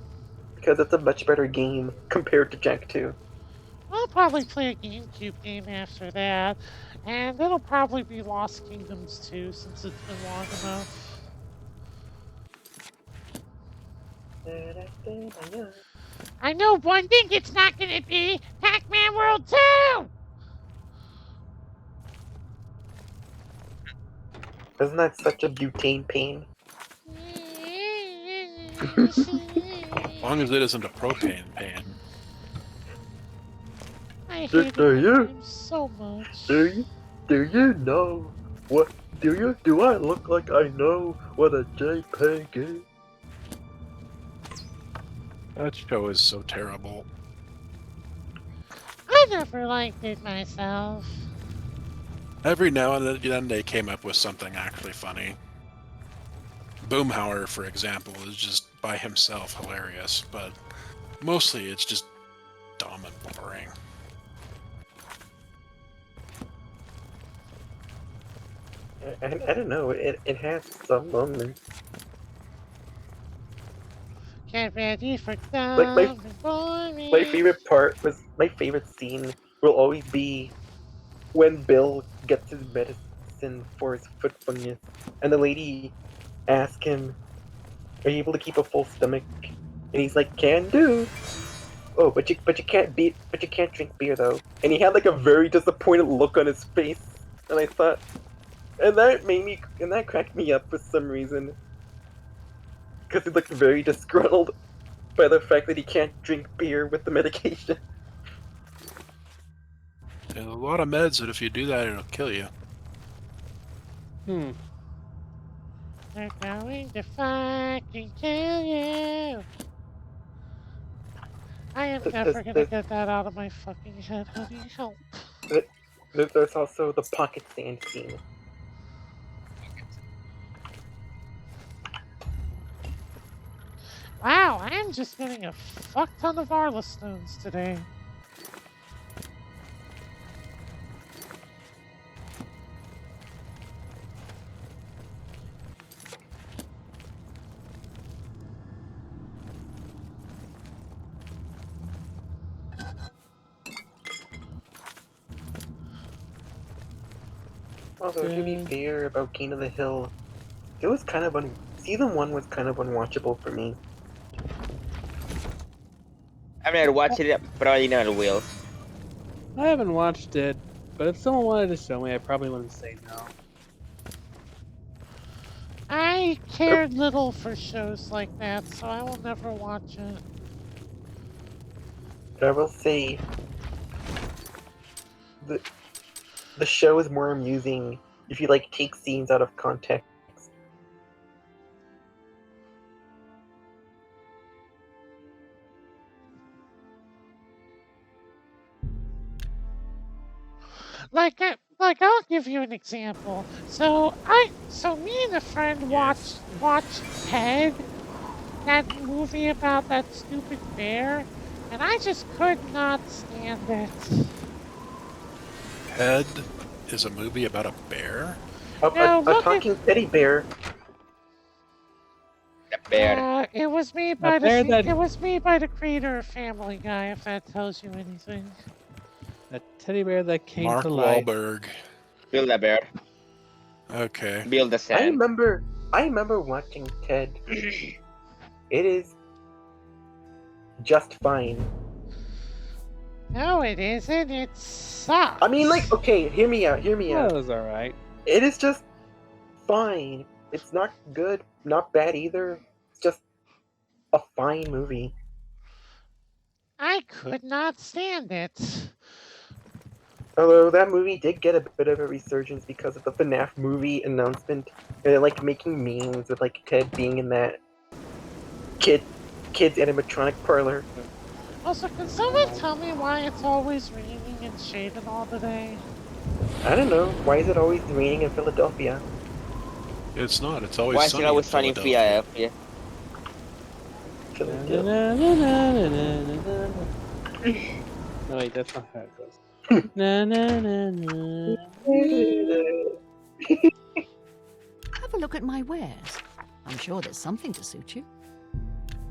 [SPEAKER 2] because it's a much better game compared to Jack 2.
[SPEAKER 3] I'll probably play a GameCube game after that, and it'll probably be Lost Kingdoms 2 since it's been long enough. I know one thing it's not gonna be Pac-Man World 2!
[SPEAKER 2] Isn't that such a butane pain?
[SPEAKER 5] As long as it isn't a propane pan.
[SPEAKER 3] I hate
[SPEAKER 2] Do
[SPEAKER 3] that
[SPEAKER 2] you?
[SPEAKER 3] game so much.
[SPEAKER 2] Do you know what? Do I look like I know what a JPEG is?
[SPEAKER 5] That show is so terrible.
[SPEAKER 3] I never liked it myself.
[SPEAKER 5] Every now and then they came up with something actually funny. Boomhauer, for example, is just by himself hilarious, but mostly it's just dumb and boring.
[SPEAKER 2] I don't know. It has some moments.
[SPEAKER 3] Get ready for
[SPEAKER 2] Like my favorite scene will always be when Bill gets his medicine for his foot fungus, and the lady asks him, "Are you able to keep a full stomach?" And he's like, "Can do." Oh, but you can't drink beer though. And he had like a very disappointed look on his face, and I thought, and that cracked me up for some reason. Because he looked very disgruntled by the fact that he can't drink beer with the medication.
[SPEAKER 5] There's a lot of meds that if you do that, it'll kill you.
[SPEAKER 3] They're going to fucking kill you. I am never gonna get that out of my fucking head, honey. Help.
[SPEAKER 2] There's also the pocket sand scene.
[SPEAKER 3] Wow, I am just getting a fuck ton of Arla stones today.
[SPEAKER 2] Although to be fair about King of the Hill, it was kind of season 1 was kind of unwatchable for me.
[SPEAKER 7] I've never watched it, probably never will.
[SPEAKER 1] I haven't watched it, but if someone wanted to show me, I probably wouldn't say no.
[SPEAKER 3] I cared little for shows like that, so I will never watch it.
[SPEAKER 2] But I will say, the show is more amusing if you like take scenes out of context.
[SPEAKER 3] Like I'll give you an example. So me and a friend watched Ted, that movie about that stupid bear, and I just could not stand it.
[SPEAKER 5] Head is a movie about a bear?
[SPEAKER 3] No,
[SPEAKER 2] A talking teddy bear.
[SPEAKER 7] The bear.
[SPEAKER 3] It was made
[SPEAKER 1] A bear that-
[SPEAKER 3] it was made by the creator of Family Guy, if that tells you anything.
[SPEAKER 1] A teddy bear that came
[SPEAKER 5] Mark
[SPEAKER 1] to life.
[SPEAKER 5] Wahlberg.
[SPEAKER 7] Build a bear.
[SPEAKER 5] Okay.
[SPEAKER 7] Build a
[SPEAKER 2] I
[SPEAKER 7] sand.
[SPEAKER 2] remember watching Ted. It is just fine.
[SPEAKER 3] No, it isn't. It sucks.
[SPEAKER 2] I mean, like, okay, hear me out.
[SPEAKER 1] That was alright.
[SPEAKER 2] It is just fine. It's not good, not bad either. It's just a fine movie.
[SPEAKER 3] I could not stand it.
[SPEAKER 2] Although that movie did get a bit of a resurgence because of the FNAF movie announcement. They're like making memes with like Ted being in that kid's animatronic parlor.
[SPEAKER 3] Also, can someone tell me why it's always raining and shading all today?
[SPEAKER 2] I don't know. Why is it always raining in Philadelphia?
[SPEAKER 5] It's not. It's always
[SPEAKER 7] Why is
[SPEAKER 5] sunny
[SPEAKER 7] it always
[SPEAKER 5] in
[SPEAKER 7] sunny in
[SPEAKER 5] Philadelphia.
[SPEAKER 7] Philadelphia?
[SPEAKER 1] No, wait, that's not how it goes. Na na na na.
[SPEAKER 6] Have a look at my wares. I'm sure there's something to suit you.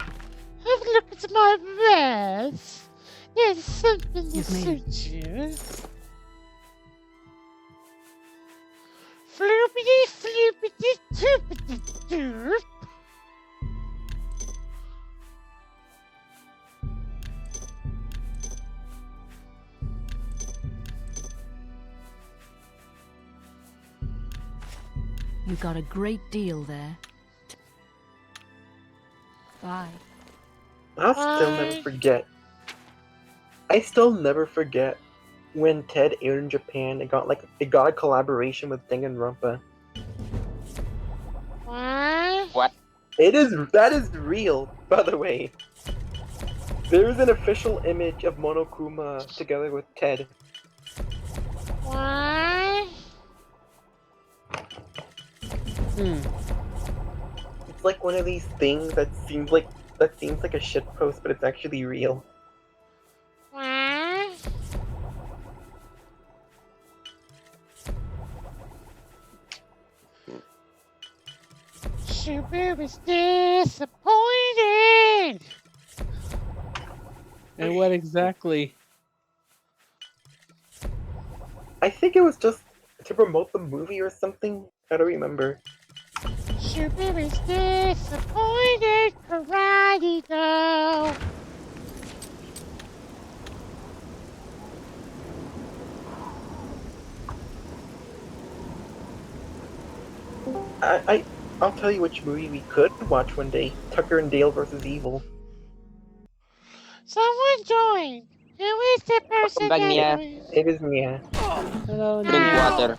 [SPEAKER 3] Have a look at my vest. There's something to
[SPEAKER 6] You've made
[SPEAKER 3] suit you. Floopity floopity toopity doop.
[SPEAKER 6] You got a great deal there. Bye.
[SPEAKER 2] I'll still never forget. I still never forget when Ted aired in Japan. It got a collaboration with Danganronpa.
[SPEAKER 3] What?
[SPEAKER 7] What?
[SPEAKER 2] That is real, by the way. There is an official image of Monokuma together with Ted.
[SPEAKER 3] What?
[SPEAKER 2] It's like one of these things that seems like a shitpost, but it's actually real.
[SPEAKER 3] What? Shubu is disappointed.
[SPEAKER 1] And what exactly?
[SPEAKER 2] I think it was just to promote the movie or something. I don't remember.
[SPEAKER 3] Shubu is disappointed. Karate go.
[SPEAKER 2] I'll tell you which movie we could watch one day. Tucker and Dale versus Evil.
[SPEAKER 3] Someone join. Who is the person
[SPEAKER 7] back,
[SPEAKER 3] that
[SPEAKER 7] Mia.
[SPEAKER 3] joined?
[SPEAKER 2] It is Mia.
[SPEAKER 1] Hello,
[SPEAKER 7] Drink
[SPEAKER 1] Nia.
[SPEAKER 7] water.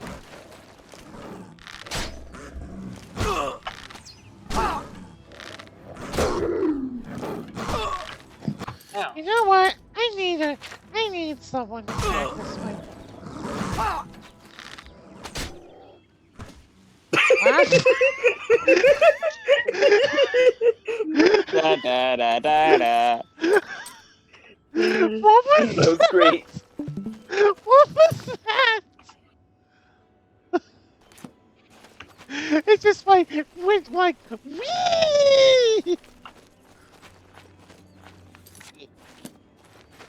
[SPEAKER 3] You know what? I need someone to try this way.
[SPEAKER 7] Da da da da da.
[SPEAKER 3] What was
[SPEAKER 2] That was great.
[SPEAKER 3] What was that? It just went like wee.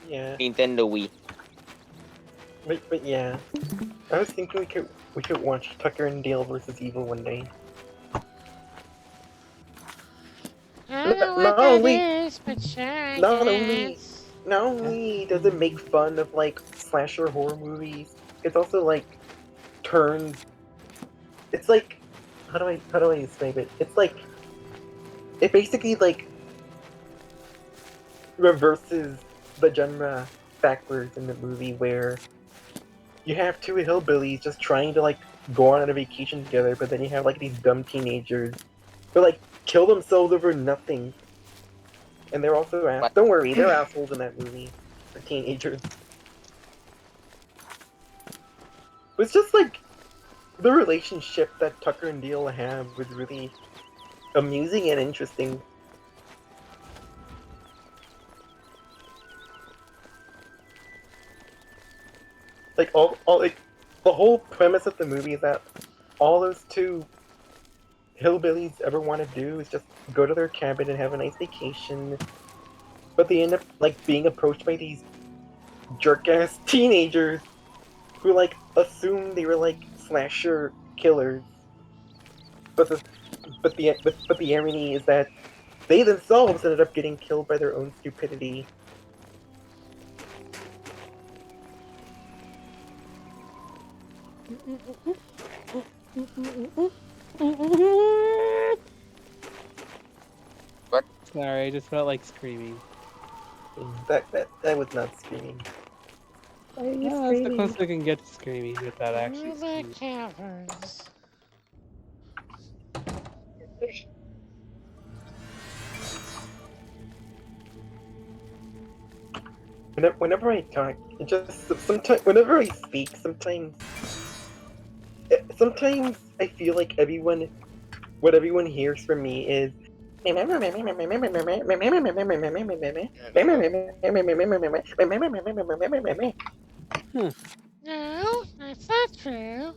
[SPEAKER 2] Yeah,
[SPEAKER 7] Nintendo Wii.
[SPEAKER 2] but yeah, I was thinking we could watch Tucker and Dale versus Evil one day.
[SPEAKER 3] I don't know what
[SPEAKER 2] Not
[SPEAKER 3] that
[SPEAKER 2] only,
[SPEAKER 3] is, but sure, I
[SPEAKER 2] not only,
[SPEAKER 3] guess.
[SPEAKER 2] not only does it make fun of like slasher horror movies, it's also like turns. It's like, how do I explain it? It's like it basically like reverses the genre backwards in the movie where you have two hillbillies just trying to like go on a vacation together, but then you have like these dumb teenagers who like kill themselves over nothing. And they're also
[SPEAKER 7] What?
[SPEAKER 2] don't worry, they're assholes in that movie. They're teenagers. It's just like the relationship that Tucker and Dale have was really amusing and interesting. Like all like the whole premise of the movie is that all those two hillbillies ever want to do is just go to their cabin and have a nice vacation. But they end up like being approached by these jerk-ass teenagers who like assume they were like slasher killers. But the irony is that they themselves ended up getting killed by their own stupidity.
[SPEAKER 7] What?
[SPEAKER 1] Sorry, I just felt like screaming.
[SPEAKER 2] That was not screaming. Why are you
[SPEAKER 1] That's the
[SPEAKER 2] screaming?
[SPEAKER 1] closest I can get to screaming without actually
[SPEAKER 3] Through the
[SPEAKER 1] screaming.
[SPEAKER 3] caverns.
[SPEAKER 2] Whenever I talk, it just sometimes whenever I speak, sometimes I feel like what everyone hears from me is.
[SPEAKER 3] No, that's not true.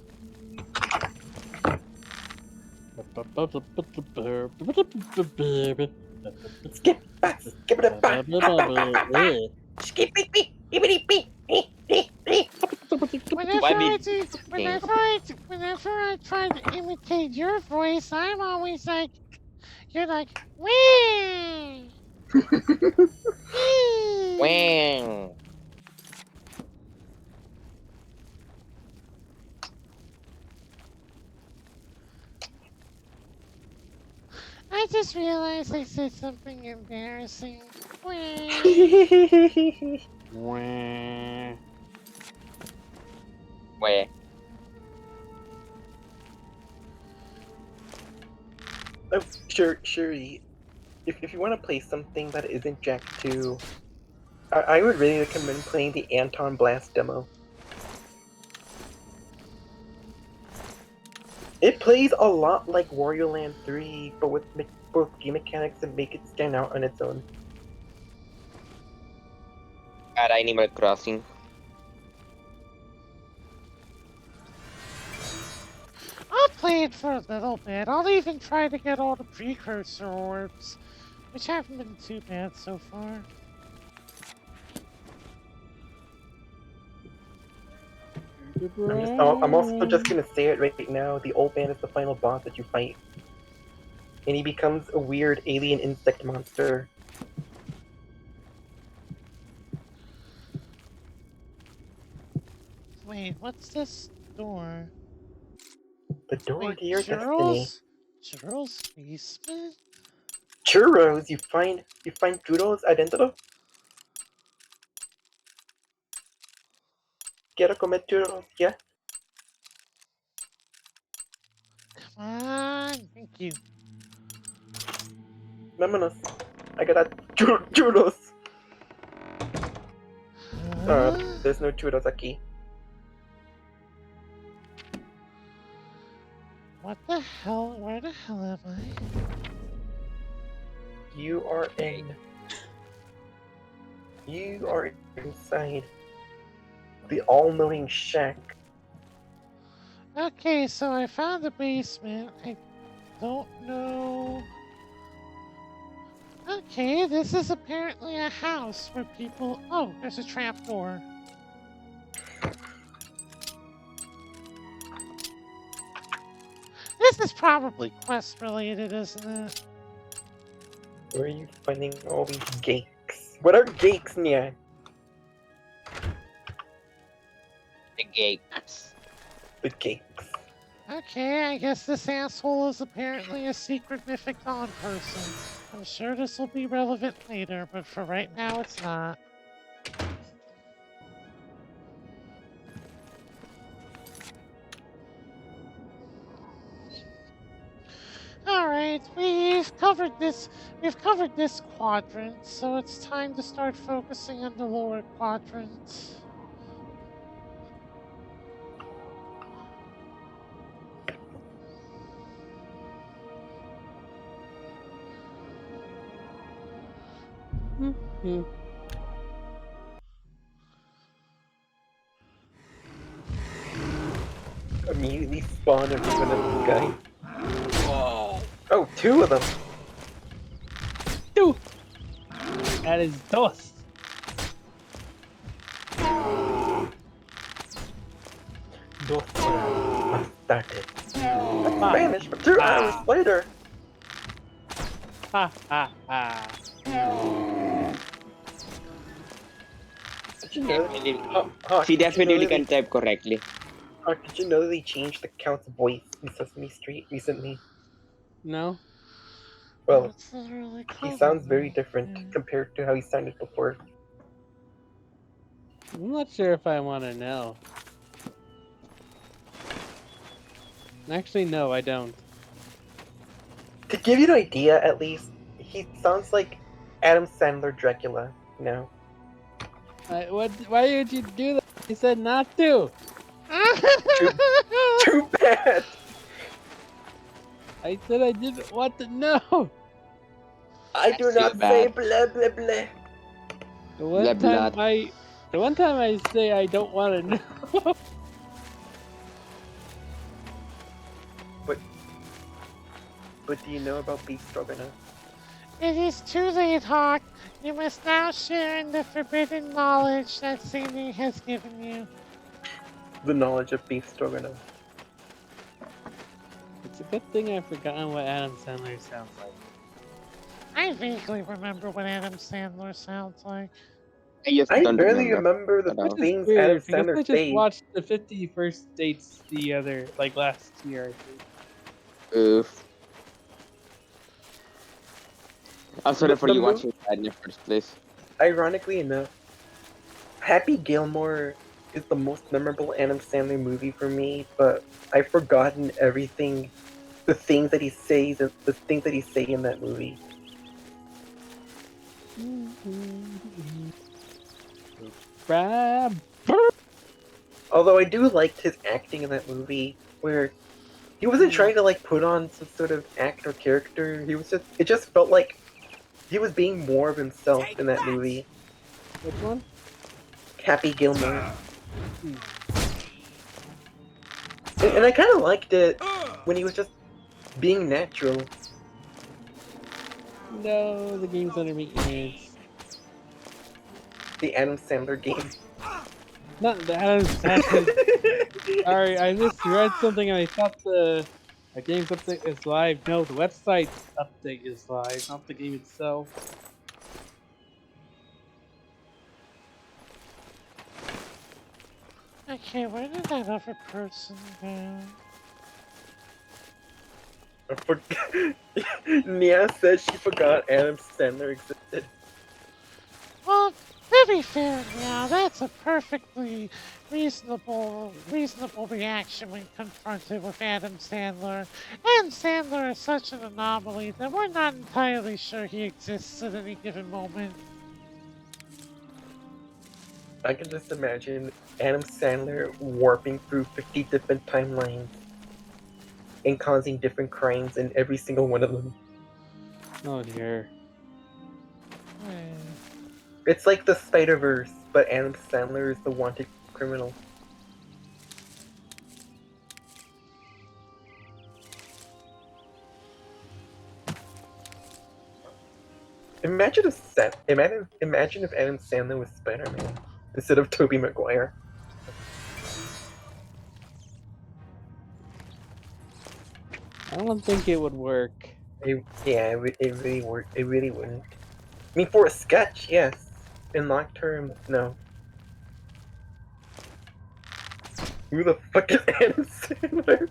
[SPEAKER 2] Skip back, skip it back, skip
[SPEAKER 7] Why did
[SPEAKER 3] Whenever I try to imitate your voice, I'm always like, you're like, wee, wee.
[SPEAKER 7] Wang.
[SPEAKER 3] I just realized I said something embarrassing. Wee.
[SPEAKER 1] Wah.
[SPEAKER 7] Where?
[SPEAKER 2] Oh, sure. If you want to play something that isn't Jack 2, I would really recommend playing the Anton Blast demo. It plays a lot like Wario Land 3, but with both game mechanics that make it stand out on its own.
[SPEAKER 7] At Animal Crossing.
[SPEAKER 3] I'll play it for a little bit. I'll even try to get all the precursor orbs, which haven't been too bad so far.
[SPEAKER 2] I'm also just gonna say it right now, the old man is the final boss that you fight. And he becomes a weird alien insect monster.
[SPEAKER 3] Wait, what's this door?
[SPEAKER 2] The door
[SPEAKER 3] Wait,
[SPEAKER 2] to your destiny.
[SPEAKER 3] Churros basement?
[SPEAKER 2] Churros! You find Churros adentro? Quiero comer churros, yeah?
[SPEAKER 3] Come on, thank you.
[SPEAKER 2] Vámonos. I got churros!
[SPEAKER 3] Huh?
[SPEAKER 2] There's no churros aquí.
[SPEAKER 3] What the hell? Where the hell am I?
[SPEAKER 2] You are inside the all-knowing shack.
[SPEAKER 3] Okay, so I found the basement. I don't know. Okay, this is apparently a house where people. Oh, there's a trap door. This is probably quest related, isn't it?
[SPEAKER 2] Where are you finding all these geeks? What are geeks, Nia?
[SPEAKER 7] The gates.
[SPEAKER 2] The geeks.
[SPEAKER 3] Okay, I guess this asshole is apparently a secret mythic dawn person. I'm sure this will be relevant later, but for right now it's not. Alright, we've covered this quadrant, so it's time to start focusing on the lower quadrant.
[SPEAKER 1] Mhm.
[SPEAKER 2] Immediately spawn of one of this guy. Oh, two of them!
[SPEAKER 1] Dude! That is dust.
[SPEAKER 2] Dos horas más tarde.
[SPEAKER 1] Ha,
[SPEAKER 2] Vanished for 2 hours later!
[SPEAKER 1] ha, ha, ha.
[SPEAKER 2] Did you know
[SPEAKER 7] She definitely
[SPEAKER 2] can
[SPEAKER 7] can type correctly.
[SPEAKER 2] Did you know that they changed the Count's voice in Sesame Street recently?
[SPEAKER 1] No?
[SPEAKER 2] Well,
[SPEAKER 3] What's literally
[SPEAKER 2] he
[SPEAKER 3] called
[SPEAKER 2] sounds
[SPEAKER 3] it?
[SPEAKER 2] very different compared to how he sounded before.
[SPEAKER 1] I'm not sure if I want to know. Actually, no, I don't.
[SPEAKER 2] To give you an idea, at least, he sounds like Adam Sandler Dracula now.
[SPEAKER 1] Why did you do that? You said not to.
[SPEAKER 2] Too bad!
[SPEAKER 1] I said I didn't want to know.
[SPEAKER 2] I do
[SPEAKER 7] That's too
[SPEAKER 2] not say
[SPEAKER 7] bad.
[SPEAKER 2] blah blah blah.
[SPEAKER 1] The one
[SPEAKER 7] Blah,
[SPEAKER 1] time I say I don't want to know.
[SPEAKER 2] But do you know about beef stroganoff?
[SPEAKER 3] It is too late, Hawk. You must now share in the forbidden knowledge that Sadie has given you.
[SPEAKER 2] The knowledge of beef stroganoff.
[SPEAKER 1] It's a good thing I've forgotten what Adam Sandler sounds like.
[SPEAKER 3] I vaguely remember what Adam Sandler sounds like.
[SPEAKER 2] I
[SPEAKER 7] don't
[SPEAKER 2] barely
[SPEAKER 7] remember
[SPEAKER 2] remember the
[SPEAKER 7] at all.
[SPEAKER 1] Which is
[SPEAKER 2] things Adam
[SPEAKER 1] weird because
[SPEAKER 2] Sandler
[SPEAKER 1] I just
[SPEAKER 2] says.
[SPEAKER 1] watched the 51st Dates last year, I think.
[SPEAKER 7] Oof. I'm sorry for
[SPEAKER 2] The
[SPEAKER 7] you
[SPEAKER 2] mov-
[SPEAKER 7] watching that in the first place.
[SPEAKER 2] Ironically enough, Happy Gilmore is the most memorable Adam Sandler movie for me, but I've forgotten everything, the things that he says, the things that he say in that movie. Although I do like his acting in that movie, where he wasn't trying to like put on some sort of act or character. It just felt like he was being more of himself in that movie.
[SPEAKER 1] Which one?
[SPEAKER 2] Happy Gilmore. And I kind of liked it when he was just being natural.
[SPEAKER 1] No, the game's under maintenance.
[SPEAKER 2] The Adam Sandler game.
[SPEAKER 1] Not the Adam Sandler. Sorry, I misread something and I thought the game's update is live. No, the website update is live, not the game itself.
[SPEAKER 3] Okay, where did that other person go?
[SPEAKER 2] Nia said she forgot Adam Sandler existed.
[SPEAKER 3] Well, to be fair, now that's a perfectly reasonable reaction when confronted with Adam Sandler. Adam Sandler is such an anomaly that we're not entirely sure he exists at any given moment.
[SPEAKER 2] I can just imagine Adam Sandler warping through 50 different timelines and causing different crimes in every single one of them.
[SPEAKER 1] Oh dear.
[SPEAKER 2] It's like the Spider-Verse, but Adam Sandler is the wanted criminal. Imagine if Adam Sandler was Spider-Man instead of Tobey Maguire.
[SPEAKER 1] I don't think it would work.
[SPEAKER 2] It really worked. It really wouldn't. I mean, for a sketch, yes. In long term, no. Who the fuck is Adam Sandler?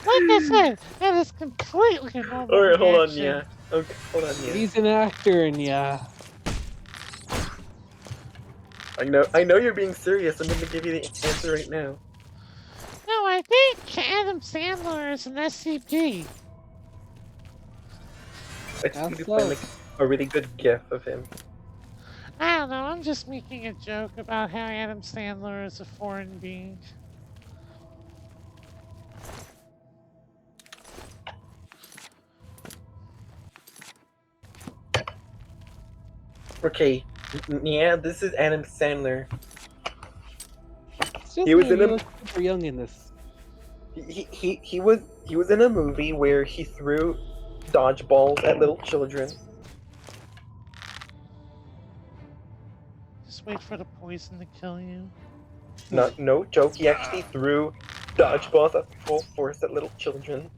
[SPEAKER 3] Like I said, that is completely a normal
[SPEAKER 2] Alright, hold on,
[SPEAKER 3] reaction.
[SPEAKER 2] yeah. Okay, hold on, yeah.
[SPEAKER 1] He's an actor, and yeah.
[SPEAKER 2] I know you're being serious. I'm gonna give you the answer right now.
[SPEAKER 3] No, I think Adam Sandler is an SCP.
[SPEAKER 2] I just
[SPEAKER 1] How
[SPEAKER 2] need to
[SPEAKER 1] so?
[SPEAKER 2] find like a really good gif of him.
[SPEAKER 3] I don't know, I'm just making a joke about how Adam Sandler is a foreign being.
[SPEAKER 2] Okay, yeah, this is Adam Sandler.
[SPEAKER 1] It's just
[SPEAKER 2] He was
[SPEAKER 1] me.
[SPEAKER 2] in
[SPEAKER 1] He
[SPEAKER 2] a
[SPEAKER 1] looks super young in this.
[SPEAKER 2] he was in a movie where he threw dodgeballs at little children.
[SPEAKER 3] Just wait for the poison to kill you.
[SPEAKER 2] No joke. He actually threw dodgeballs at full force at little children.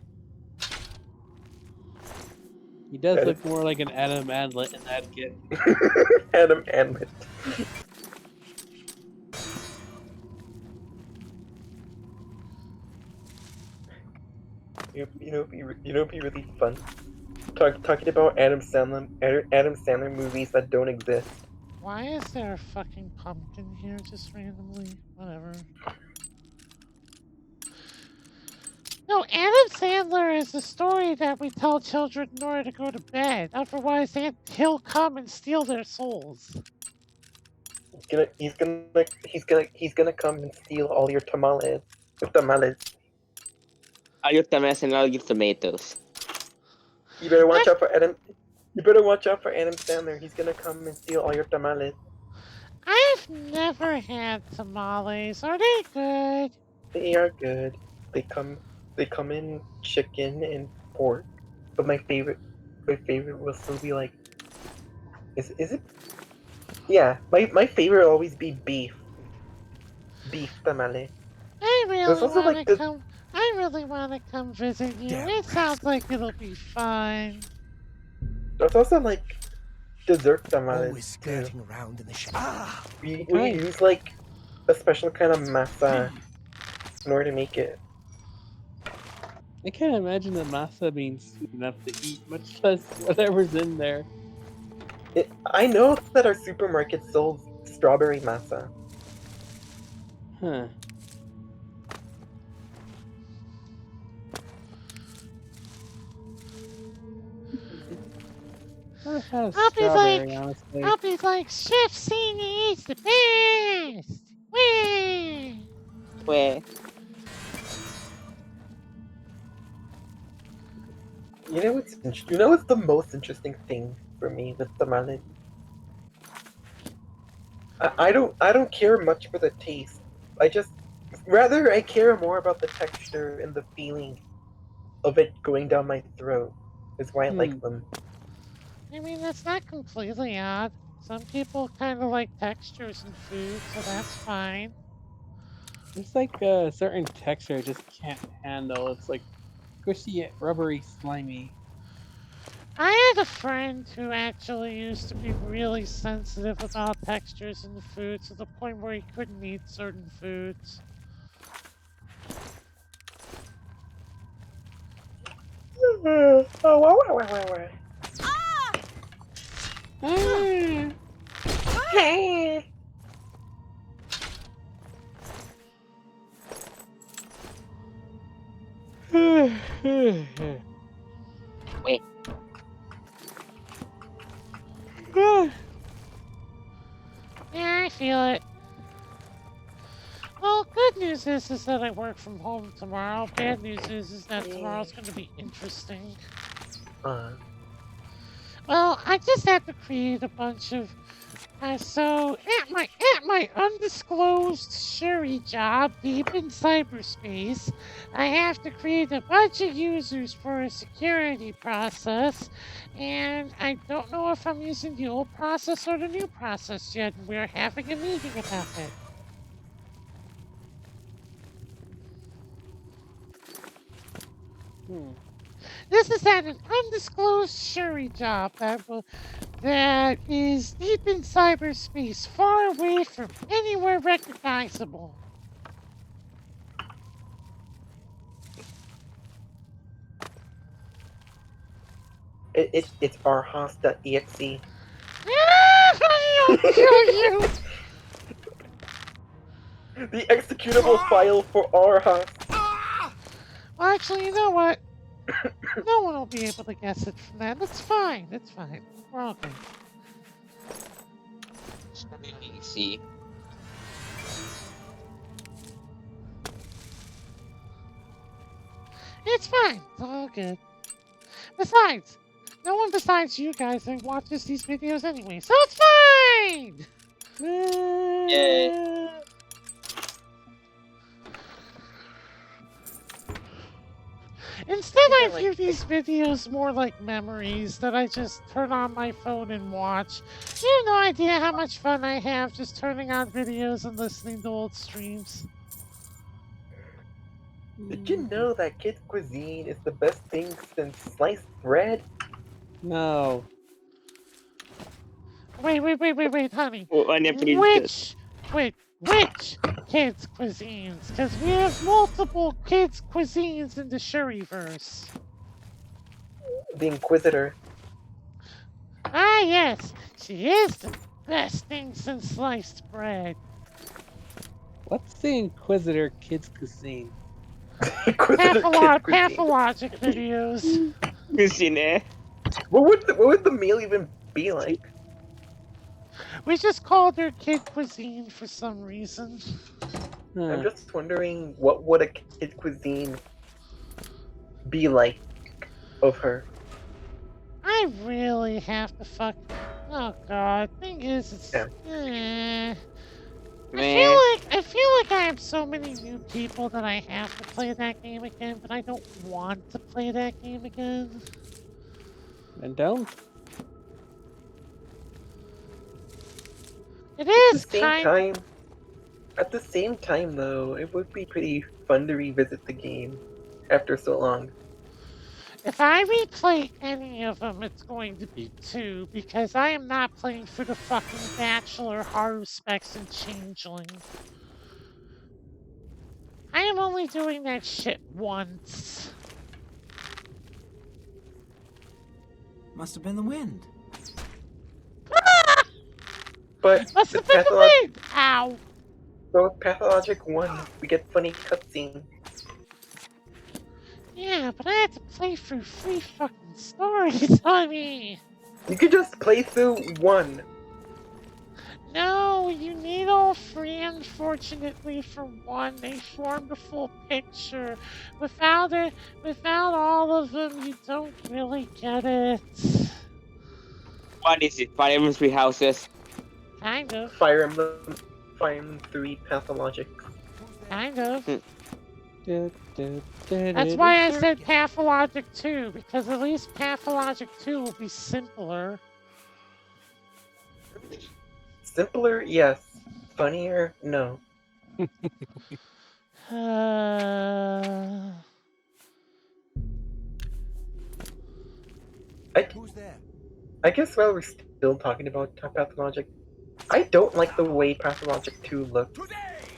[SPEAKER 1] He does
[SPEAKER 2] Adam,
[SPEAKER 1] look more like an Adam Adlet in that kid.
[SPEAKER 2] Adam Anlet. You know, it'd be really fun. Talking about Adam Sandler movies that don't exist.
[SPEAKER 3] Why is there a fucking pumpkin here just randomly? Whatever. No, Adam Sandler is a story that we tell children in order to go to bed. Otherwise, he'll come and steal their souls.
[SPEAKER 2] He's gonna come and steal all your tamales. Your tamales.
[SPEAKER 7] All your tomatoes and all your tomatoes.
[SPEAKER 2] You better watch out for Adam. You better watch out for Adam Sandler. He's gonna come and steal all your tamales.
[SPEAKER 3] I've never had tamales. Are they good?
[SPEAKER 2] They are good. They come in chicken and pork. But my favorite will still be like is it? Yeah, my favorite will always be beef. Beef tamale.
[SPEAKER 3] I
[SPEAKER 2] There's
[SPEAKER 3] really
[SPEAKER 2] also
[SPEAKER 3] want to
[SPEAKER 2] like the
[SPEAKER 3] come. I really want to come visit you. It sounds like it'll be fun.
[SPEAKER 2] there's also like dessert tamales
[SPEAKER 10] Always
[SPEAKER 2] too.
[SPEAKER 10] skirting around in the shade.
[SPEAKER 2] We use like a special kind of masa in order to make it.
[SPEAKER 1] I can't imagine the masa being sweet enough to eat, much less whatever's in there.
[SPEAKER 2] I know that our supermarket sold strawberry masa.
[SPEAKER 1] Huh.
[SPEAKER 3] Poppy's like, Chef Senior is the best. Whee!
[SPEAKER 7] Where?
[SPEAKER 2] You know what's the most interesting thing for me with tamales? I don't care much for the taste. I care more about the texture and the feeling of it going down my throat. Is why I like them.
[SPEAKER 3] I mean, that's not completely odd. Some people kind of like textures in food, so that's fine.
[SPEAKER 1] It's like a certain texture I just can't handle. It's like squishy, rubbery, slimy.
[SPEAKER 3] I had a friend who actually used to be really sensitive about textures in the food to the point where he couldn't eat certain foods.
[SPEAKER 2] Hey.
[SPEAKER 7] Wait.
[SPEAKER 3] Yeah, I feel it. Well, good news is that I work from home tomorrow. Bad news is that tomorrow's going to be interesting. Well, I just have to create a bunch of. So at my undisclosed Shuri job deep in cyberspace, I have to create a bunch of users for a security process, and I don't know if I'm using the old process or the new process yet. We're having a meeting about it. This is at an undisclosed Shuri job that is deep in cyberspace, far away from anywhere recognizable.
[SPEAKER 2] It's arhos.exe.
[SPEAKER 3] I'll kill you!
[SPEAKER 2] The executable file for Arhos.
[SPEAKER 3] Well, actually, you know what? No one will be able to guess it from that. That's fine. That's fine. We're all good.
[SPEAKER 7] See.
[SPEAKER 3] It's fine. It's all good. Besides, no one besides you guys watches these videos anyway, so it's fine!
[SPEAKER 7] Yay.
[SPEAKER 3] Instead, I view these videos more like memories that I just turn on my phone and watch. You have no idea how much fun I have just turning on videos and listening to old streams.
[SPEAKER 2] Did you know that kids' cuisine is the best thing since sliced bread?
[SPEAKER 1] No.
[SPEAKER 3] Wait, honey. Which kids' cuisines? Because we have multiple kids' cuisines in the Shuriverse.
[SPEAKER 2] The Inquisitor.
[SPEAKER 3] Ah, yes. She is the best thing since sliced bread.
[SPEAKER 1] What's the Inquisitor kids cuisine?
[SPEAKER 3] Pathologic videos.
[SPEAKER 7] Cuisine.
[SPEAKER 2] What would the meal even be like?
[SPEAKER 3] We just called her kid cuisine for some reason.
[SPEAKER 2] I'm just wondering, what would a kid cuisine be like of her?
[SPEAKER 3] I really have to fuck. Oh god. Thing is, it's. I feel like I have so many new people that I have to play that game again, but I don't want to play that game again.
[SPEAKER 1] And don't.
[SPEAKER 3] It is
[SPEAKER 2] At the same time, though, it would be pretty fun to revisit the game after so long.
[SPEAKER 3] If I replay any of them, it's going to be 2, because I am not playing for the fucking Bachelor, Haru Specs, and Changeling. I am only doing that shit once.
[SPEAKER 10] Must have been the wind.
[SPEAKER 2] But
[SPEAKER 3] Must have been the wind! Ow!
[SPEAKER 2] So with Pathologic 1, we get funny cutscenes.
[SPEAKER 3] Yeah, but I had to play through 3 fucking stories, honey!
[SPEAKER 2] You could just play through 1.
[SPEAKER 3] No, you need all 3, unfortunately, for 1. They form the full picture. Without all of them, you don't really get it.
[SPEAKER 7] What is it? Fire Emblem Three Houses?
[SPEAKER 3] Kind of.
[SPEAKER 2] Fire Emblem 3 Pathologic.
[SPEAKER 3] Kind of. That's why I said Pathologic 2, because at least Pathologic 2 will be simpler.
[SPEAKER 2] Simpler, yes. Funnier, no.
[SPEAKER 10] Who's there?
[SPEAKER 2] I guess while we're still talking about Pathologic, I don't like the way Pathologic 2 looks.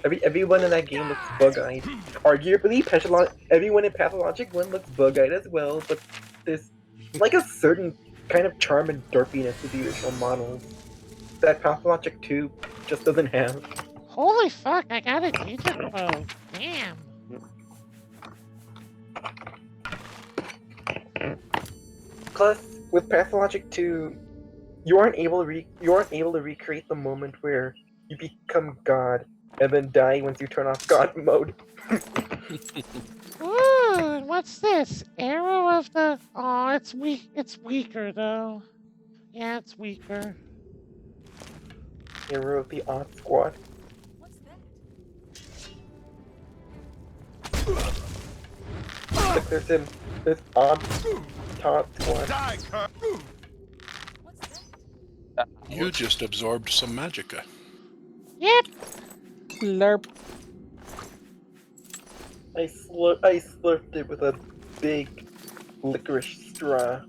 [SPEAKER 2] Everyone in that game looks bug-eyed. Arguably, everyone in Pathologic 1 looks bug-eyed as well, but there's like a certain kind of charm and derpiness to the original models that Pathologic 2 just doesn't have.
[SPEAKER 3] Holy fuck, I got a Daedric bow. Damn.
[SPEAKER 2] Plus, with Pathologic 2, you aren't able to recreate the moment where you become God and then die once you turn off God mode.
[SPEAKER 3] Ooh, what's this? Arrow of the... Oh, it's weak. It's weaker, though. Yeah, it's weaker.
[SPEAKER 2] Hero of the Odd Squad.
[SPEAKER 11] What's that?
[SPEAKER 2] Look, there's him. There's Odd Todd Squad.
[SPEAKER 11] What's that?
[SPEAKER 5] You just absorbed some magicka.
[SPEAKER 3] Yep.
[SPEAKER 1] Slurp.
[SPEAKER 2] I slurped it with a big licorice straw.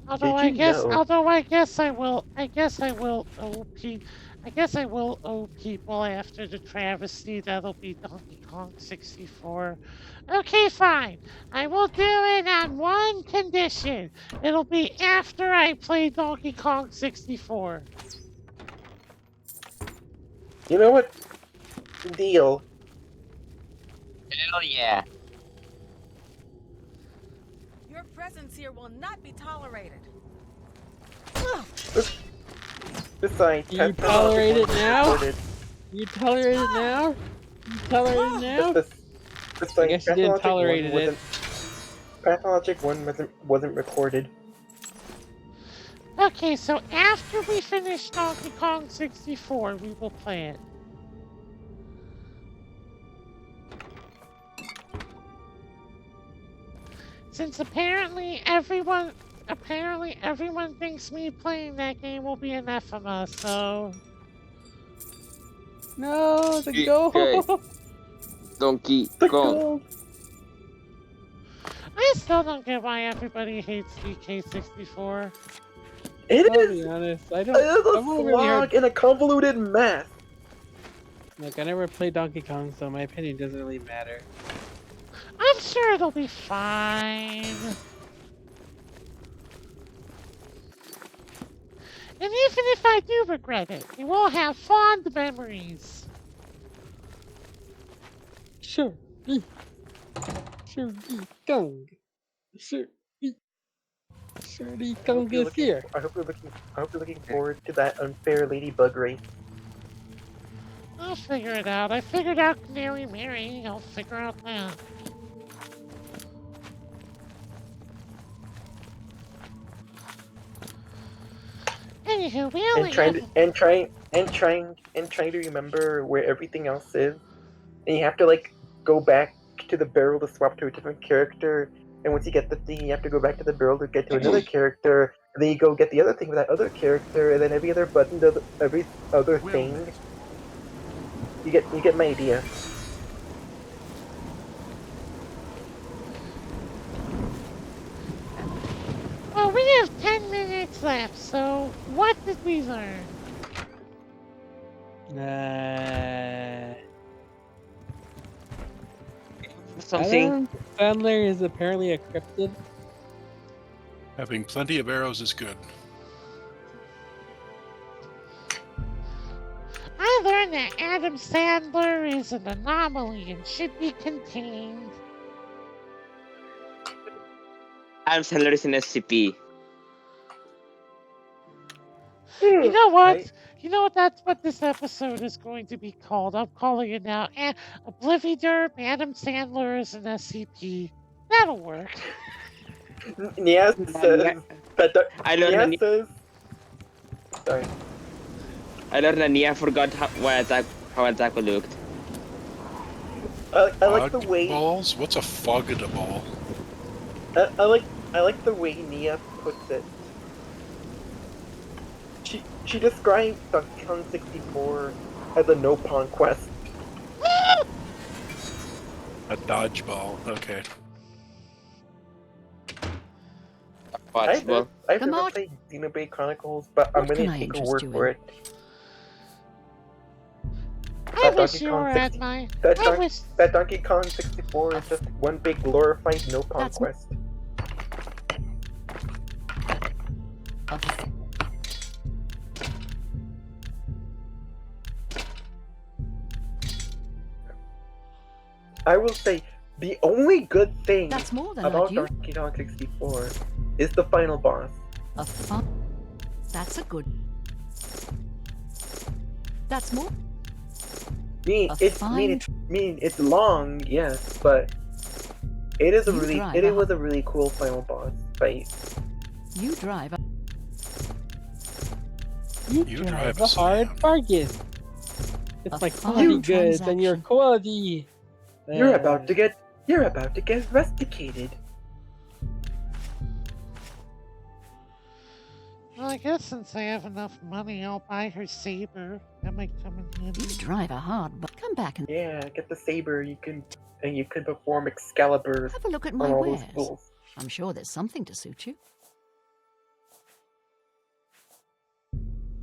[SPEAKER 3] Although
[SPEAKER 2] Did you know?
[SPEAKER 3] I guess I will owe people after the travesty. That'll be Donkey Kong 64. Okay, fine. I will do it on one condition. It'll be after I play Donkey Kong 64.
[SPEAKER 2] You know what? Deal.
[SPEAKER 7] Hell yeah.
[SPEAKER 11] Your presence here will not be tolerated.
[SPEAKER 2] Besides,
[SPEAKER 1] You
[SPEAKER 2] Pet
[SPEAKER 1] tolerate it
[SPEAKER 2] Project
[SPEAKER 1] now?
[SPEAKER 2] recorded.
[SPEAKER 1] You tolerate it now? You tolerate it now?
[SPEAKER 2] Besides,
[SPEAKER 1] I guess you didn't tolerate it.
[SPEAKER 2] Pathologic 1 wasn't recorded.
[SPEAKER 3] Okay, so after we finish Donkey Kong 64, we will play it. Since apparently everyone thinks me playing that game will be anathema, so
[SPEAKER 1] No, the
[SPEAKER 7] Okay.
[SPEAKER 1] goal.
[SPEAKER 7] Donkey
[SPEAKER 2] The
[SPEAKER 7] Kong.
[SPEAKER 2] gold.
[SPEAKER 3] I still don't get why everybody hates DK64.
[SPEAKER 2] It
[SPEAKER 1] I'll
[SPEAKER 2] is.
[SPEAKER 1] be honest. I
[SPEAKER 2] It
[SPEAKER 1] don't.
[SPEAKER 2] is a
[SPEAKER 1] I've only really heard.
[SPEAKER 2] slog in a convoluted mess.
[SPEAKER 1] Look, I never played Donkey Kong, so my opinion doesn't really matter.
[SPEAKER 3] I'm sure it'll be fine. And even if I do regret it, you will have fond memories.
[SPEAKER 1] Sure. Sure. Kong. Sure. Sure. Kong is here.
[SPEAKER 2] I hope you're looking forward to that unfair ladybug race.
[SPEAKER 3] I'll figure it out. I figured out Canary Mary. I'll figure out that. Anywho, we only
[SPEAKER 2] trying to remember where everything else is, and you have to like go back to the barrel to swap to a different character. And once you get the thing, you have to go back to the barrel to get to another character. And then you go get the other thing with that other character, and then every other button does every other thing. You get my idea.
[SPEAKER 3] Well, we have 10 minutes left, so what did we learn?
[SPEAKER 7] Something.
[SPEAKER 1] Sandler is apparently a cryptid.
[SPEAKER 5] Having plenty of arrows is good.
[SPEAKER 3] I learned that Adam Sandler is an anomaly and should be contained.
[SPEAKER 7] Adam Sandler is an SCP.
[SPEAKER 3] You know what? You know what? That's what this episode is going to be called. I'm calling it now. Oblivderp, Adam Sandler is an SCP. That'll work.
[SPEAKER 2] Nia says that.
[SPEAKER 7] I learned
[SPEAKER 2] Nia says. Sorry.
[SPEAKER 7] I learned that Nia forgot how attack looked.
[SPEAKER 2] I like the way.
[SPEAKER 5] Balls? What's a fogged ball?
[SPEAKER 2] I like the way Nia puts it. She describes Donkey Kong 64 as a no pawn quest.
[SPEAKER 5] A dodgeball. Okay.
[SPEAKER 2] I've
[SPEAKER 7] Possible.
[SPEAKER 2] never played Xenoblade Chronicles, but I'm
[SPEAKER 6] What
[SPEAKER 2] gonna
[SPEAKER 6] can I
[SPEAKER 2] take her
[SPEAKER 6] interest
[SPEAKER 2] word
[SPEAKER 6] you
[SPEAKER 2] for
[SPEAKER 6] in?
[SPEAKER 2] it.
[SPEAKER 3] I
[SPEAKER 2] That
[SPEAKER 3] wish
[SPEAKER 2] Donkey
[SPEAKER 3] you
[SPEAKER 2] Kong
[SPEAKER 3] were
[SPEAKER 2] 60
[SPEAKER 3] at my.
[SPEAKER 2] That,
[SPEAKER 3] I
[SPEAKER 2] Don-
[SPEAKER 3] wish.
[SPEAKER 2] that Donkey Kong 64 is just one big glorified no pawn
[SPEAKER 6] That's-
[SPEAKER 2] quest. I will say the only good thing
[SPEAKER 6] That's more than
[SPEAKER 2] about
[SPEAKER 6] I'd use.
[SPEAKER 2] Donkey Kong 64 is the final boss.
[SPEAKER 6] A fun. That's a good. That's more.
[SPEAKER 2] It's long, yes, but it is was a really cool final boss fight.
[SPEAKER 6] You drive.
[SPEAKER 1] You drive a hard bargain. It's my quality goods and your quality.
[SPEAKER 2] You're about to get rusticated.
[SPEAKER 3] Well, I guess since I have enough money, I'll buy her saber. That might come in handy.
[SPEAKER 6] You drive a hard but come back and
[SPEAKER 2] Yeah, get the saber. You can perform Excalibur
[SPEAKER 6] have a look at
[SPEAKER 2] on
[SPEAKER 6] my
[SPEAKER 2] all those
[SPEAKER 6] wares.
[SPEAKER 2] fools.
[SPEAKER 6] I'm sure there's something to suit you.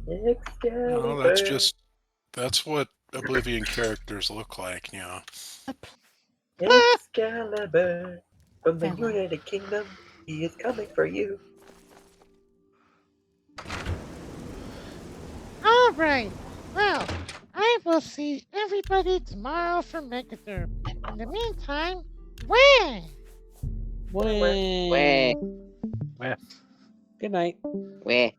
[SPEAKER 2] Excalibur.
[SPEAKER 5] No, that's what Oblivion characters look like, you know.
[SPEAKER 2] Excalibur from the
[SPEAKER 6] Farewell.
[SPEAKER 2] United Kingdom. He is coming for you.
[SPEAKER 3] All right. Well, I will see everybody tomorrow for Megaderp. In the meantime, wah!
[SPEAKER 7] Where?
[SPEAKER 1] Good night.
[SPEAKER 7] Where?